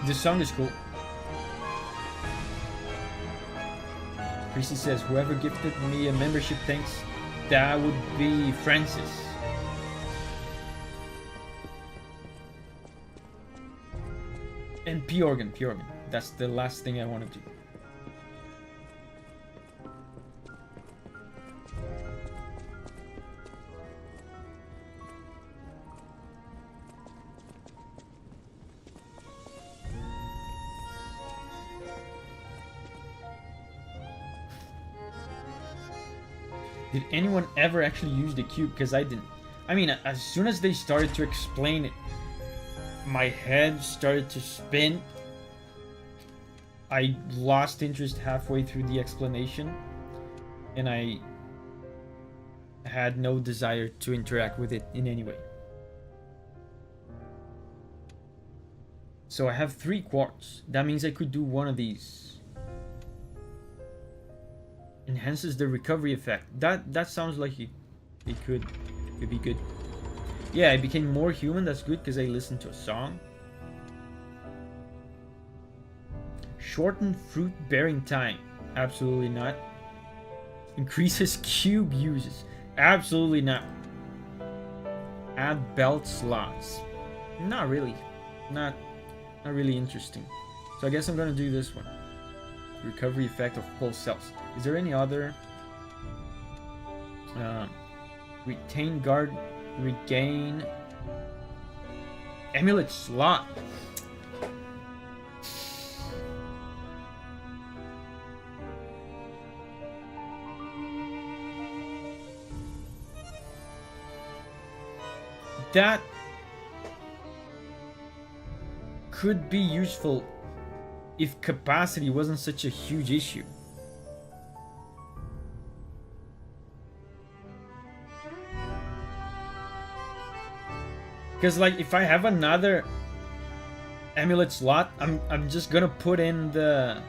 This song is cool. Chrissy says, whoever gifted me a membership, thanks. That would be Francis. And P organ. That's the last thing I want to do. Did anyone ever actually use the cube? Because I didn't. I mean, as soon as they started to explain it, my head started to spin. I lost interest halfway through the explanation, and I had no desire to interact with it in any way. So I have 3 quartz. That means I could do one of these. Enhances the recovery effect. That sounds like it could be good. Yeah, I became more human. That's good because I listened to a song. Shorten fruit bearing time. Absolutely not. Increases cube uses. Absolutely not. Add belt slots. Not really. Not really interesting. So I guess I'm gonna do this one. Recovery effect of pulse cells. Is there any other? Retain guard, regain, amulet slot. That could be useful if capacity wasn't such a huge issue. Because like if I have another amulet slot, I'm just gonna put in the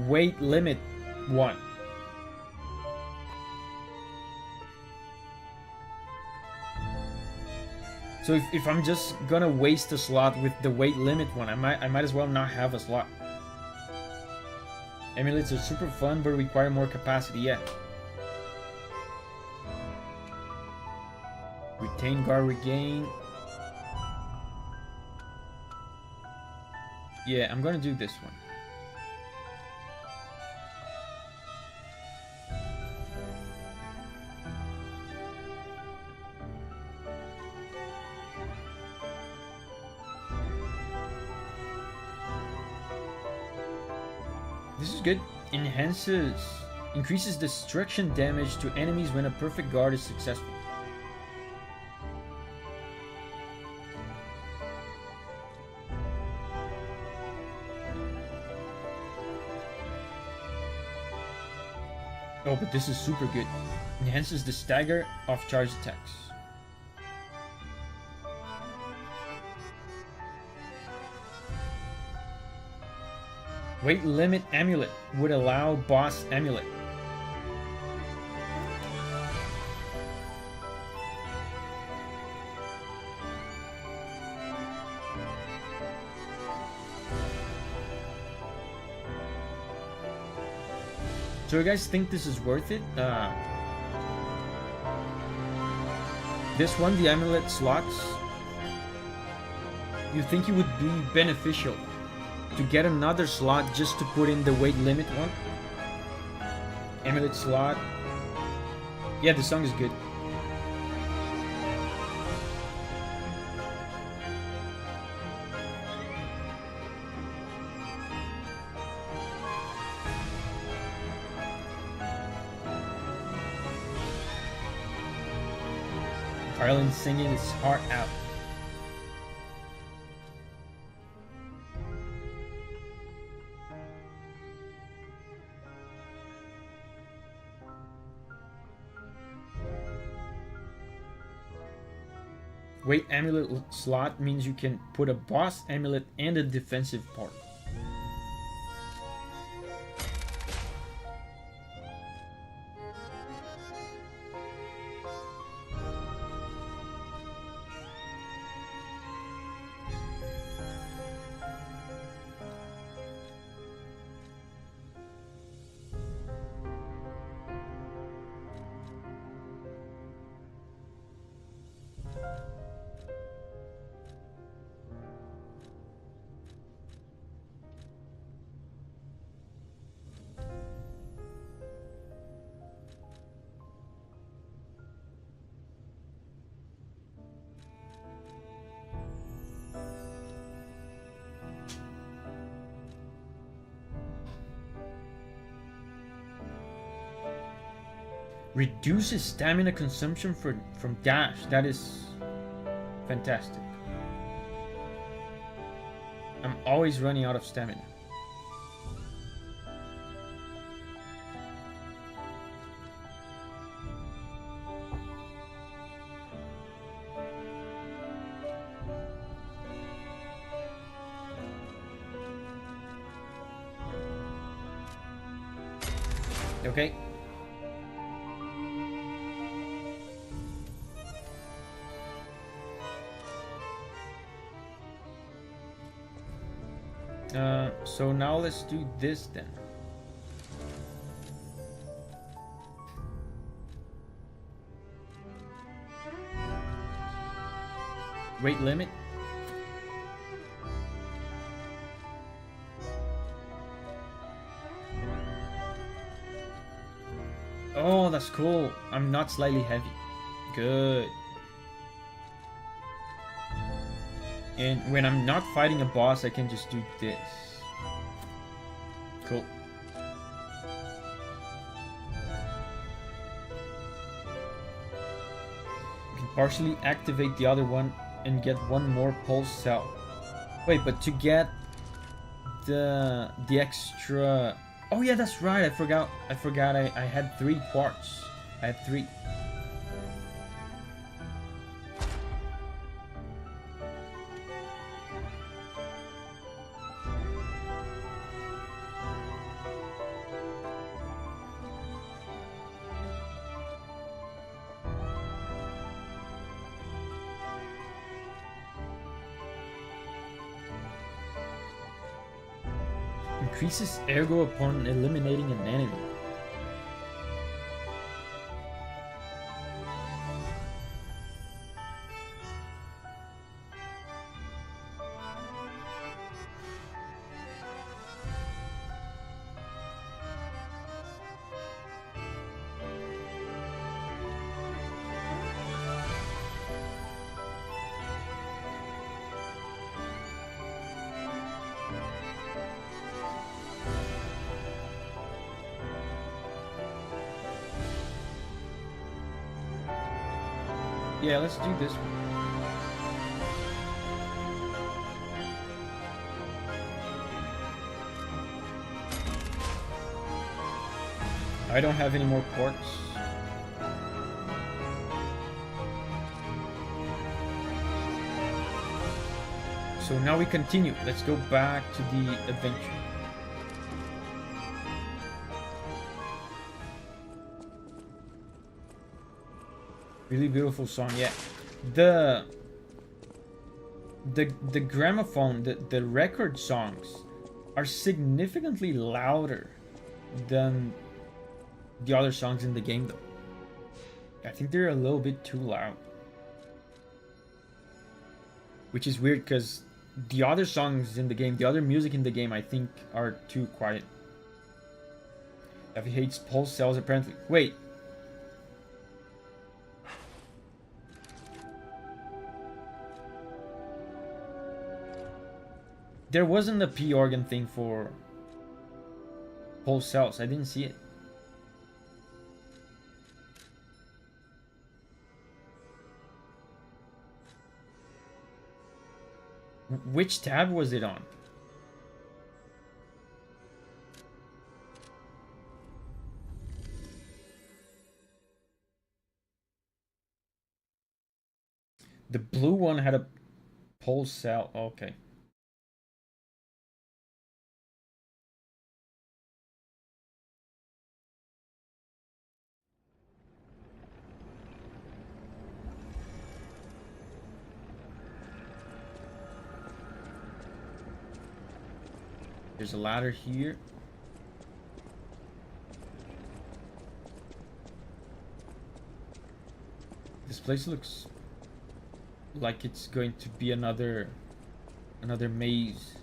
weight limit one. So if I'm just gonna waste a slot with the weight limit one, I might as well not have a slot. Amulets are super fun but require more capacity, yeah. Retain guard regain. Yeah, I'm gonna do this one. This is good. Increases destruction damage to enemies when a perfect guard is successful. Oh, but this is super good. Enhances the stagger of charge attacks. Weight limit amulet would allow boss amulet. So you guys think this is worth it? This one, the amulet slots, you think it would be beneficial to get another slot just to put in the weight limit one? Amulet slot. Yeah, the song is good. Ireland singing his heart out. Weight amulet slot means you can put a boss amulet and a defensive part. Reduces stamina consumption from dash. That is fantastic. I'm always running out of stamina. Okay. So now let's do this then. Weight limit. Oh, that's cool. I'm not slightly heavy. Good. And when I'm not fighting a boss, I can just do this. Cool. You can partially activate the other one and get one more pulse cell. Wait, but to get the extra... Oh yeah, that's right. I forgot I had 3 quartz. I had 3. Increases ergo upon eliminating an enemy. Yeah, let's do this one. I don't have any more quartz. So now we continue. Let's go back to the adventure. Really beautiful song, yeah. The gramophone, the record songs are significantly louder than the other songs in the game though. I think they're a little bit too loud. Which is weird because the other songs in the game, the other music in the game, I think are too quiet. Davi hates pulse cells apparently. Wait. There wasn't a P organ thing for pulse cells. I didn't see it. Which tab was it on? The blue one had a pulse cell. Okay. There's a ladder here. This place looks like it's going to be another maze.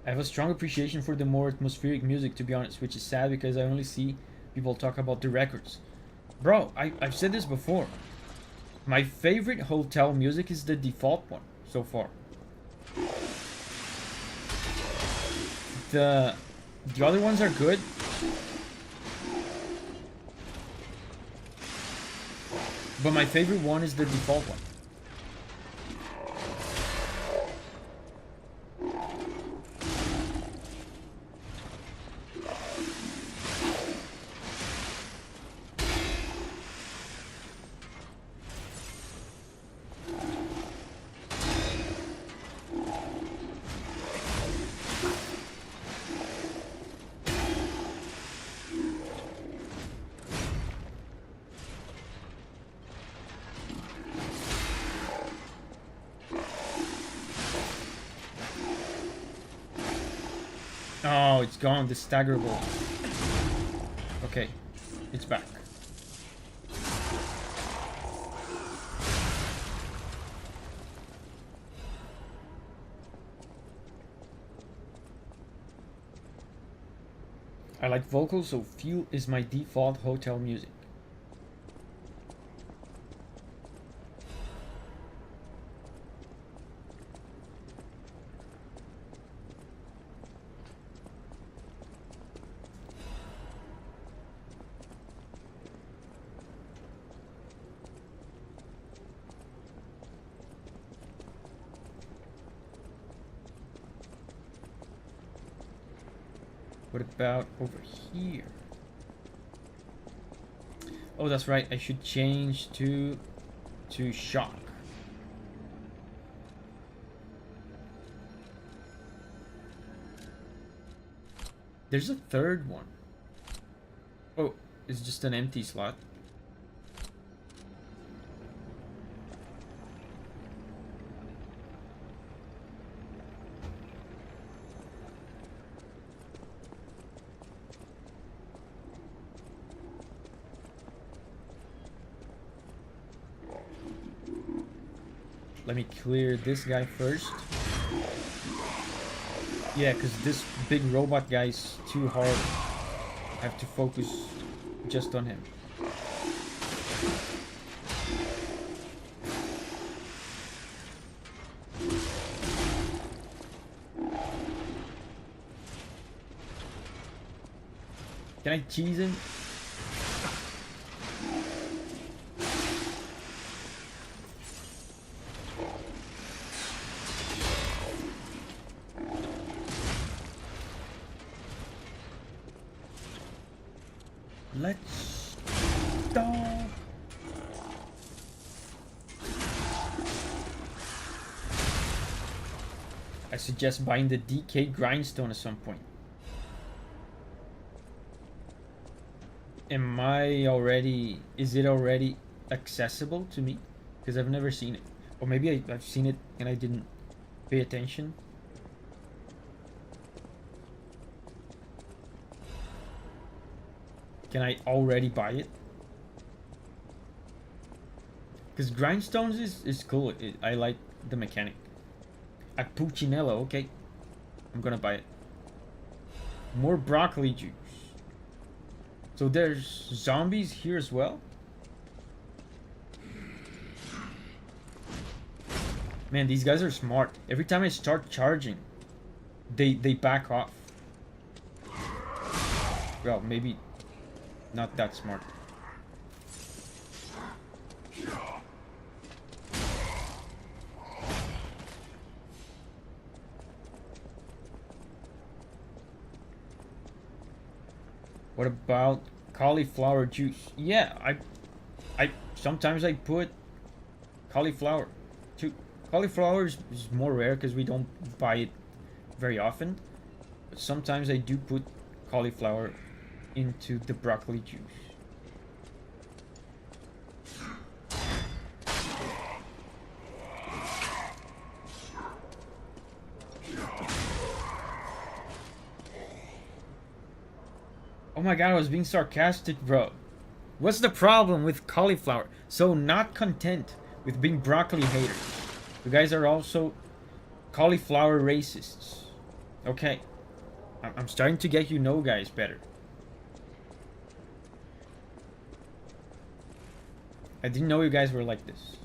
I have a strong appreciation for the more atmospheric music, to be honest, which is sad because I only see people talk about the records. Bro, I've said this before. My favorite hotel music is the default one so far. The other ones are good. But my favorite one is the default one. Oh, it's gone. The staggerable. Okay, it's back. I like vocals, so feel is my default hotel music. What about over here? Oh, that's right. I should change to shock. There's a third one. Oh, it's just an empty slot. Let me clear this guy first. Yeah, because this big robot guy is too hard. I have to focus just on him. Can I cheese him? Let's go. I suggest buying the DK grindstone at some point. Is it already accessible to me? Because I've never seen it. Or maybe I've seen it and I didn't pay attention. Can I already buy it? Because grindstones is cool. I like the mechanic. A Puccinello, okay. I'm gonna buy it. More broccoli juice. So there's zombies here as well? Man, these guys are smart. Every time I start charging, they back off. Well, maybe not that smart. What about cauliflower juice? Yeah, I sometimes I put cauliflower too. Cauliflower is more rare because we don't buy it very often. But sometimes I do put cauliflower into the broccoli juice. Oh my god, I was being sarcastic, bro. What's the problem with cauliflower? So not content with being broccoli haters. You guys are also cauliflower racists. Okay. I'm starting to get you know guys better. I didn't know you guys were like this.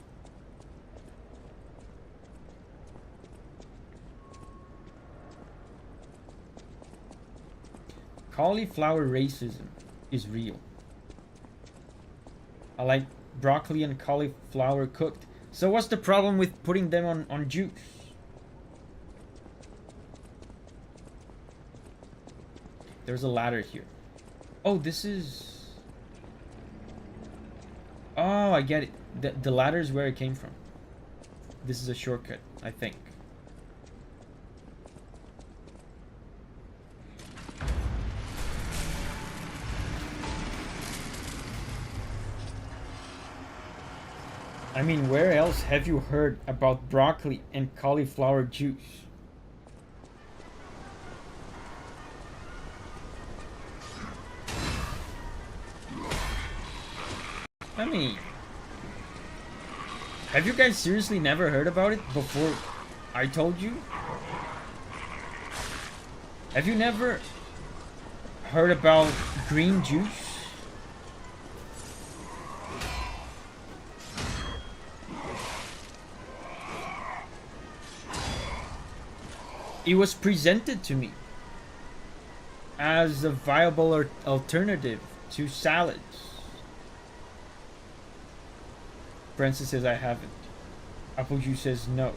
Cauliflower racism is real. I like broccoli and cauliflower cooked. So what's the problem with putting them on juice? There's a ladder here. Oh, this is... Oh, I get it. The ladder is where it came from. This is a shortcut, I think. I mean, where else have you heard about broccoli and cauliflower juice? I mean, have you guys seriously never heard about it before I told you? Have you never heard about green juice? It was presented to me as a viable alternative to salads. Francis says I haven't. Apple juice says no.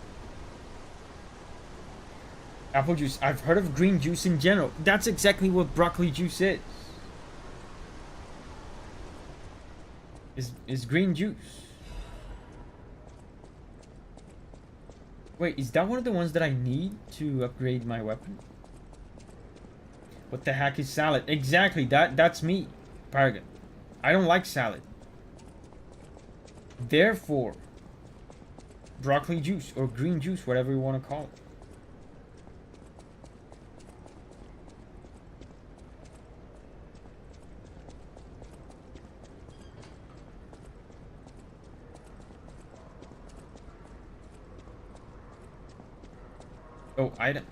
Apple juice. I've heard of green juice in general. That's exactly what broccoli juice is. Is green juice. Wait, is that one of the ones that I need to upgrade my weapon? What the heck is salad? Exactly, that's me, Paragon. I don't like salad. Therefore, broccoli juice or green juice, whatever you want to call it. Oh, item.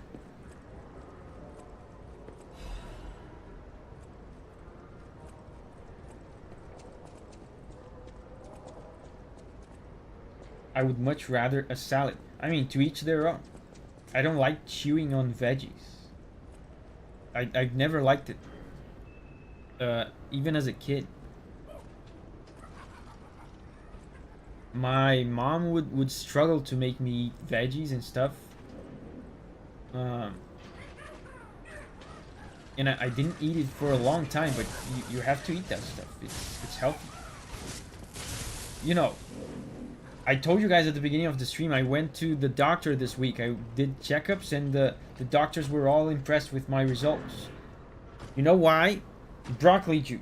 I would much rather a salad. I mean, to each their own. I don't like chewing on veggies. I've never liked it. Even as a kid. My mom would struggle to make me eat veggies and stuff. And I didn't eat it for a long time, but you have to eat that stuff. It's healthy. You know, I told you guys at the beginning of the stream, I went to the doctor this week. I did checkups, and the doctors were all impressed with my results. You know why? Broccoli juice.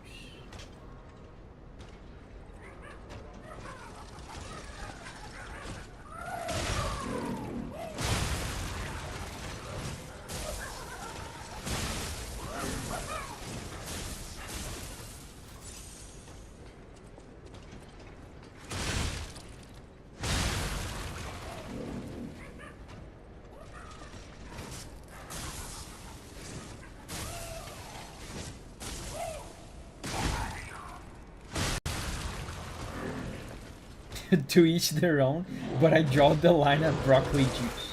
To each their own, but I draw the line at broccoli juice.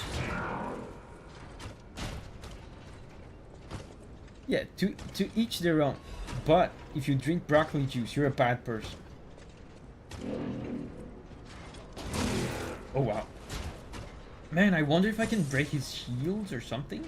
Yeah, to each their own. But if you drink broccoli juice, you're a bad person. Oh wow. Man, I wonder if I can break his shields or something.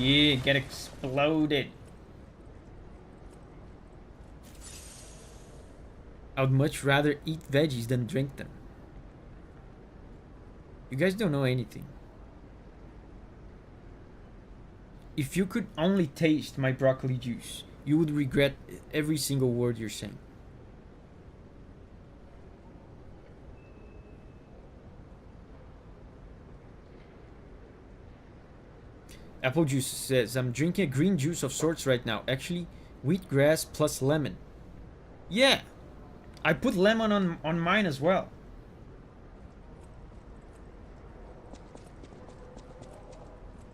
Yeah, get exploded. I would much rather eat veggies than drink them. You guys don't know anything. If you could only taste my broccoli juice, you would regret every single word you're saying. Apple Juice says, I'm drinking a green juice of sorts right now. Actually, wheatgrass plus lemon. Yeah, I put lemon on mine as well.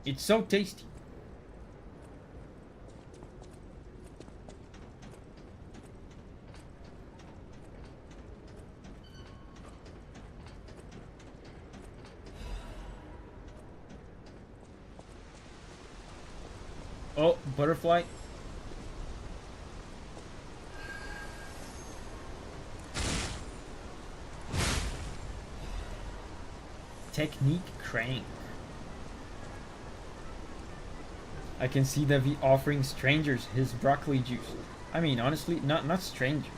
It's so tasty. Oh, butterfly. Technique crank. I can see Davi offering strangers his broccoli juice. I mean, honestly, not strangers.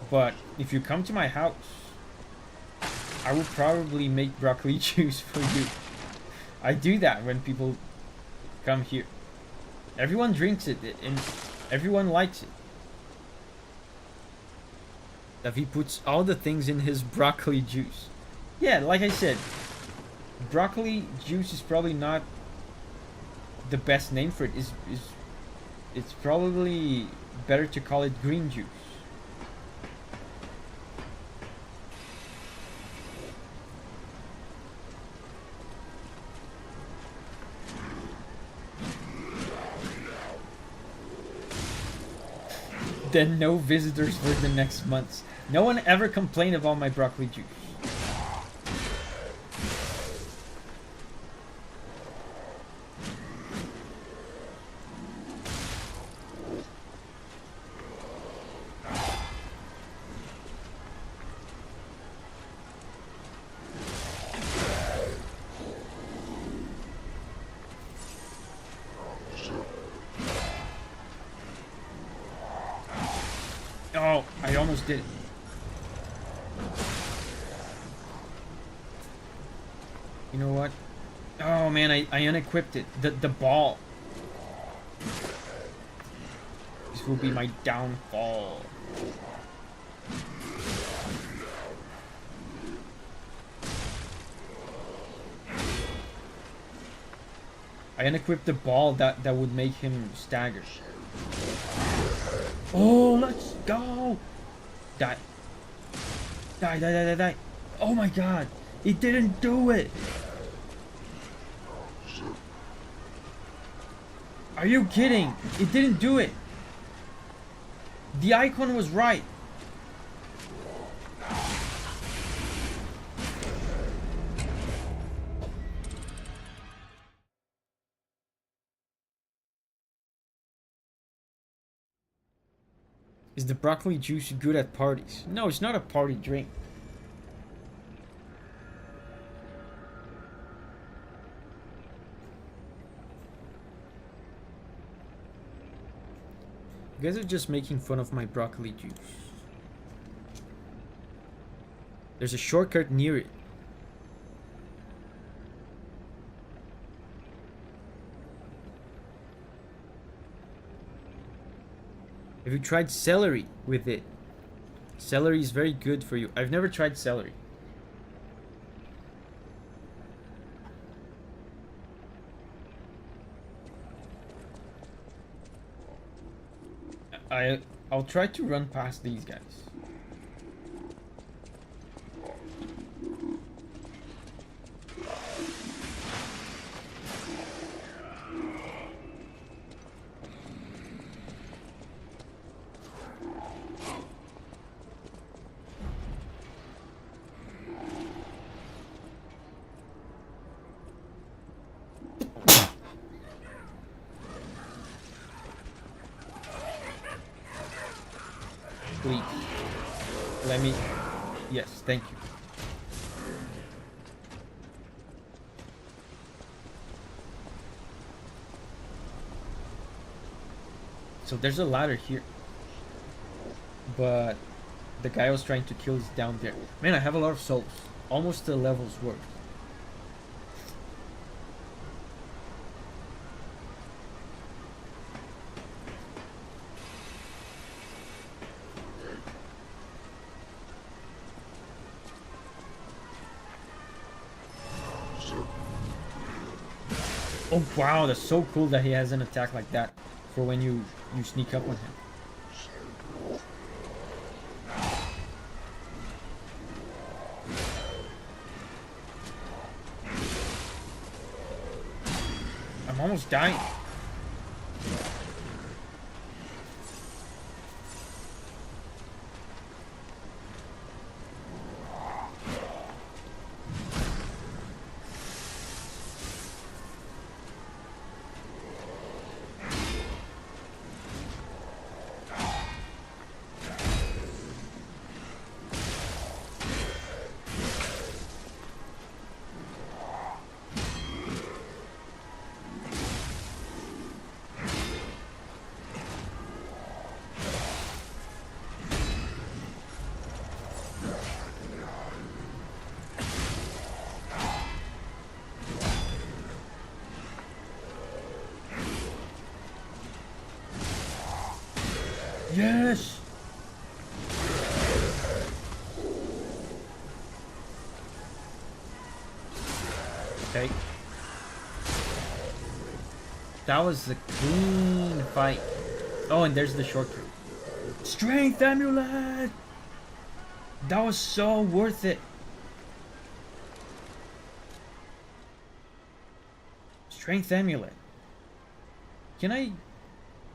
But if you come to my house, I will probably make broccoli juice for you. I do that when people come here. Everyone drinks it, and everyone likes it. Davi puts all the things in his broccoli juice. Yeah, like I said, broccoli juice is probably not the best name for it. It's probably better to call it green juice. Then no visitors for the next months. No one ever complained about my broccoli juice. Oh, I almost did it. You know what? Oh man, I unequipped it. The ball. This will be my downfall. I unequipped the ball that would make him stagger. Oh, let's go! Die. Die, die, die, die, die. Oh my god. It didn't do it. Are you kidding? It didn't do it. The icon was right. Is the broccoli juice good at parties? No, it's not a party drink. You guys are just making fun of my broccoli juice. There's a shortcut near it. Have you tried celery with it? Celery is very good for you. I've never tried celery. I'll try to run past these guys. Please. Let me... Yes, thank you. So there's a ladder here. But the guy I was trying to kill is down there. Man, I have a lot of souls. Almost a level's worth. Oh wow, that's so cool that he has an attack like that for when you sneak up on him. I'm almost dying. Yes! Okay. That was a clean fight. Oh, and there's the shortcut. Strength amulet! That was so worth it. Strength amulet. Can I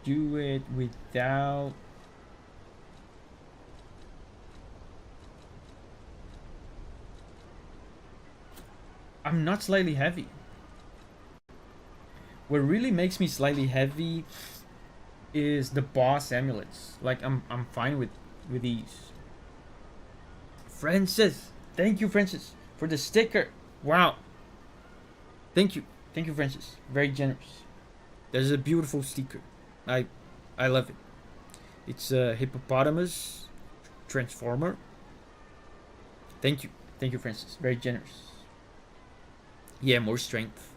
do it without... I'm not slightly heavy. What really makes me slightly heavy is the boss amulets. Like I'm fine with these. Francis, thank you, Francis, for the sticker. Wow. Thank you, Francis. Very generous. That is a beautiful sticker. I love it. It's a hippopotamus transformer. Thank you, Francis. Very generous. Yeah, more strength.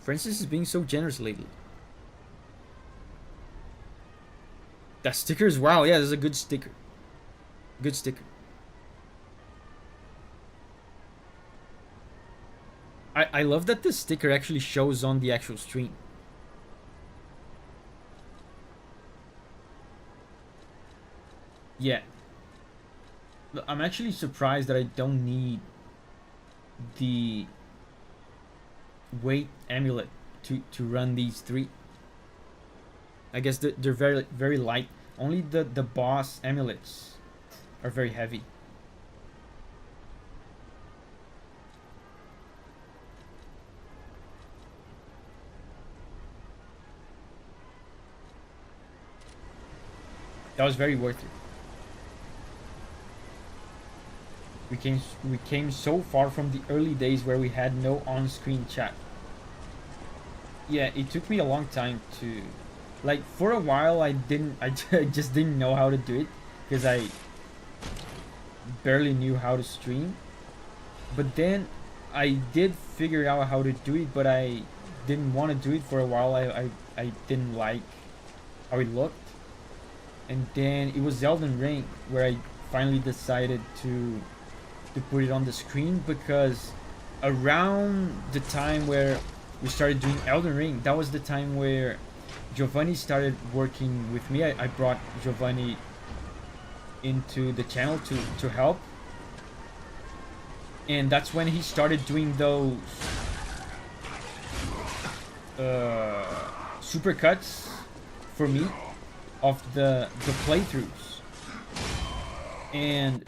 Francis is being so generous lately. That sticker is wow. Yeah, that's a good sticker. Good sticker. I love that this sticker actually shows on the actual stream. Yeah. I'm actually surprised that I don't need the weight amulet to run these three. I guess they're very light. Only the boss amulets are very heavy. That was very worth it. We came so far from the early days where we had no on-screen chat. Yeah, it took me a long time to, like, for a while I just didn't know how to do it because I barely knew how to stream. But then I did figure out how to do it, but I didn't want to do it for a while. I didn't like how it looked. And then it was Elden Ring where I finally decided to put it on the screen, because around the time where we started doing Elden Ring, that was the time where Giovanni started working with me. I brought Giovanni into the channel to help, and that's when he started doing those supercuts for me of the playthroughs. And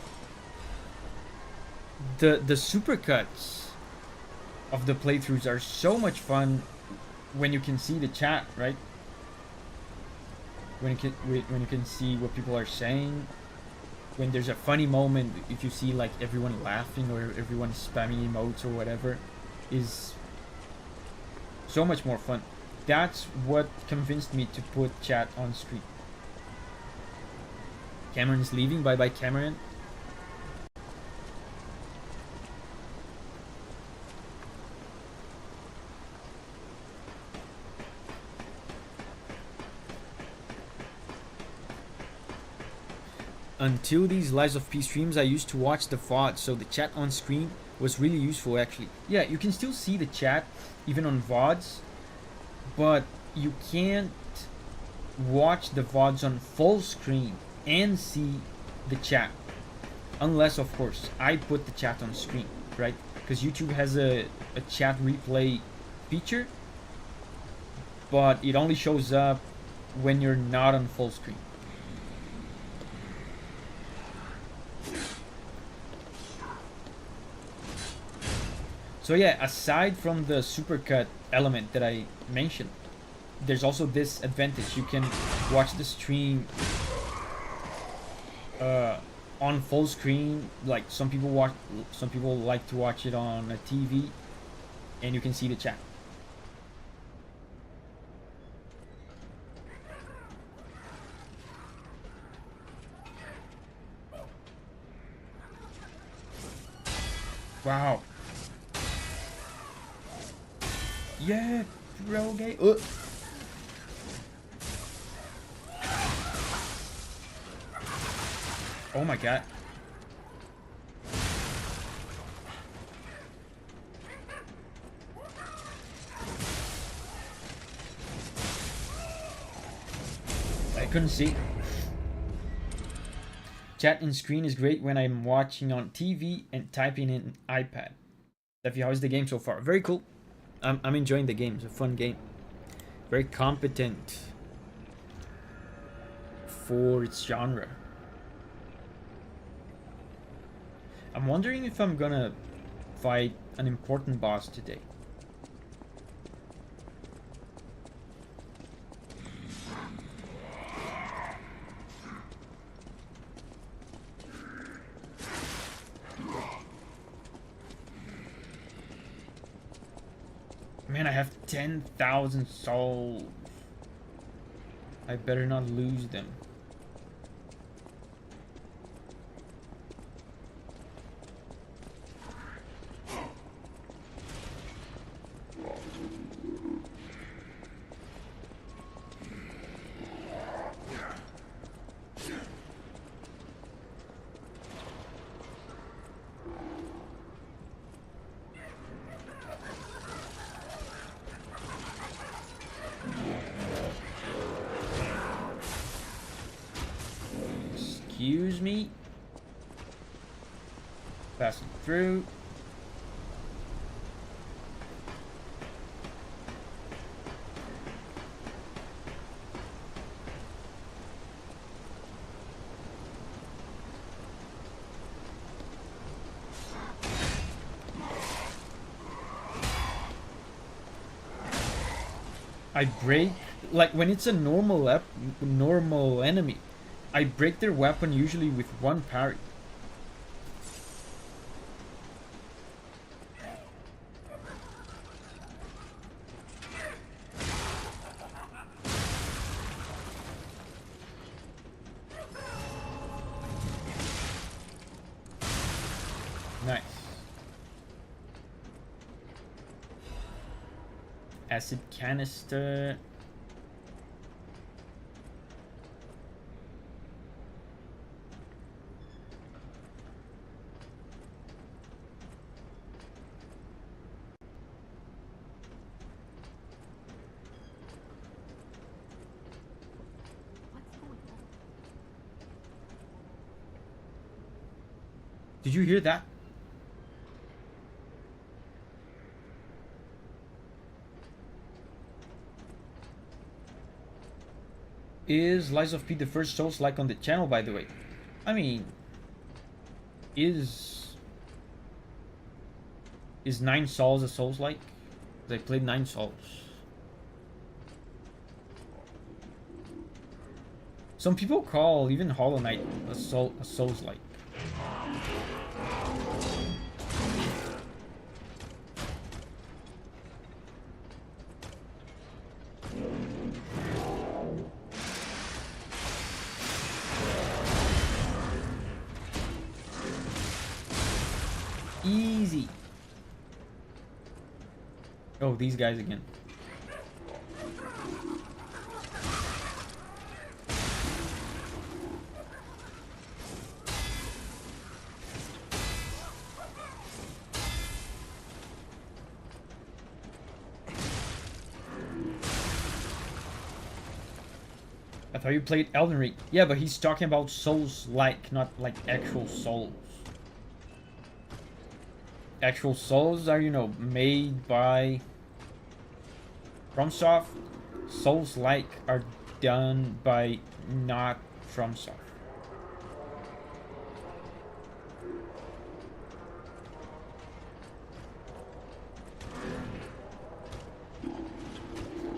the supercuts of the playthroughs are so much fun when you can see the chat, right? When you can see what people are saying, when there's a funny moment, if you see like everyone laughing or everyone spamming emotes or whatever, is so much more fun. That's what convinced me to put chat on screen. Cameron's leaving. Bye bye, Cameron. until these Lies of P streams, I used to watch the VOD, so the chat on screen was really useful actually. Yeah, you can still see the chat even on VODs, but you can't watch the VODs on full screen and see the chat. Unless, of course, I put the chat on screen, right? Because YouTube has a chat replay feature, but it only shows up when you're not on full screen. So yeah, aside from the supercut element that I mentioned, there's also this advantage. You can watch the stream on full screen. Like some people like to watch it on a TV, and you can see the chat. Wow. Yeah, bro, gay. Oh my god. I couldn't see. Chat in screen is great when I'm watching on TV and typing in iPad. Davi, how is the game so far? Very cool. I'm enjoying the game. It's a fun game. Very competent for its genre. I'm wondering if I'm gonna fight an important boss today. Man, I have 10,000 souls. I better not lose them. Excuse me. Passing through. I break, like when it's a normal enemy, I break their weapon usually with one parry. Nice. Acid canister. Did you hear that? Is Lies of P the first Souls-like on the channel, by the way? I mean, is 9 Souls a Souls-like? I played 9 Souls. Some people call even Hollow Knight a Souls-like. Easy. Oh, these guys again. I thought you played Elden Ring. Yeah, but he's talking about Souls-like, not like actual souls. Actual souls are, you know, made by FromSoft. Souls-like are done by not FromSoft.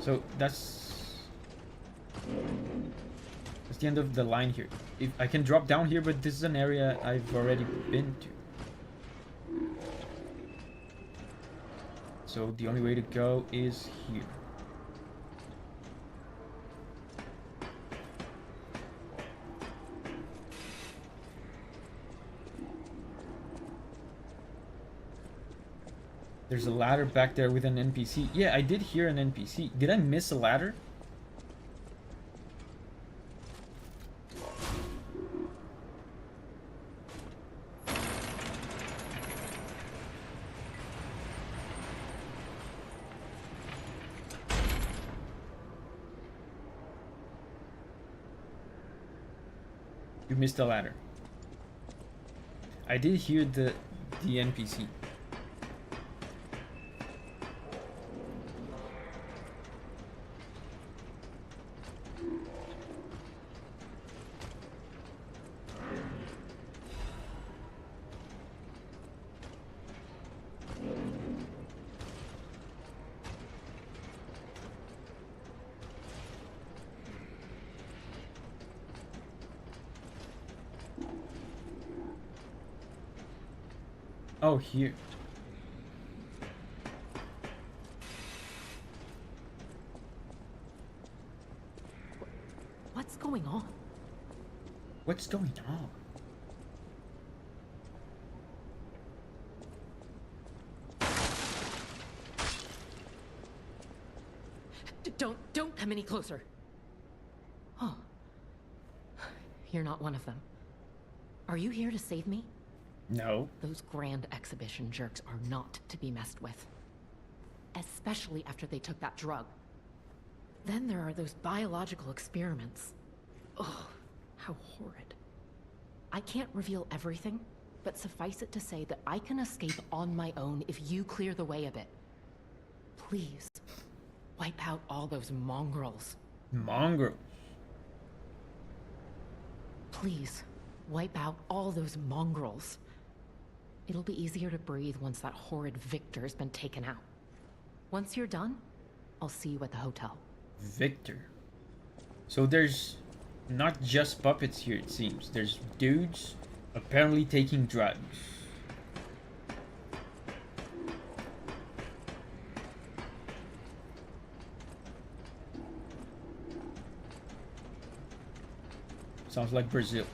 So that's the end of the line here. If I can drop down here, but this is an area I've already been to. So the only way to go is here. There's a ladder back there with an NPC. Yeah, I did hear an NPC. Did I miss a ladder? You missed the ladder. I did hear the NPC. Oh, here. What's going on? What's going on? Don't come any closer. Oh. You're not one of them. Are you here to save me? No. Those grand exhibition jerks are not to be messed with. Especially after they took that drug. Then there are those biological experiments. Oh, how horrid. I can't reveal everything, but suffice it to say that I can escape on my own if you clear the way a bit. Please, wipe out all those mongrels. Mongrels? Please, wipe out all those mongrels. It'll be easier to breathe once that horrid Victor's been taken out. Once you're done, I'll see you at the hotel. Victor. So there's not just puppets here, it seems. There's dudes apparently taking drugs. Sounds like Brazil.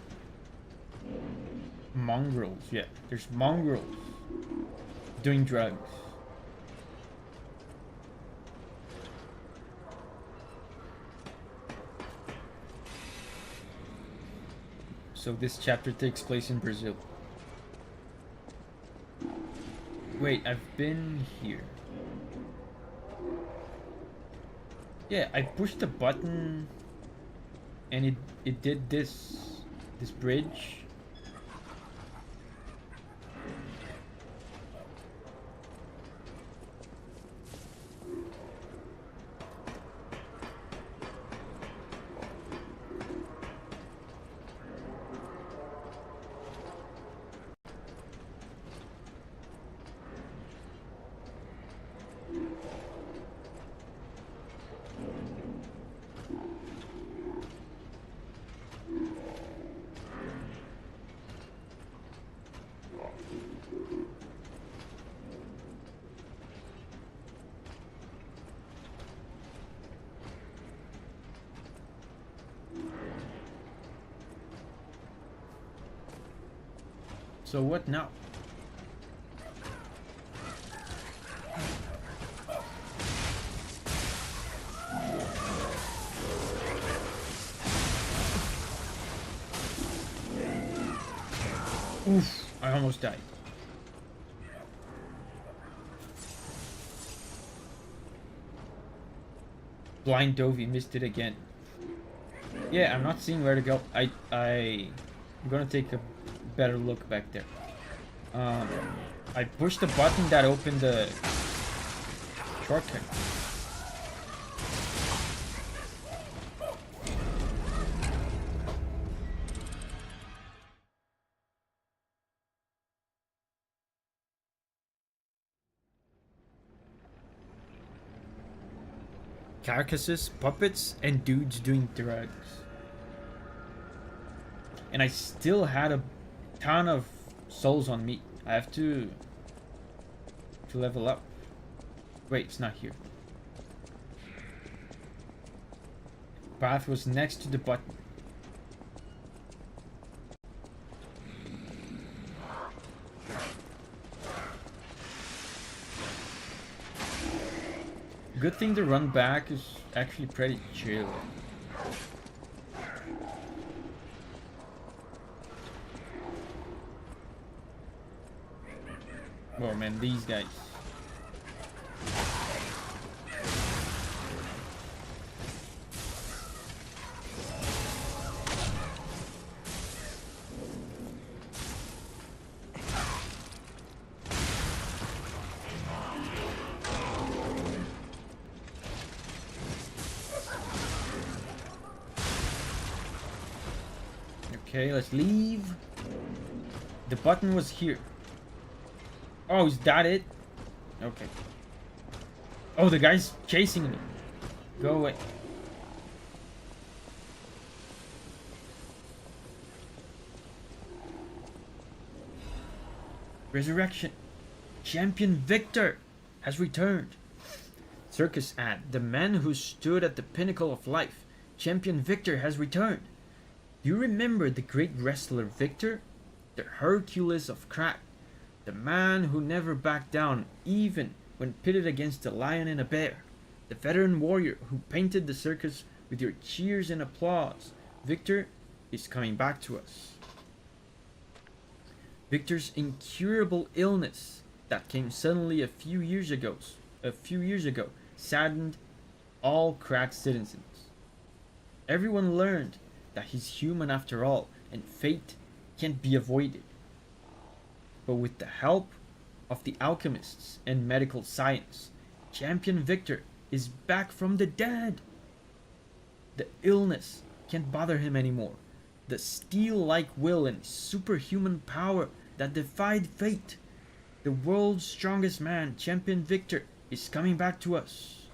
Mongrels, yeah. There's mongrels doing drugs. So this chapter takes place in Brazil. Wait, I've been here. Yeah, I pushed the button and it did this bridge. So what now? Oof, I almost died. Blind Davi missed it again. Yeah, I'm not seeing where to go. I'm gonna take a better look back there. I pushed the button that opened the shortcut. Carcasses, puppets, and dudes doing drugs. And I still had a ton of souls on me. I have to level up. Wait, it's not here. Path was next to the button. Good thing the run back is actually pretty chill. Oh man, these guys. Okay, let's leave. The button was here. Oh, is that it? Okay. Oh, the guy's chasing me. Go away. Resurrection. Champion Victor has returned. Circus ad. The man who stood at the pinnacle of life. Champion Victor has returned. Do you remember the great wrestler Victor? The Hercules of crack. The man who never backed down even when pitted against a lion and a bear. The veteran warrior who painted the circus with your cheers and applause. Victor is coming back to us. Victor's incurable illness that came suddenly a few years ago saddened all crack citizens. Everyone learned that he's human after all, and fate can't be avoided. But with the help of the alchemists and medical science, Champion Victor is back from the dead. The illness can't bother him anymore. The steel-like will and superhuman power that defied fate. The world's strongest man, Champion Victor, is coming back to us.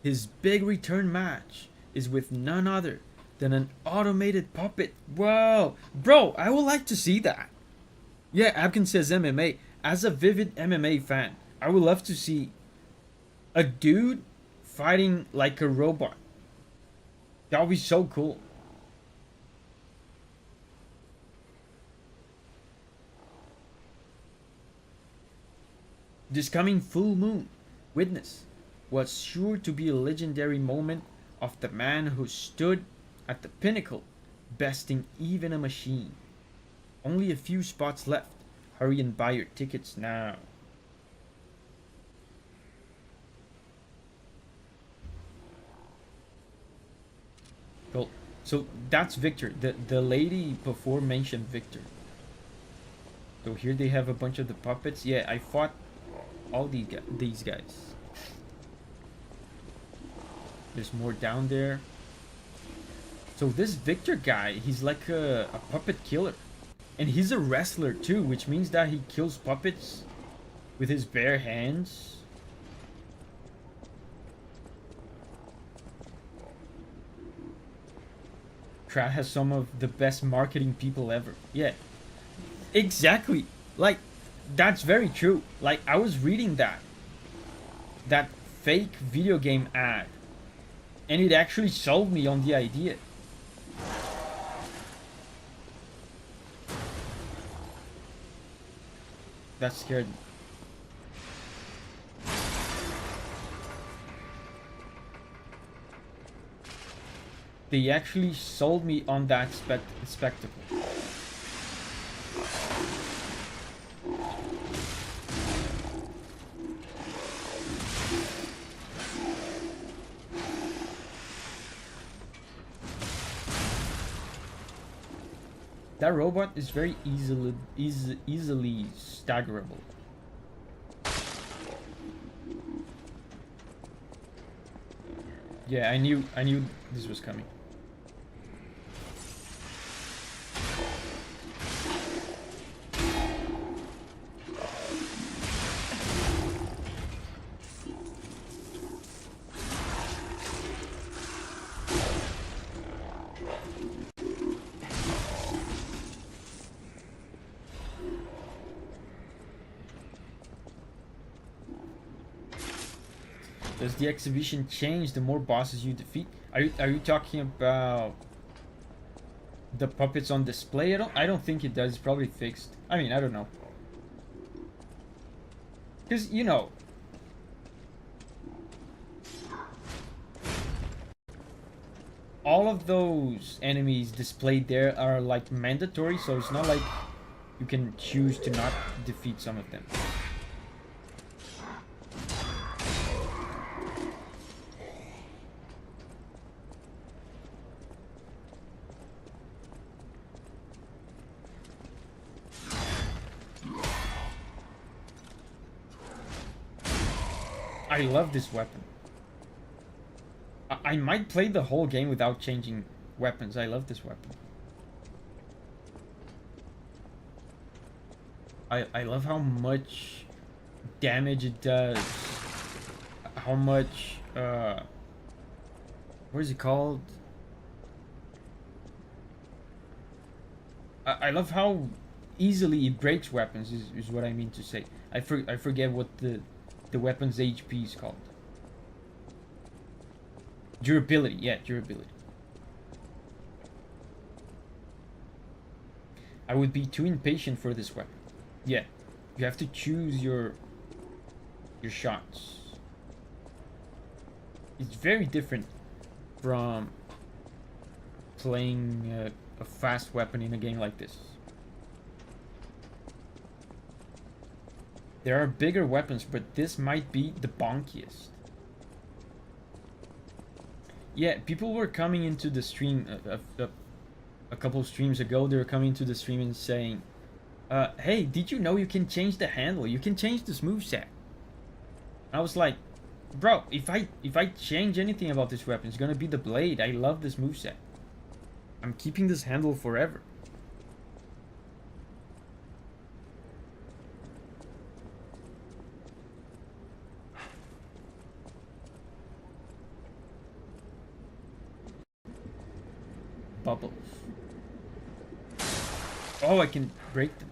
His big return match is with none other than an automated puppet. Whoa! Bro, I would like to see that. Yeah, Abkin says MMA. As a vivid MMA fan, I would love to see a dude fighting like a robot. That would be so cool. This coming full moon, witness, was sure to be a legendary moment of the man who stood at the pinnacle, besting even a machine. Only a few spots left. Hurry and buy your tickets now. Cool. So that's Victor. The lady before mentioned Victor. So here they have a bunch of the puppets. Yeah, I fought all these guys. There's more down there. So this Victor guy, he's like a puppet killer. And he's a wrestler too, which means that he kills puppets with his bare hands. Krat has some of the best marketing people ever. Yeah, exactly. Like, that's very true. Like, I was reading that fake video game ad, and it actually sold me on the idea. That scared me. They actually sold me on that spectacle. That robot is very easily staggerable. Yeah, I knew this was coming. Does the exhibition change the more bosses you defeat? Are you talking about the puppets on display? I don't think it does. It's probably fixed. I mean, I don't know. Because, you know, all of those enemies displayed there are like mandatory, so it's not like you can choose to not defeat some of them. I love this weapon. I might play the whole game without changing weapons. I love this weapon. I love how much damage it does. How much what is it called? I love how easily it breaks weapons is what I mean to say. I forget what the weapon's HP is called. Durability, yeah, durability. I would be too impatient for this weapon. Yeah, you have to choose your shots. It's very different from playing a fast weapon in a game like this. There are bigger weapons, but this might be the bonkiest. Yeah, people were coming into the stream a couple of streams ago. They were coming into the stream and saying, hey, did you know you can change the handle? You can change this moveset. I was like, bro, if I change anything about this weapon, it's gonna be the blade. I love this moveset. I'm keeping this handle forever. Bubbles. Oh, I can break them.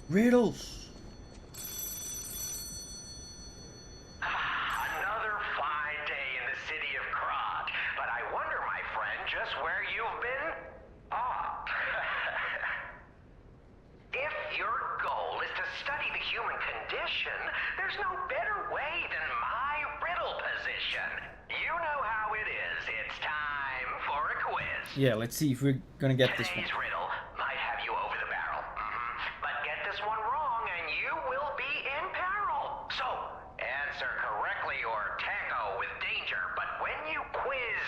Riddles. Another fine day in the city of Krog, but I wonder, my friend, just where you've been? Ah. If your goal is to study the human condition, there's no better way than my riddle position. You know how it is. It's time for a quiz. Yeah, let's see if we're gonna get this one. Today's riddle might have you over the barrel. But get this one wrong and you will be in peril. So, answer correctly or tango with danger. But when you quiz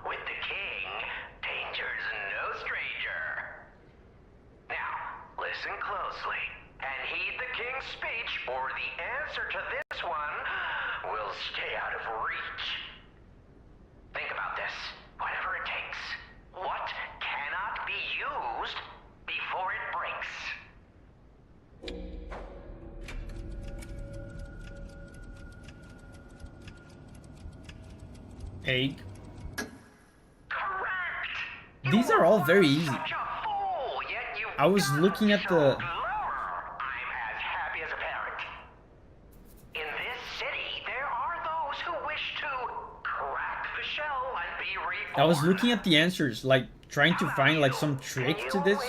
with the king, danger's no stranger. Now, listen closely and heed the king's speech, or the answer to this one will stay out of reach. Think about this, whatever it takes. What cannot be used before it breaks? Egg. Correct! These are all very easy. Such a fool, yet you I was looking at the... I'm as happy as a parent. In this city, there are those who wish to crack the shell and be reborn. I was looking at the answers, like trying to find like some trick to this,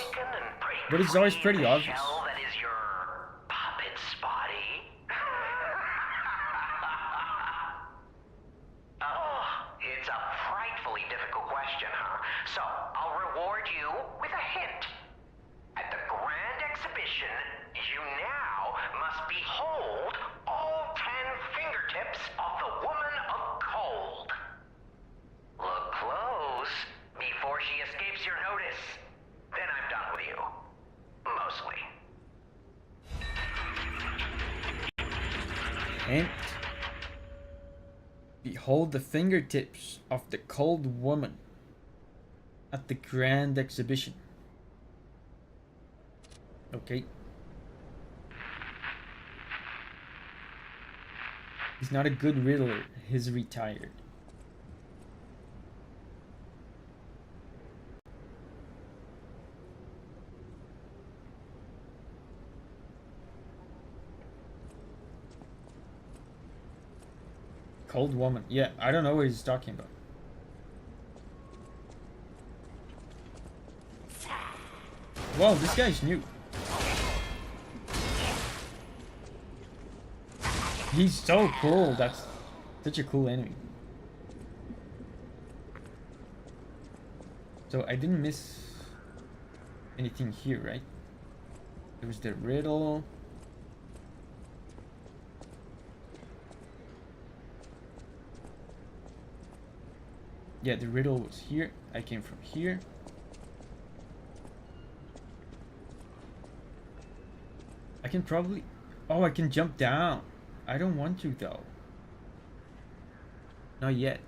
but it's always pretty obvious. Shell that is your puppet's body. Oh, it's a frightfully difficult question, huh? So, I'll reward you with a hint. At the Grand Exhibition, you now must behold all fingertips of the Woman of Cold. Look close before she escapes your notice. Then I'm done with you. Mostly. And behold the fingertips of the cold woman at the grand exhibition. Okay. He's not a good riddler. He's retired. Cold woman. Yeah, I don't know what he's talking about. Whoa, this guy's new. He's so cool. That's such a cool enemy. So I didn't miss anything here, right? There was the riddle. Yeah, the riddle was here. I came from here. I can probably... Oh, I can jump down. I don't want to, though. Not yet.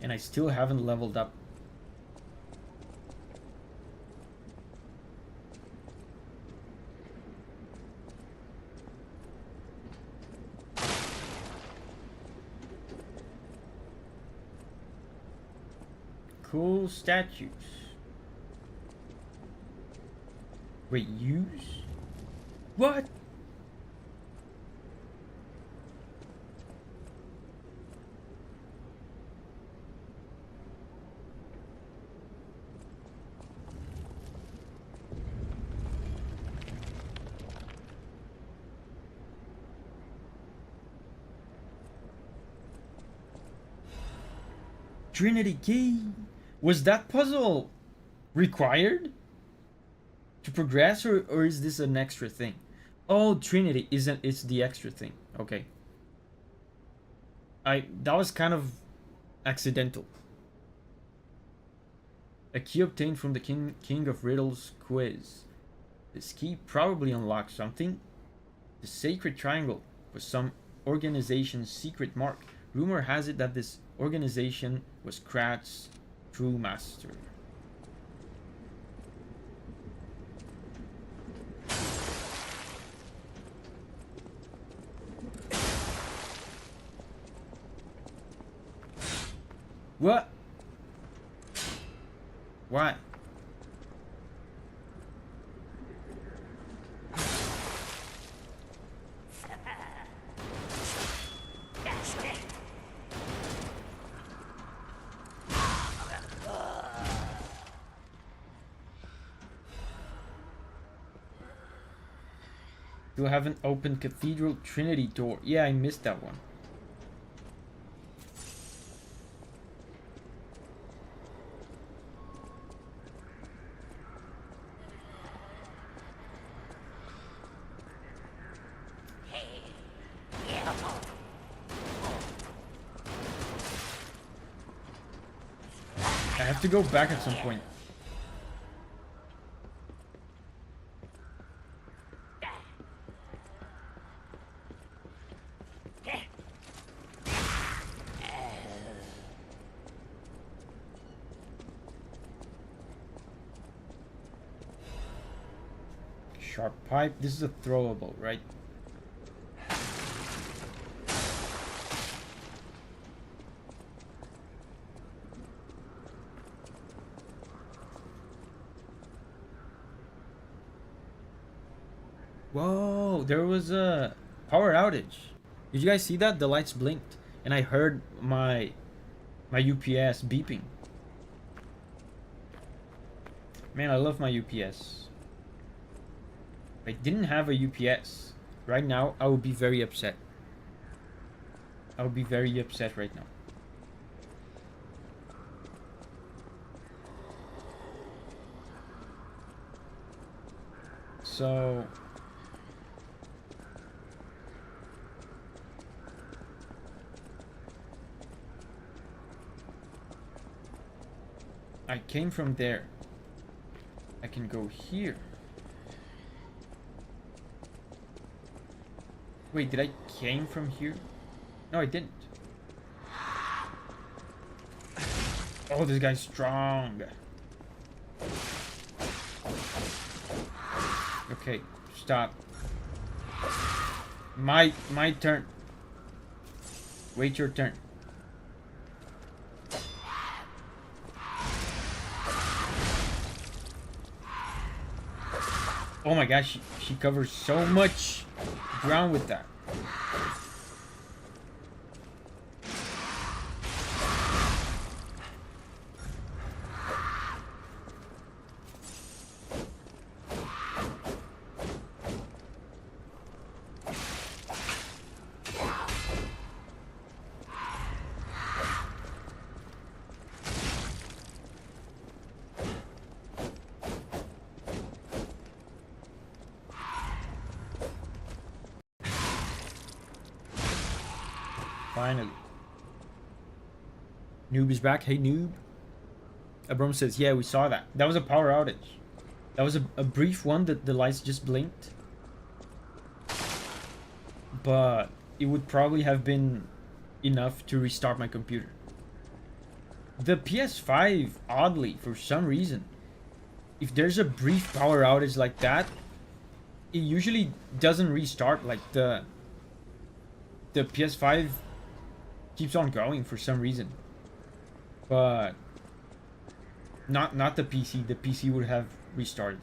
And I still haven't leveled up. Cool statues. Wait, use? What? Trinity key. Was that puzzle required to progress, or is this an extra thing? Oh, Trinity isn't. It's the extra thing. Okay. That was kind of accidental. A key obtained from the King of Riddles quiz. This key probably unlocks something. The Sacred Triangle was some organization's secret mark. Rumor has it that this organization was Krat's true master. What? What? You haven't opened Cathedral Trinity door. Yeah, I missed that one. I have to go back at some point. Sharp pipe. This is a throwable, right? Whoa, there was a power outage. Did you guys see that? The lights blinked, and I heard my UPS beeping. Man, I love my UPS. If I didn't have a UPS right now, I would be very upset. I would be very upset right now. So I came from there. I can go here. Wait, did I came from here? No, I didn't. Oh, this guy's strong. Okay, stop. My turn. Wait your turn. Oh my gosh, she covers so much ground with that. Finally. Noob is back. Hey, Noob. Abram says, yeah, we saw that. That was a power outage. That was a brief one that the lights just blinked. But it would probably have been enough to restart my computer. The PS5, oddly, for some reason, if there's a brief power outage like that, it usually doesn't restart. Like the PS5 keeps on going for some reason, but not the PC. The PC would have restarted.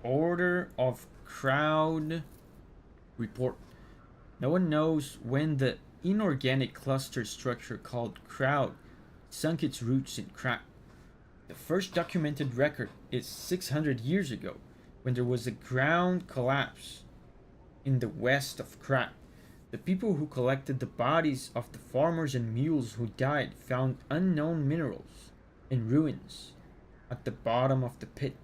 Order of Crowd report. No one knows when the inorganic cluster structure called Crowd sunk its roots in Crap. The first documented record is 600 years ago, when there was a ground collapse in the west of Crap. The people who collected the bodies of the farmers and mules who died found unknown minerals and ruins at the bottom of the pit,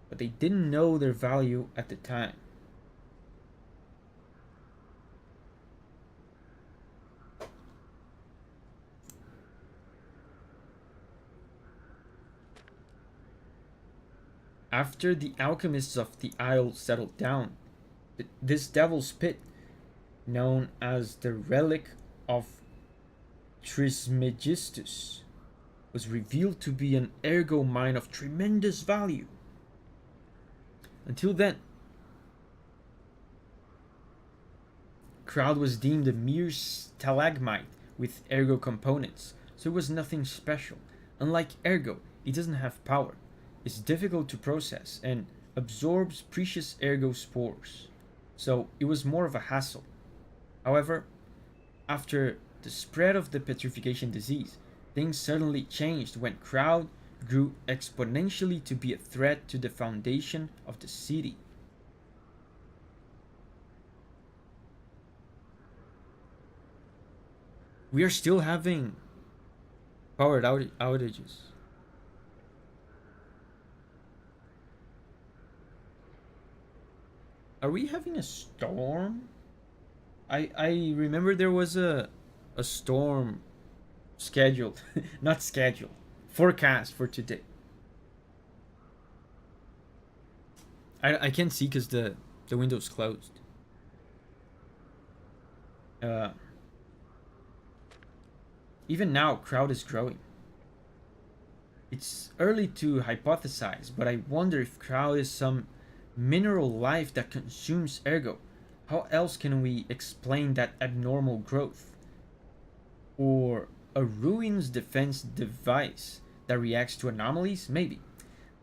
but they didn't know their value at the time. After the alchemists of the Isle settled down, this devil's pit, known as the Relic of Trismegistus, was revealed to be an ergo mine of tremendous value. Until then, Crowd was deemed a mere stalagmite with ergo components, so it was nothing special. Unlike ergo, it doesn't have power. It's difficult to process and absorbs precious ergo spores, so it was more of a hassle. However, after the spread of the petrification disease, things suddenly changed when Crowd grew exponentially to be a threat to the foundation of the city. We are still having power outages. Are we having a storm? I remember there was a storm scheduled. Not scheduled. Forecast for today. I can't see because the window's closed. Even now, Crowd is growing. It's early to hypothesize, but I wonder if Crowd is some mineral life that consumes ergo. How else can we explain that abnormal growth? Or a ruins defense device that reacts to anomalies? Maybe.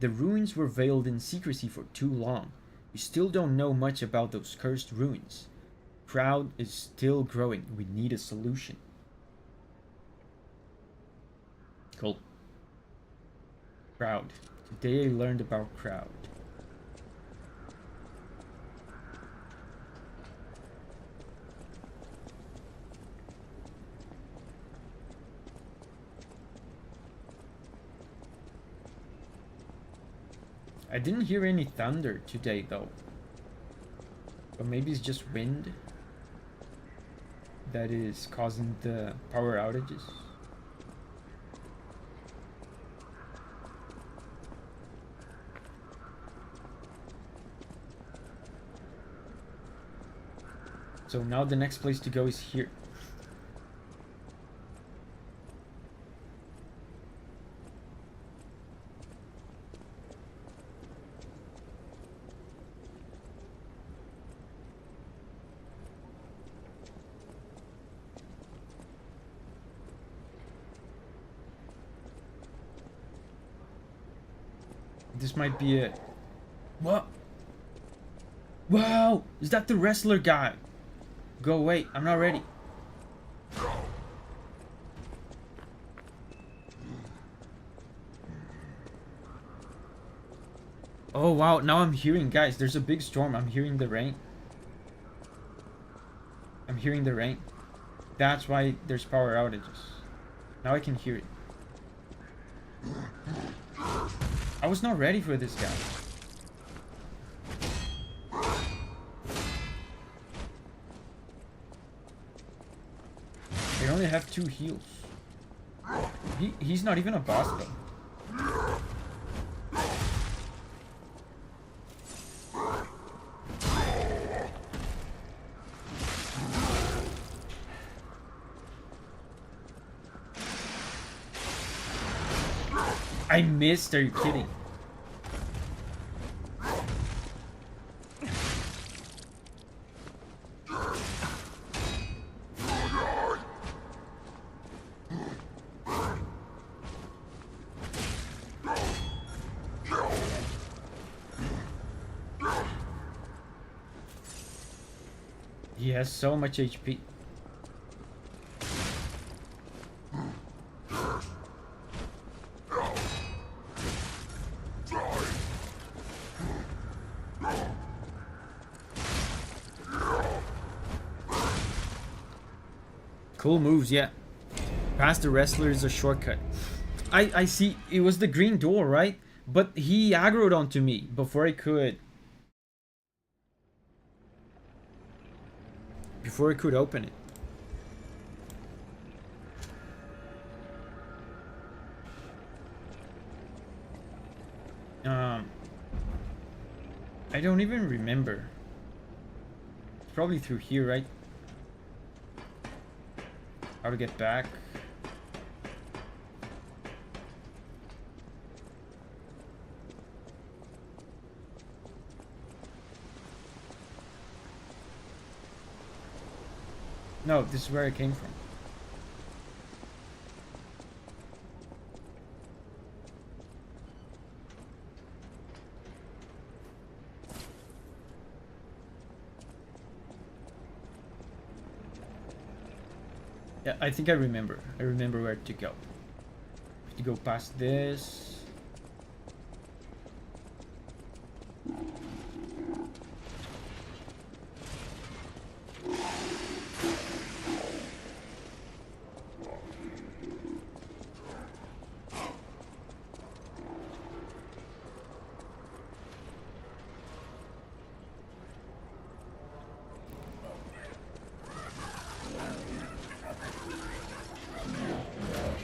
The ruins were veiled in secrecy for too long. We still don't know much about those cursed ruins. Crowd is still growing. We need a solution. Cool. Crowd. Today I learned about crowd. I didn't hear any thunder today though. But maybe it's just wind that is causing the power outages. So now the next place to go is here. This might be it. What? Wow! Is that the wrestler guy? Go away, I'm not ready. Oh wow, now I'm hearing, guys, there's a big storm. I'm hearing the rain. I'm hearing the rain. That's why there's power outages. Now I can hear it. I was not ready for this guy. I only have 2 heals. He's not even a boss though. I missed, are you kidding? He has so much HP. Cool moves, yeah. Past the wrestler is a shortcut. I see. It was the green door, right? But he aggroed onto me before I could. Before I could open it. I don't even remember. It's probably through here, right? How to get back. No, this is where I came from. Yeah, I think I remember. I remember where to go. To go past this.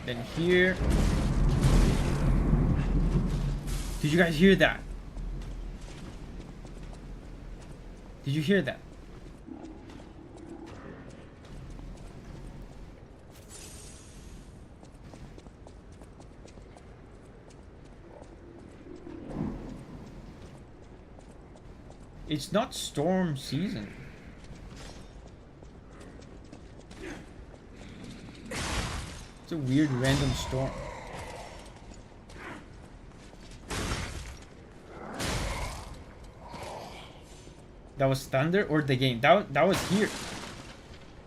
Then here. Did you guys hear that? Did you hear that? It's not storm season. It's a weird random storm. That was thunder or the game? That was here.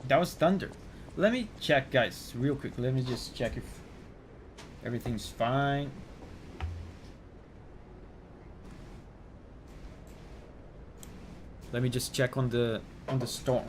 That was thunder. Let me check, guys, real quick. Let me just check if everything's fine. Let me just check on the storm.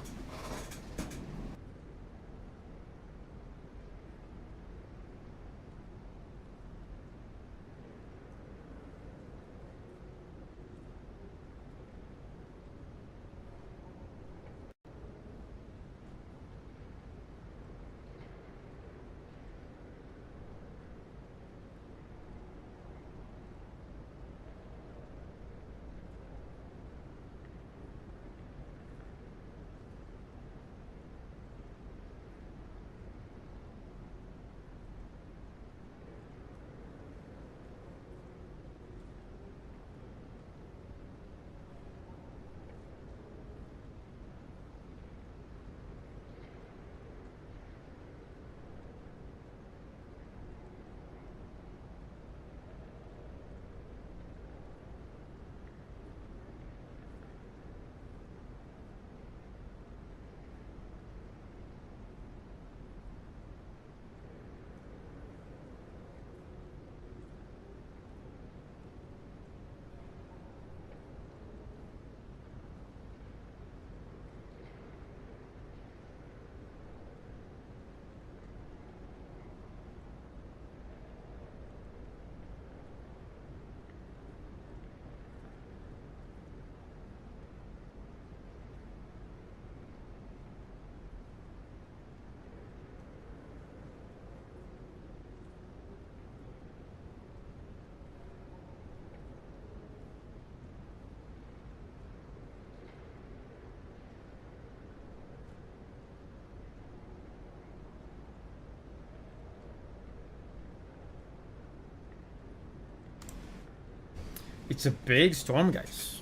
It's a big storm, guys.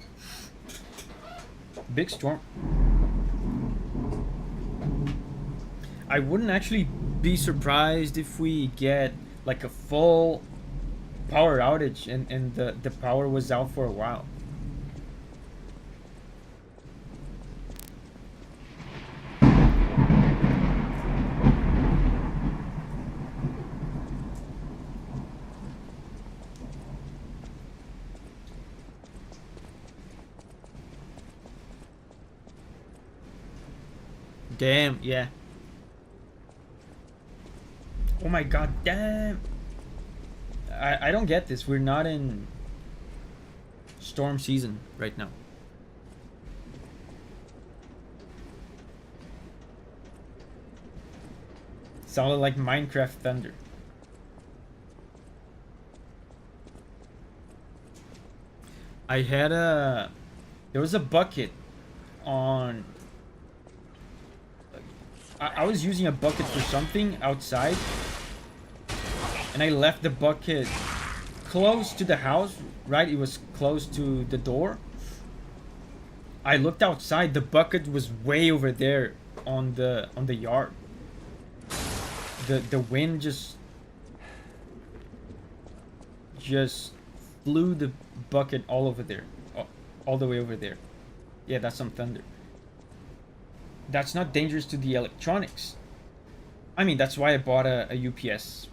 Big storm. I wouldn't actually be surprised if we get like a full power outage and the power was out for a while. Damn, yeah. Oh my god, damn. I don't get this. We're not in storm season right now. Sounded like Minecraft thunder. I had there was a bucket on... I was using a bucket for something outside, and I left the bucket close to the house, right? It was close to the door. I looked outside, the bucket was way over there on the yard. The wind just flew the bucket all over there, all the way over there. Yeah, that's some thunder. That's not dangerous to the electronics. I mean, that's why I bought a UPS.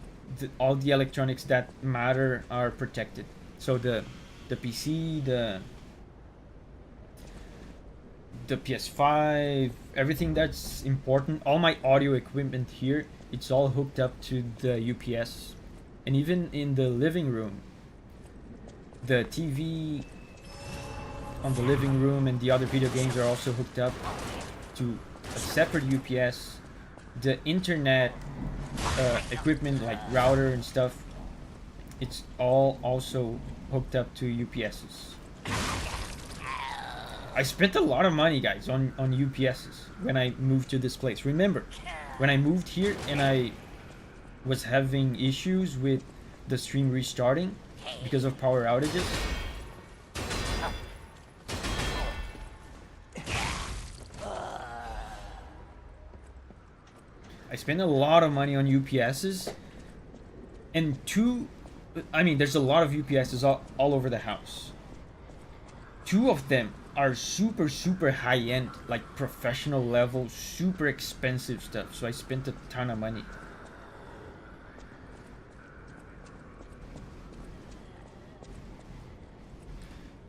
All the electronics that matter are protected. So the PC, the PS5, everything that's important, all my audio equipment here, it's all hooked up to the UPS. And even in the living room, the TV on the living room and the other video games are also hooked up to a separate UPS. The internet equipment like router and stuff, it's all also hooked up to UPSs. I spent a lot of money, guys, on UPSs when I moved to this place. Remember, when I moved here and I was having issues with the stream restarting because of power outages, I spent a lot of money on UPSs, and there's a lot of UPSs all over the house. Two of them are super, super high end, like professional level, super expensive stuff. So I spent a ton of money.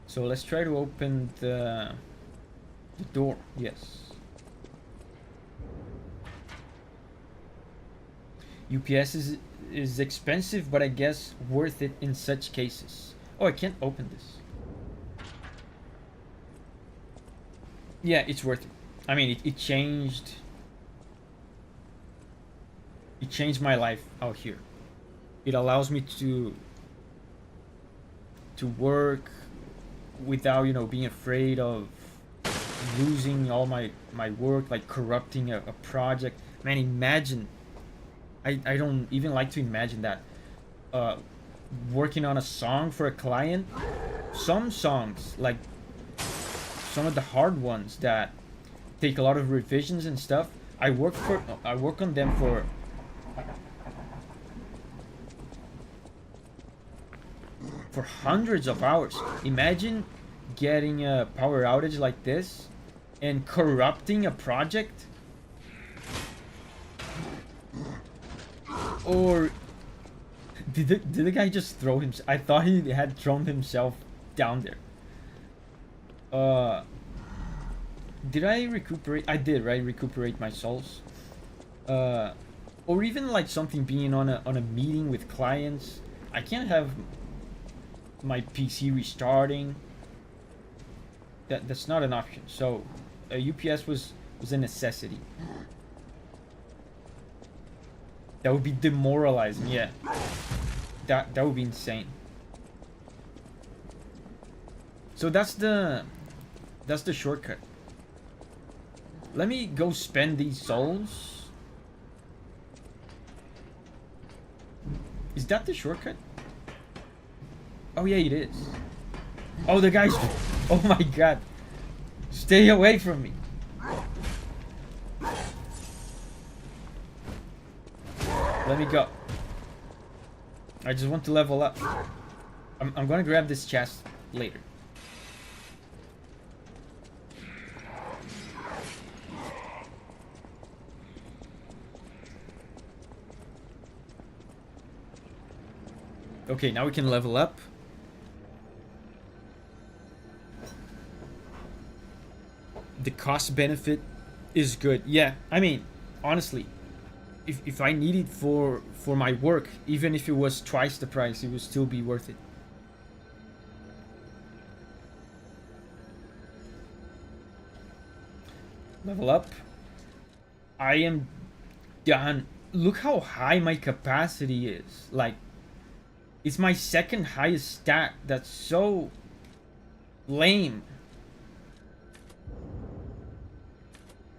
So let's try to open the door. Yes. UPS is expensive, but I guess worth it in such cases. Oh, I can't open this. Yeah, it's worth it. I mean, it changed. It changed my life out here. It allows me to work without, you know, being afraid of losing all my work, like corrupting a project. Man, imagine. I don't even like to imagine that. Working on a song for a client. Some songs, like some of the hard ones that take a lot of revisions and stuff, I work on them for hundreds of hours. Imagine getting a power outage like this and corrupting a project. Or did the guy just throw himself? I thought he had thrown himself down there. Did I recuperate? I did, right? Recuperate my souls. Or even like something being on a meeting with clients. I can't have my PC restarting. That's not an option. So UPS was a necessity. That would be demoralizing. Yeah, that would be insane. So that's the shortcut. Let me go spend these souls. Is that the shortcut? Oh yeah, it is. Oh, the guy's... Oh my god. Stay away from me. Let me go. I just want to level up. I'm gonna grab this chest later. Okay, now we can level up. The cost benefit is good. Yeah, I mean, honestly, if I need it for my work, even if it was twice the price, it would still be worth it. Level up. I am done. Look how high my capacity is. Like, it's my second highest stat. That's so lame.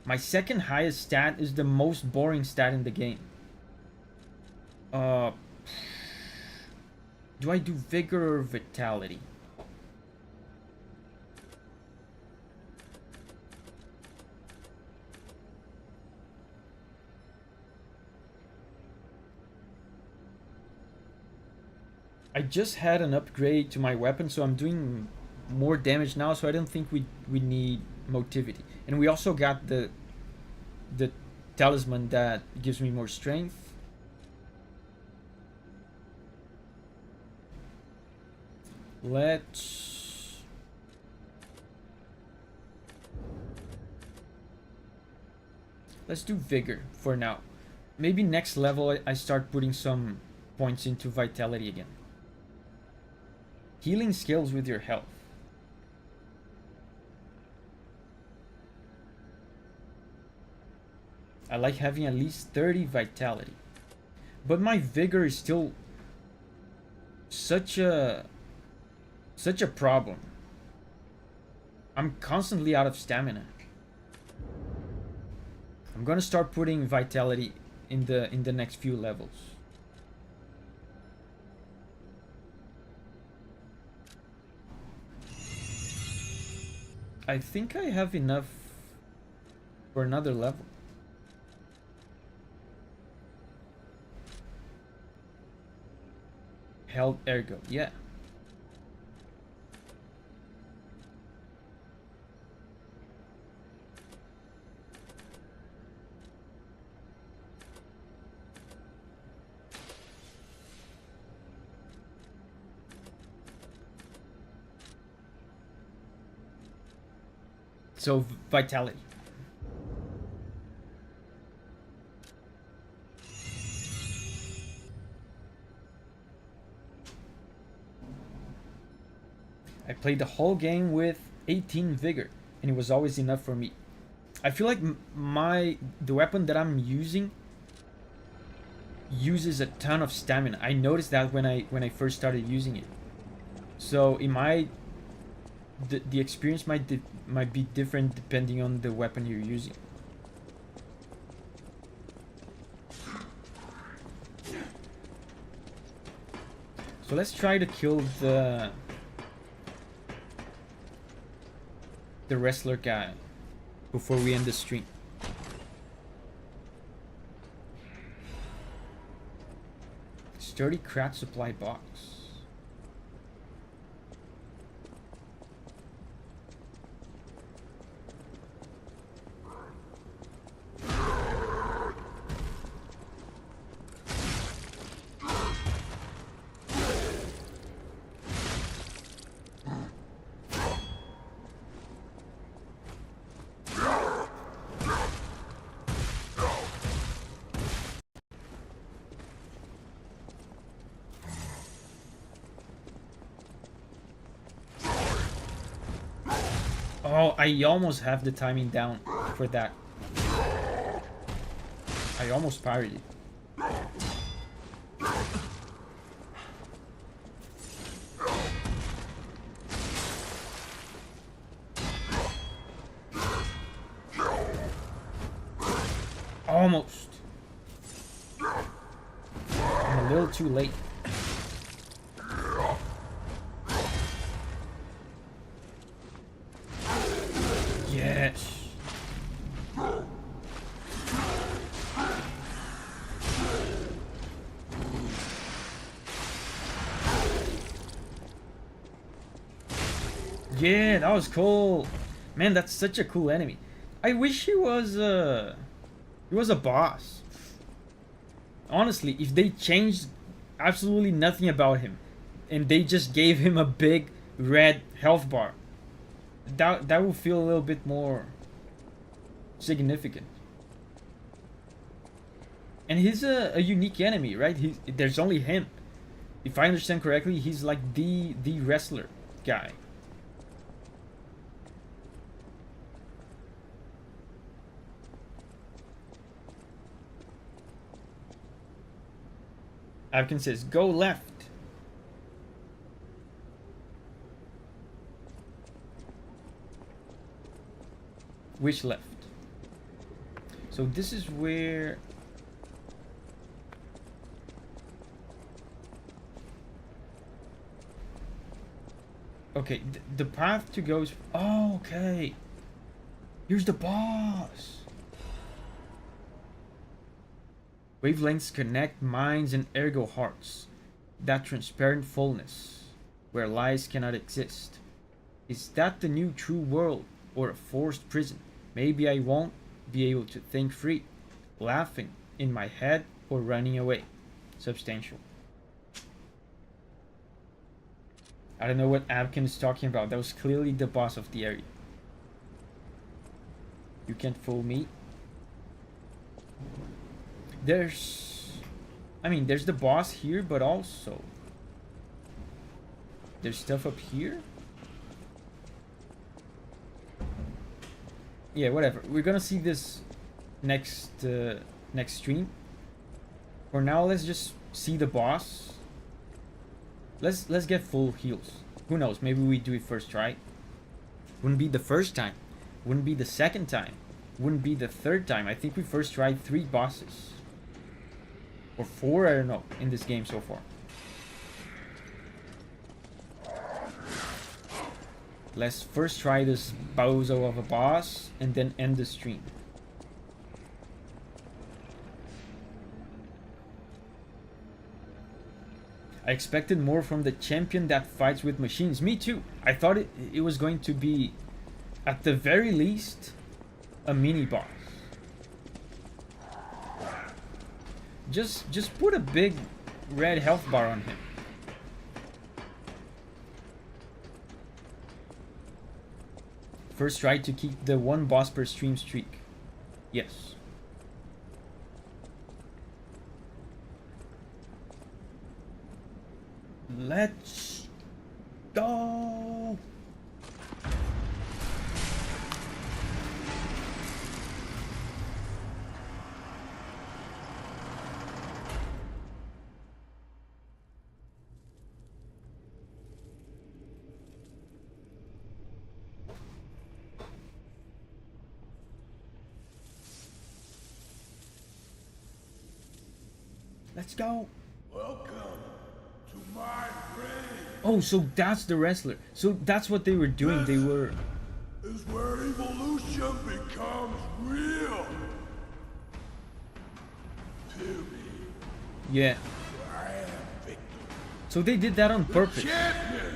My second highest stat is the most boring stat in the game. Do I do vigor or vitality? I just had an upgrade to my weapon, so I'm doing more damage now, so I don't think we need motivity. And we also got the talisman that gives me more strength. Let's do vigor for now. Maybe next level I start putting some points into vitality again. Healing skills with your health. I like having at least 30 vitality. But my vigor is still such a problem. I'm constantly out of stamina. I'm gonna start putting vitality in the next few levels. I think I have enough for another level. Held ergo, yeah. So, vitality. I played the whole game with 18 vigor, and it was always enough for me. I feel like the weapon that I'm using uses a ton of stamina. I noticed that when I first started using it. So the experience might be different depending on the weapon you're using. So let's try to kill the wrestler guy before we end the stream. Sturdy craft supply box. Oh, I almost have the timing down for that. I almost parried it. Almost. I'm a little too late. Yes. Yeah, that was cool. Man, that's such a cool enemy. I wish he was a boss. Honestly, if they changed absolutely nothing about him and they just gave him a big red health bar, that would feel a little bit more significant. And he's a unique enemy, right? There's only him. If I understand correctly, he's like the wrestler guy. Avkin says, go left. Which left? So this is where... Okay, the path to go is... Oh, okay. Here's the boss. Wavelengths connect minds and ergo hearts. That transparent fullness, where lies cannot exist. Is that the new true world, or a forced prison? Maybe I won't be able to think free, laughing in my head or running away. Substantial. I don't know what Avkin is talking about. That was clearly the boss of the area. You can't fool me. There's the boss here, but also there's stuff up here. Yeah, whatever. We're gonna see this next stream. For now, let's just see the boss. Let's get full heals. Who knows? Maybe we do it first try. Wouldn't be the first time. Wouldn't be the second time. Wouldn't be the third time. I think we first tried 3 bosses. Or 4, I don't know, in this game so far. Let's first try this bozo of a boss and then end the stream. I expected more from the champion that fights with machines. Me too. I thought it was going to be, at the very least, a mini boss. Just put a big red health bar on him. First try to keep the 1 boss per stream streak. Yes. Let's go. Let's go. Welcome to my grave. Oh, so that's the wrestler. So that's what they were doing. They were. Is where evolution becomes real. Period. Yeah. I am Victor. So they did that on purpose. Champion.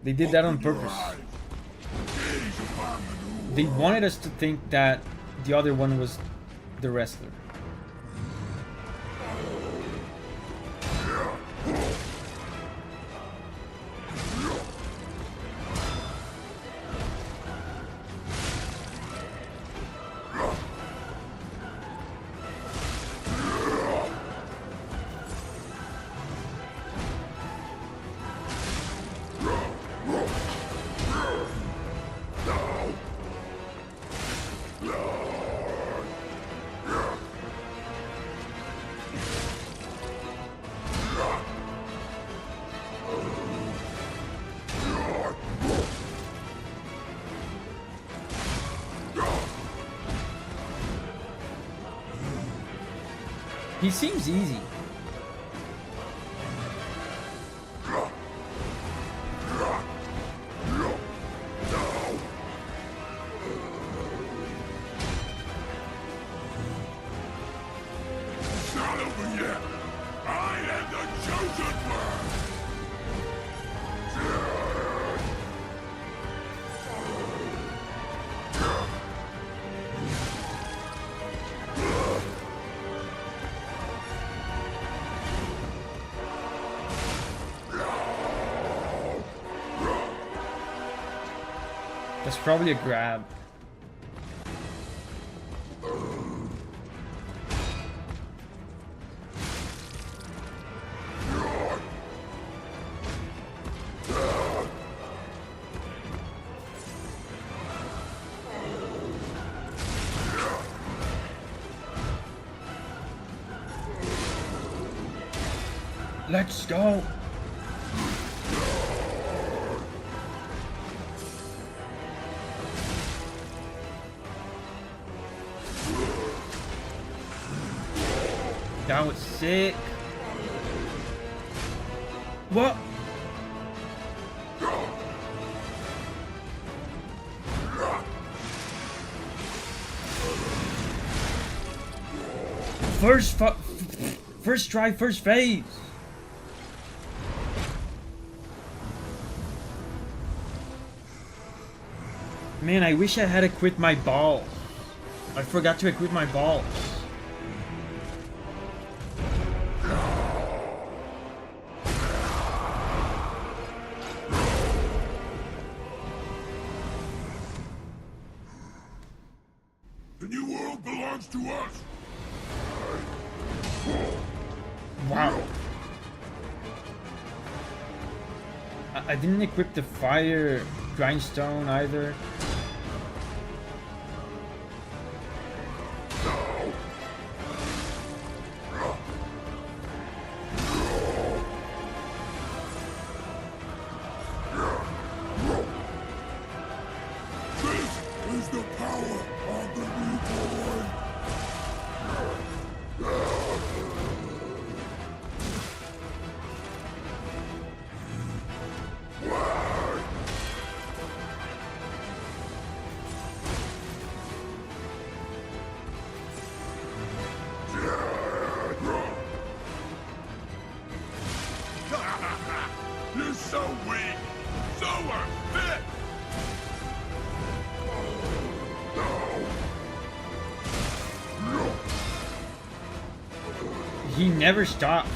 They did that on purpose. They wanted us to think that the other one was the wrestler. He seems easy. It's not over yet. I am the chosen one. That's probably a grab. Let's go. That was sick. What? First try, first phase. Man, I wish I had equipped my balls. I forgot to equip my balls. The new world belongs to us. Wow. I didn't equip the fire grindstone either. This is the power of the reborn. You're so weak, so unfit. He never stops.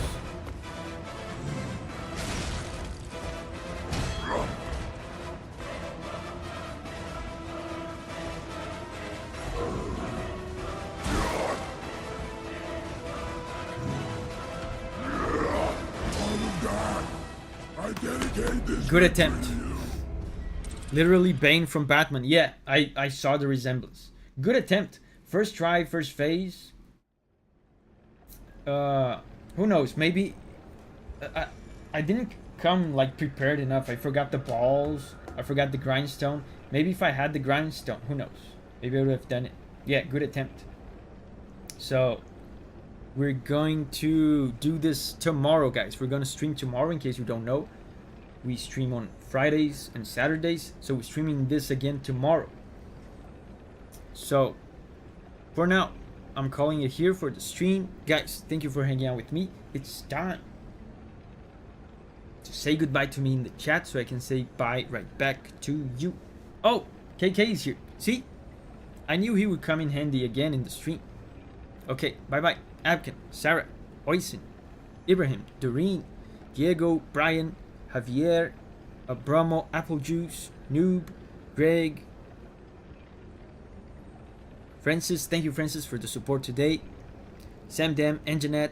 Good attempt. Literally Bane from Batman. Yeah, I saw the resemblance. Good attempt. First try, first phase. Who knows? Maybe I didn't come like prepared enough. I forgot the balls. I forgot the grindstone. Maybe if I had the grindstone, who knows? Maybe I would have done it. Yeah, good attempt. So we're going to do this tomorrow, guys. We're gonna stream tomorrow. In case you don't know, we stream on Fridays and Saturdays. So we're streaming this again tomorrow. So for now, I'm calling it here for the stream. Guys, thank you for hanging out with me. It's time to say goodbye to me in the chat so I can say bye right back to you. Oh, KK is here. See? I knew he would come in handy again in the stream. Okay, bye-bye. Abkin, Sarah, Oisin, Ibrahim, Doreen, Diego, Brian, Javier, Abramo, Apple Juice, Noob, Greg, Francis. Thank you, Francis, for the support today. Sam Dam, Anjanette.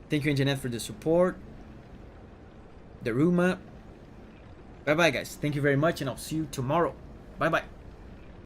Thank you, Anjanette, for the support. Daruma. Bye-bye, guys. Thank you very much, and I'll see you tomorrow. Bye-bye.